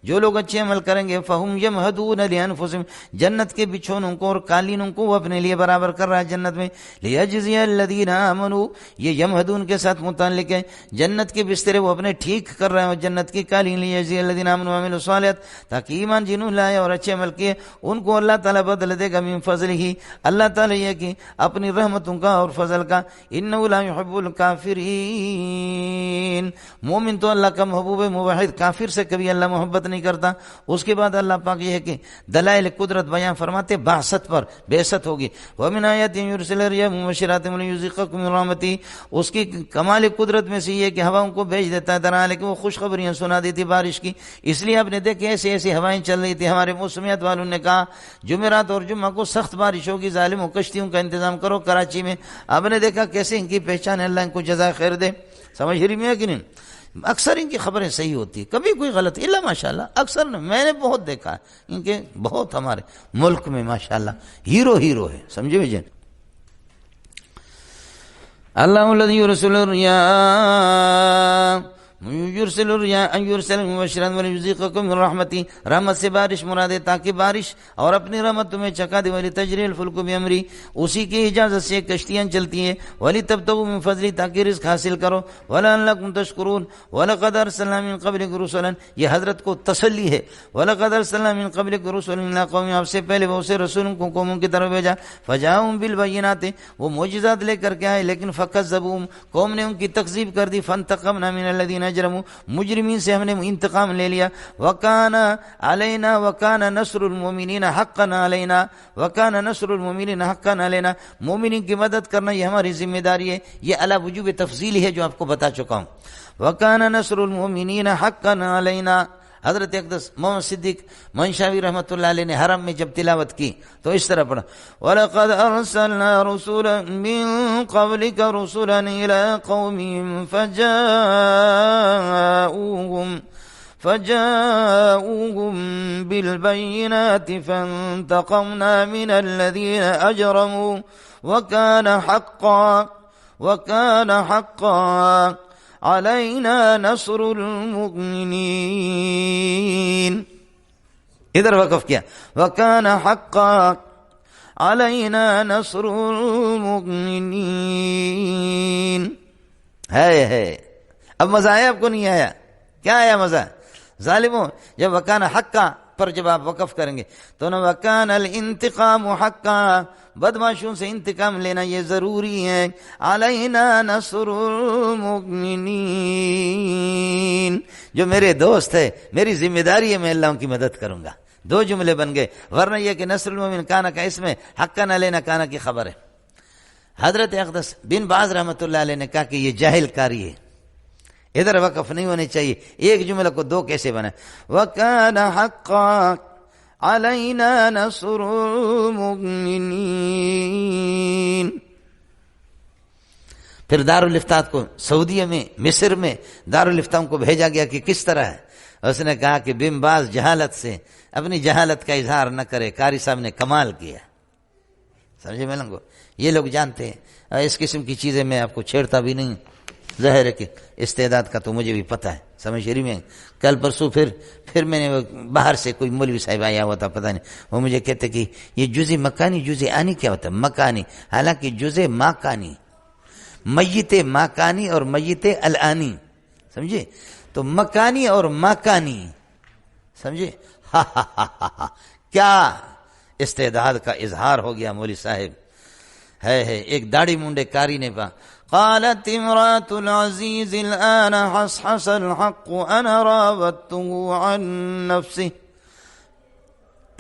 جو لوگ اچھے عمل کریں گے فہم یمہدون لانفسہم، جنت کے بچھونوں کو اور قالینوں کو وہ اپنے لیے برابر کر رہا ہے جنت میں. لیجزی الذین آمنوا، یہ یمہدون کے ساتھ متعلق ہے، جنت کے بسترے وہ اپنے ٹھیک کر رہے ہیں، جنت کی قالین. لیجزی الذین آمنوا وعملوا الصالحات، تاکہ ایمان جنہوں لائے اور اچھے عمل کیے ان کو اللہ تعالیٰ بدل دے گا من فضلہ، اللہ تعالیٰ یہ کہ اپنی رحمتوں کا اور فضل کا. انہ لا یحب الکافرین، مومن تو اللہ کا محبوب ہے، موحد کافر سے کبھی اللہ محبت نہیں کرتا. اس کے بعد اللہ پاک یہ ہے کہ دلائل قدرت بیان فرماتے بعثت پر، بعثت ہوگی. ومن آیات یرسل الرياح مبشرات ليذيقكم من رحمته، اس کی کمال قدرت میں سے یہ کہ ہواؤں کو بھیج دیتا ہے درحال کہ وہ خوشخبریاں سنا دیتی بارش کی. اس لیے آپ نے دیکھے ایسی ایسی ہوائیں چل رہی تھی، ہمارے موسمیات والوں نے کہا جمعرات اور جمعہ کو سخت بارش ہوگی، ظالموں کشتیوں کا انتظام کرو کراچی میں. آپ نے دیکھا کیسے ان کی پہچان ہے، اللہ ان کو جزائے خیر دے. سمجھ رہی میں کہ نہیں؟ اکثر ان کی خبریں صحیح ہوتی، کبھی کوئی غلط الا ماشاءاللہ. اکثر میں نے بہت دیکھا ہے ان کے، بہت ہمارے ملک میں ماشاءاللہ ہیرو ہے. سمجھے بھائی؟ اللہ الذی یرسل الرياح یرسل الرياح یرسل مبشرات وليذيقكم من رحمتہ، رحمت سے بارش مراد ہے تاکہ بارش اور اپنی رحمت تمہیں چکا دے. ولتجری الفلک بامری، اسی کی اجازت سے کشتیاں چلتی ہیں. ولتبتغوا من فضلہ، تاکہ رزق حاصل کرو. ولعلکم تشکرون. ولقد ارسلنا من قبلک رسلا، یہ حضرت کو تسلی ہے. ولقد ارسلنا من قبلک رسلا الى قوم، آپ سے پہلے بہت سے رسولوں کو قوموں کی طرف بھیجا. فجاءهم بالبینات، وہ معجزات لے کر کے آئے، لیکن فکذبوهم، قوم نے ان کی تکذیب کر دی. فانتقمنا من الذین اجرموا، مجرمین سے ہم نے انتقام لے لیا. وکان علینا وکان نصر المؤمنین حقا علینا، وکان نصر المؤمنین حقا علینا، مومنین کی مدد کرنا یہ ہماری ذمہ داری ہے. یہ علی وجوب تفضیلی ہے جو آپ کو بتا چکا ہوں. وکان نصر المؤمنین حقا علینا. حضرت اقدس محمد صدیق منشاوی رحمۃ اللہ علیہ نے حرم میں جب تلاوت کی تو اس طرح پڑھا، وَلَقَدْ أَرْسَلْنَا رُسُلًا مِّن قَبْلِكَ رُسُلًا إِلَىٰ قَوْمِهِمْ فجاءوهم بالبينات فانتقمنا من الذين أجرموا وكان حقا علينا نصر المؤمنين. ادھر وقف کیا، وكان حقا علينا نصر المؤمنين. ہے اب مزہ آیا آپ کو؟ نہیں آیا؟ کیا آیا مزہ؟ ظالموں جب وکان حقا پر جب آپ وقف کریں گے تو نہ وکان الانتقام حقا، بدماشوں سے انتقام لینا یہ ضروری ہے. علینا نصر المؤمنین، جو میرے دوست ہے میری ذمہ داری ہے، میں اللہ کی مدد کروں گا. دو جملے بن گئے، ورنہ یہ کہ نصر المؤمن کانا کا اس میں حقا نہ لینا کانا کی خبر ہے. حضرت اقدس بن باز رحمۃ اللہ علیہ نے کہا کہ یہ جاہل کاری ہے، ادھر وقف نہیں ہونے چاہیے. ایک جملہ کو دو کیسے بنا؟ وَكَانَ حَقًّا عَلَيْنَا نَصْرُ الْمُؤْمِنِينَ. پھر دارالفتات کو سعودیہ میں، مصر میں دارالفتاؤں کو بھیجا گیا کہ کس طرح ہے. اس نے کہا کہ بن باز جہالت سے اپنی جہالت کا اظہار نہ کرے، قاری صاحب نے کمال کیا. سمجھے میں لوگوں؟ یہ لوگ جانتے ہیں اس قسم کی چیزیں میں آپ کو چھیڑتا بھی نہیں. ظاہر ہے کہ استعداد کا تو مجھے بھی پتہ ہے. سمجھ رہی میں؟ کل پرسوں پھر میں نے باہر سے کوئی مولوی صاحب آیا ہوا تھا، پتہ نہیں، وہ مجھے کہتے کہ یہ جزء مکانی جزء آنی کیا ہوتا ہے؟ مکانی، حالانکہ جزء ماکانی، میت ماکانی اور میت الانی. سمجھے؟ تو مکانی اور ماکانی، سمجھے؟ کیا استعداد کا اظہار ہو گیا مولوی صاحب. ہے ایک داڑھی منڈے کاری نے کہا، قالت امرأة العزيز الآن حصحص الحق أنا راودته عن نفسه.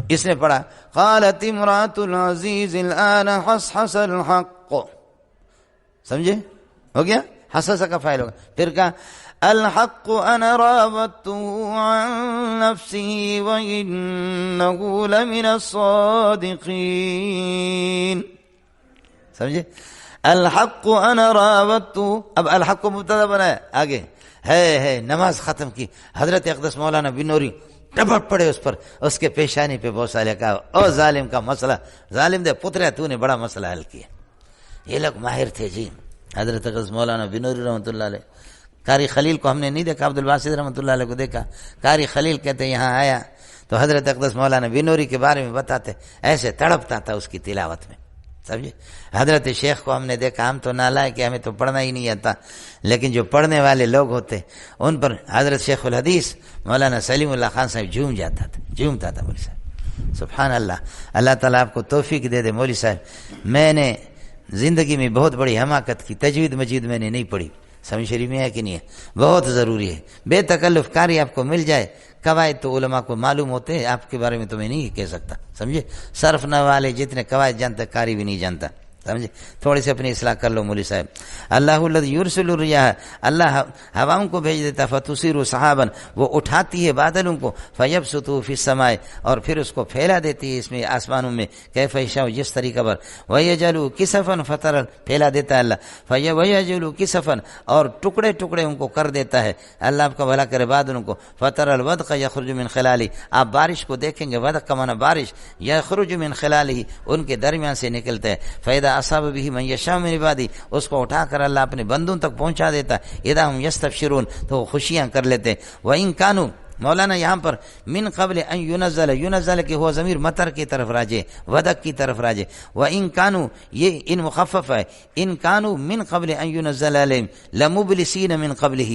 اس نے پڑھا قالت امرأة العزیز الآن حصحص الحق، سمجھے؟ ہو گیا، حصص کا فاعل ہوگا. پھر کہا الحق انا راودته عن نفسه وانه لمن الصادقین. سمجھے؟ الحق انا راودته، اب الحق کو مبتدا بنایا، آگے ہے نماز ختم کی، حضرت اقدس مولانا بنوری ٹپٹ پڑے اس پر، اس کے پیشانی پہ بہت سالے کہا او ظالم کا مسئلہ، ظالم دے پترے تو نے بڑا مسئلہ حل کیا. یہ لوگ ماہر تھے جی. حضرت اقدس مولانا بنوری رحمۃ اللہ علیہ، قاری خلیل کو ہم نے نہیں دیکھا، عبدالباسط رحمۃ اللہ علیہ کو دیکھا. قاری خلیل کہتے یہاں آیا تو حضرت اقدس مولانا بنوری کے بارے میں بتاتے، ایسے تڑپتا تھا اس کی تلاوت میں. سمجھے؟ حضرت شیخ کو ہم نے دیکھا، ہم تو نالائق کہ ہمیں تو پڑھنا ہی نہیں آتا، لیکن جو پڑھنے والے لوگ ہوتے ان پر حضرت شیخ الحدیث مولانا سلیم اللہ خان صاحب جھومتا تھا مولوی صاحب. سبحان اللہ. اللہ تعالیٰ آپ کو توفیق دے دے. مولوی صاحب میں نے زندگی میں بہت بڑی حماقت کی، تجوید مجید میں نے نہیں پڑھی، سمجھ شریف میں ہے کہ نہیں ہے؟ بہت ضروری ہے. بے تکلف کاری آپ کو مل جائے. قواعد تو علماء کو معلوم ہوتے ہیں، آپ کے بارے میں تو میں نہیں کہہ سکتا. سمجھے؟ صرف نہ والے جتنے قواعد جانتا قاری بھی نہیں جانتا. سمجھے؟ تھوڑی سی اپنی اصلاح کر لو مولوی صاحب. اللہ الذی یرسل الریاح، اللہ ہواؤں کو بھیج دیتا، فتثیر سحابا، وہ اٹھاتی ہے بادلوں کو، فیبسطوا فی السماء، اور پھر اس کو پھیلا دیتی ہے اس میں آسمانوں میں، کیف یشاء، جس طریقہ پر، ویجعلوا کسفا فترا، پھیلا دیتا ہے اللہ، ویجعلوا کسفا، اور ٹکڑے ٹکڑے ان کو کر دیتا ہے. اللہ آپ کا بھلا کرے بادلوں کو. فترى الودق یخرج من خلالہ، آپ بارش کو دیکھیں گے، ودق کا معنی بارش، یخرج من خلالہ، ان کے درمیان سے نکلتا ہے. فیدا اصاب به من یشاء من عبادی، اس کو اٹھا کر اللہ اپنے بندوں تک پہنچا دیتا. اذا هم یستبشرون، تو وہ خوشیاں کر لیتے. وان کانوا، مولانا یہاں پر من قبل ان ینزل کہ ہوا ضمیر مطر کی طرف راجے، ودق کی طرف راجے. وان کانوا، یہ ان مخفف ہے، ان کانوا من قبل ان ینزل علیہم لمبلسین من قبلہ،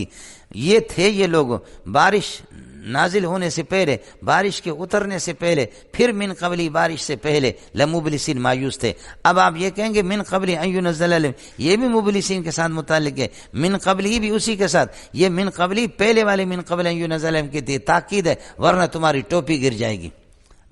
یہ تھے یہ لوگ بارش نازل ہونے سے پہلے، بارش کے اترنے سے پہلے، پھر من قبلی بارش سے پہلے لمبلسین، مایوس تھے. اب آپ یہ کہیں گے من قبل ان ینزل علیہم، یہ بھی مبلسین کے ساتھ متعلق ہے، من قبلی بھی اسی کے ساتھ. یہ من قبلی پہلے والے من قبل ان ینزل علیہم کی تاکید ہے، ورنہ تمہاری ٹوپی گر جائے گی.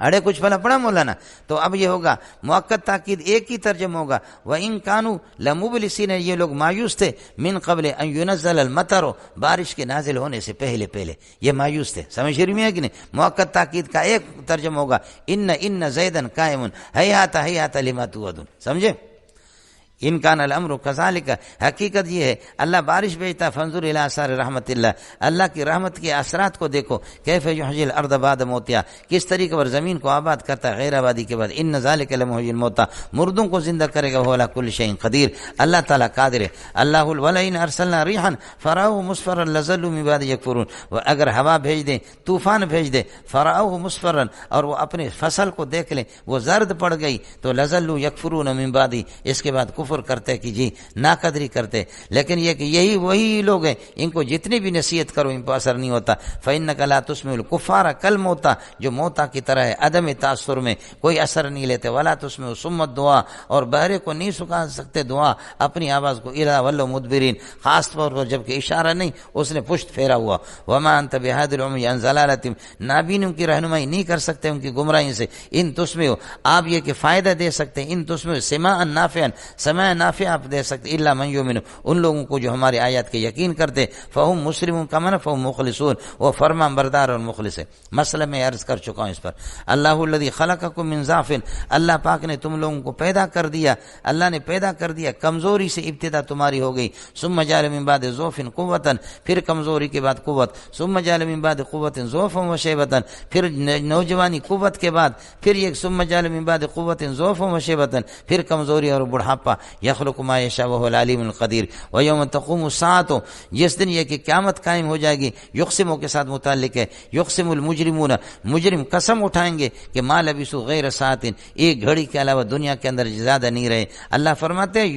اڑے کچھ پھلا پڑا مولانا. تو اب یہ ہوگا مؤکد تاکید ایک ہی ترجمہ ہوگا، وَإِن كَانُوا لَمُبْلِسِينَ، یہ لوگ مایوس تھے، من قبل ان ينزل المطر، بارش کے نازل ہونے سے پہلے یہ مایوس تھے. سمجھ رہی میں ہے کہ نہیں؟ مؤکد تاکید کا ایک ترجمہ ہوگا ان زیدن قائم ہیہات لما توعدون. سمجھے؟ ان کان الامر کذالک، حقیقت یہ ہے اللہ بارش بھیجتا. فانظر الی آثار رحمت اللہ، اللہ کی رحمت کے اثرات کو دیکھو. کیف یحیی الارض بعد موتها، کس طریقے پر زمین کو آباد کرتا ہے غیر آبادی کے بعد. ان ذالک لمحیی الموتى، مردوں کو زندہ کرے گا. وہ علی کل شیء قدیر، اللہ تعالیٰ قادر ہے. اللہ ولئن ارسلنا ریحا فرأوه مصفرا لظلوا من بعد یکفرون، اگر ہوا بھیج دیں، طوفان بھیج دیں، فرأوه مصفرا، اور وہ اپنے فصل کو دیکھ لیں وہ زرد پڑ گئی، تو لظلوا یکفرون من بعد، اس کے بعد کفر کرتے کہ جی ناقدری کرتے. لیکن یہ کہ یہی وہی لوگ ہیں، ان کو جتنی بھی نصیحت کرو ان پر اثر نہیں ہوتا. فإنک لا تسمع الکفار کالموتى، جو موتا کی طرح ہے، عدم تاثر میں کوئی اثر نہیں لیتے. ولا تسمع صم الدعاء، اور بہرے کو نہیں سکھا سکتے دعا اپنی آواز کو. اذا ولوا مدبرین، خاص طور پر جب کہ اشارہ نہیں، اس نے پشت پھیرا ہوا. وما انت بهادي العمي عن ضلالتهم، نابینوں کی رہنمائی نہیں کر سکتے ان کی گمراہی سے. ان تسمع، آپ یہ کہ فائدہ دے سکتے ہیں. ان تسمع سماعا نافعا، سماع نافع آپ دے سکتے. الا من یؤمن، ان لوگوں کو جو ہمارے آیات کے یقین کرتے. فہم مسلمون کا معنی فہم مخلصون، وہ فرمان بردار اور مخلص ہے. مسئلہ میں عرض کر چکا ہوں اس پر. اللہ الذی خلقکم من ضعف، اللہ پاک نے تم لوگوں کو پیدا کر دیا، اللہ نے پیدا کر دیا کمزوری سے ابتدا تمہاری ہو گئی. ثم جعل من بعد ضعف قوة، پھر کمزوری کے بعد قوت. ثم جعل من بعد قوة ضعفا وشیبة، پھر نوجوانی قوت کے بعد پھر یہ ثم جعل من بعد قوة ضعفا وشیبة، پھر کمزوری اور بڑھاپا. یخلق ما یشاء وهو العلیم القدیر. ویوم تقوم الساعة، جس دن یہ کہ قیامت قائم ہو جائے گی. یقسموں کے ساتھ متعلق ہے. یقسم المجرمون، مجرم قسم اٹھائیں گے کہ ما لبثوا غیر ساعۃ، ایک گھڑی کے علاوہ دنیا کے اندر زیادہ نہیں رہے. اللہ فرماتے ہیں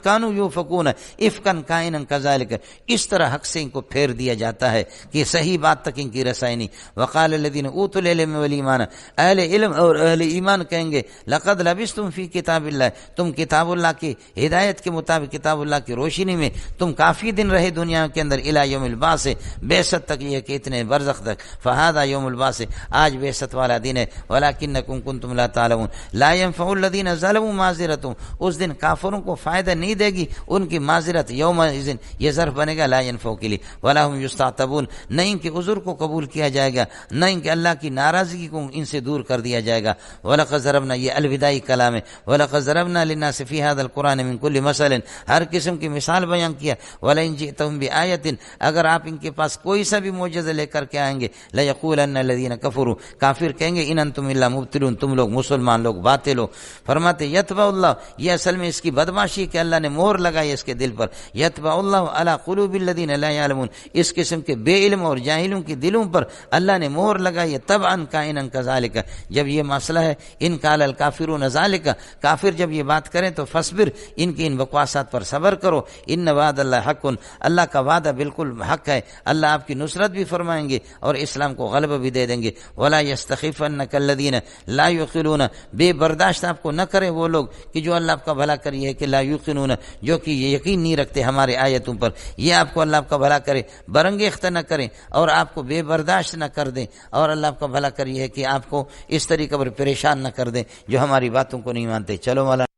کانوا یوفکون افکا کائنا کذالک، اس طرح حق سے ان کو پھیر دیا جاتا ہے کہ صحیح بات تک ان کی رسائی نہیں. وقال الذین اوتوا العلم والایمان، اہل علم اور اہل ایمان کہیں گے لقد لبثتم فی کتاب اللہ، تم کتاب کتاب اللہ کی ہدایت کے مطابق کتاب اللہ کی روشنی میں تم کافی دن رہے دنیا کے اندر الی یوم البعث بعثت تک، یہ کہ اتنے برزخ تک، فہذا یوم البعث آج بعثت والا دن ہے، ولکنکم کنتم لا تعلمون لا ينفع الذین ظلموا معذرتهم، اس دن کافروں کو فائدہ نہیں دے گی ان کی معذرت، یوم اذن یہ ظرف بنے گا لا ينفع کے لیے، ولا هم یستعتبون، نہ ان کے عذر کو قبول کیا جائے گا، نہ ان کے اللہ کی ناراضگی کو ان سے دور کر دیا جائے گا۔ وَلَقَدْ ضَرَبْنَا، یہ الوداعی کلام ہے، وَلَقَدْ ضَرَبْنَا لِلنَّاسِ فِي هَذَا الْقُرْآنِ مِنْ كُلِّ مَثَلٍ، ہر قسم کی مثال بیان کیا، وَلَئِنْ جِئْتَهُمْ بِآیَةٍ، اگر آپ ان کے پاس کوئی سا بھی معجزہ لے کر کے آئیں گے، لَيَقُولَنَّ الَّذِينَ كَفَرُوا، کافر کہیں گے، اِنْ أَنْتُمْ إِلَّا مُبْطِلُونَ، تم لوگ مسلمان لوگ باطل ہو۔ فرماتے یتبع اللہ، یہ اصل میں اس کی بدماشی کہ اللہ نے مہر لگائی اس کے دل پر، یتبع اللہ علی قلوب الذین لا یعلمون، اس قسم کے بے علم اور جاہلوں کے دلوں پر اللہ نے مہر لگائی ہے، طبعا کائنا کذالک، جب یہ مسئلہ ہے، ان قال الکافرون ذالک، کافر جب یہ بات کریں تو فصبر، ان کی ان بکواسات پر صبر کرو، ان وعد اللہ حق، اللہ کا وعدہ بالکل حق ہے، اللہ آپ کی نصرت بھی فرمائیں گے اور اسلام کو غلبہ بھی دے دیں گے۔ ولا یستخفنک الذین لا یوقنون، بے برداشت آپ کو نہ کرے وہ لوگ کہ جو اللہ آپ کا بھلا کریے ہے، کہ لا یوقنون، جو کہ یہ یقین نہیں رکھتے ہمارے آیتوں پر، یہ آپ کو اللہ آپ کا بھلا کرے برنگیختہ نہ کریں اور آپ کو بے برداشت نہ کر دیں، اور اللہ آپ کا بھلا کریے ہے کہ آپ کو اس طریقے پر پریشان نہ کر دیں جو ہماری باتوں کو نہیں مانتے۔ چلو مولانا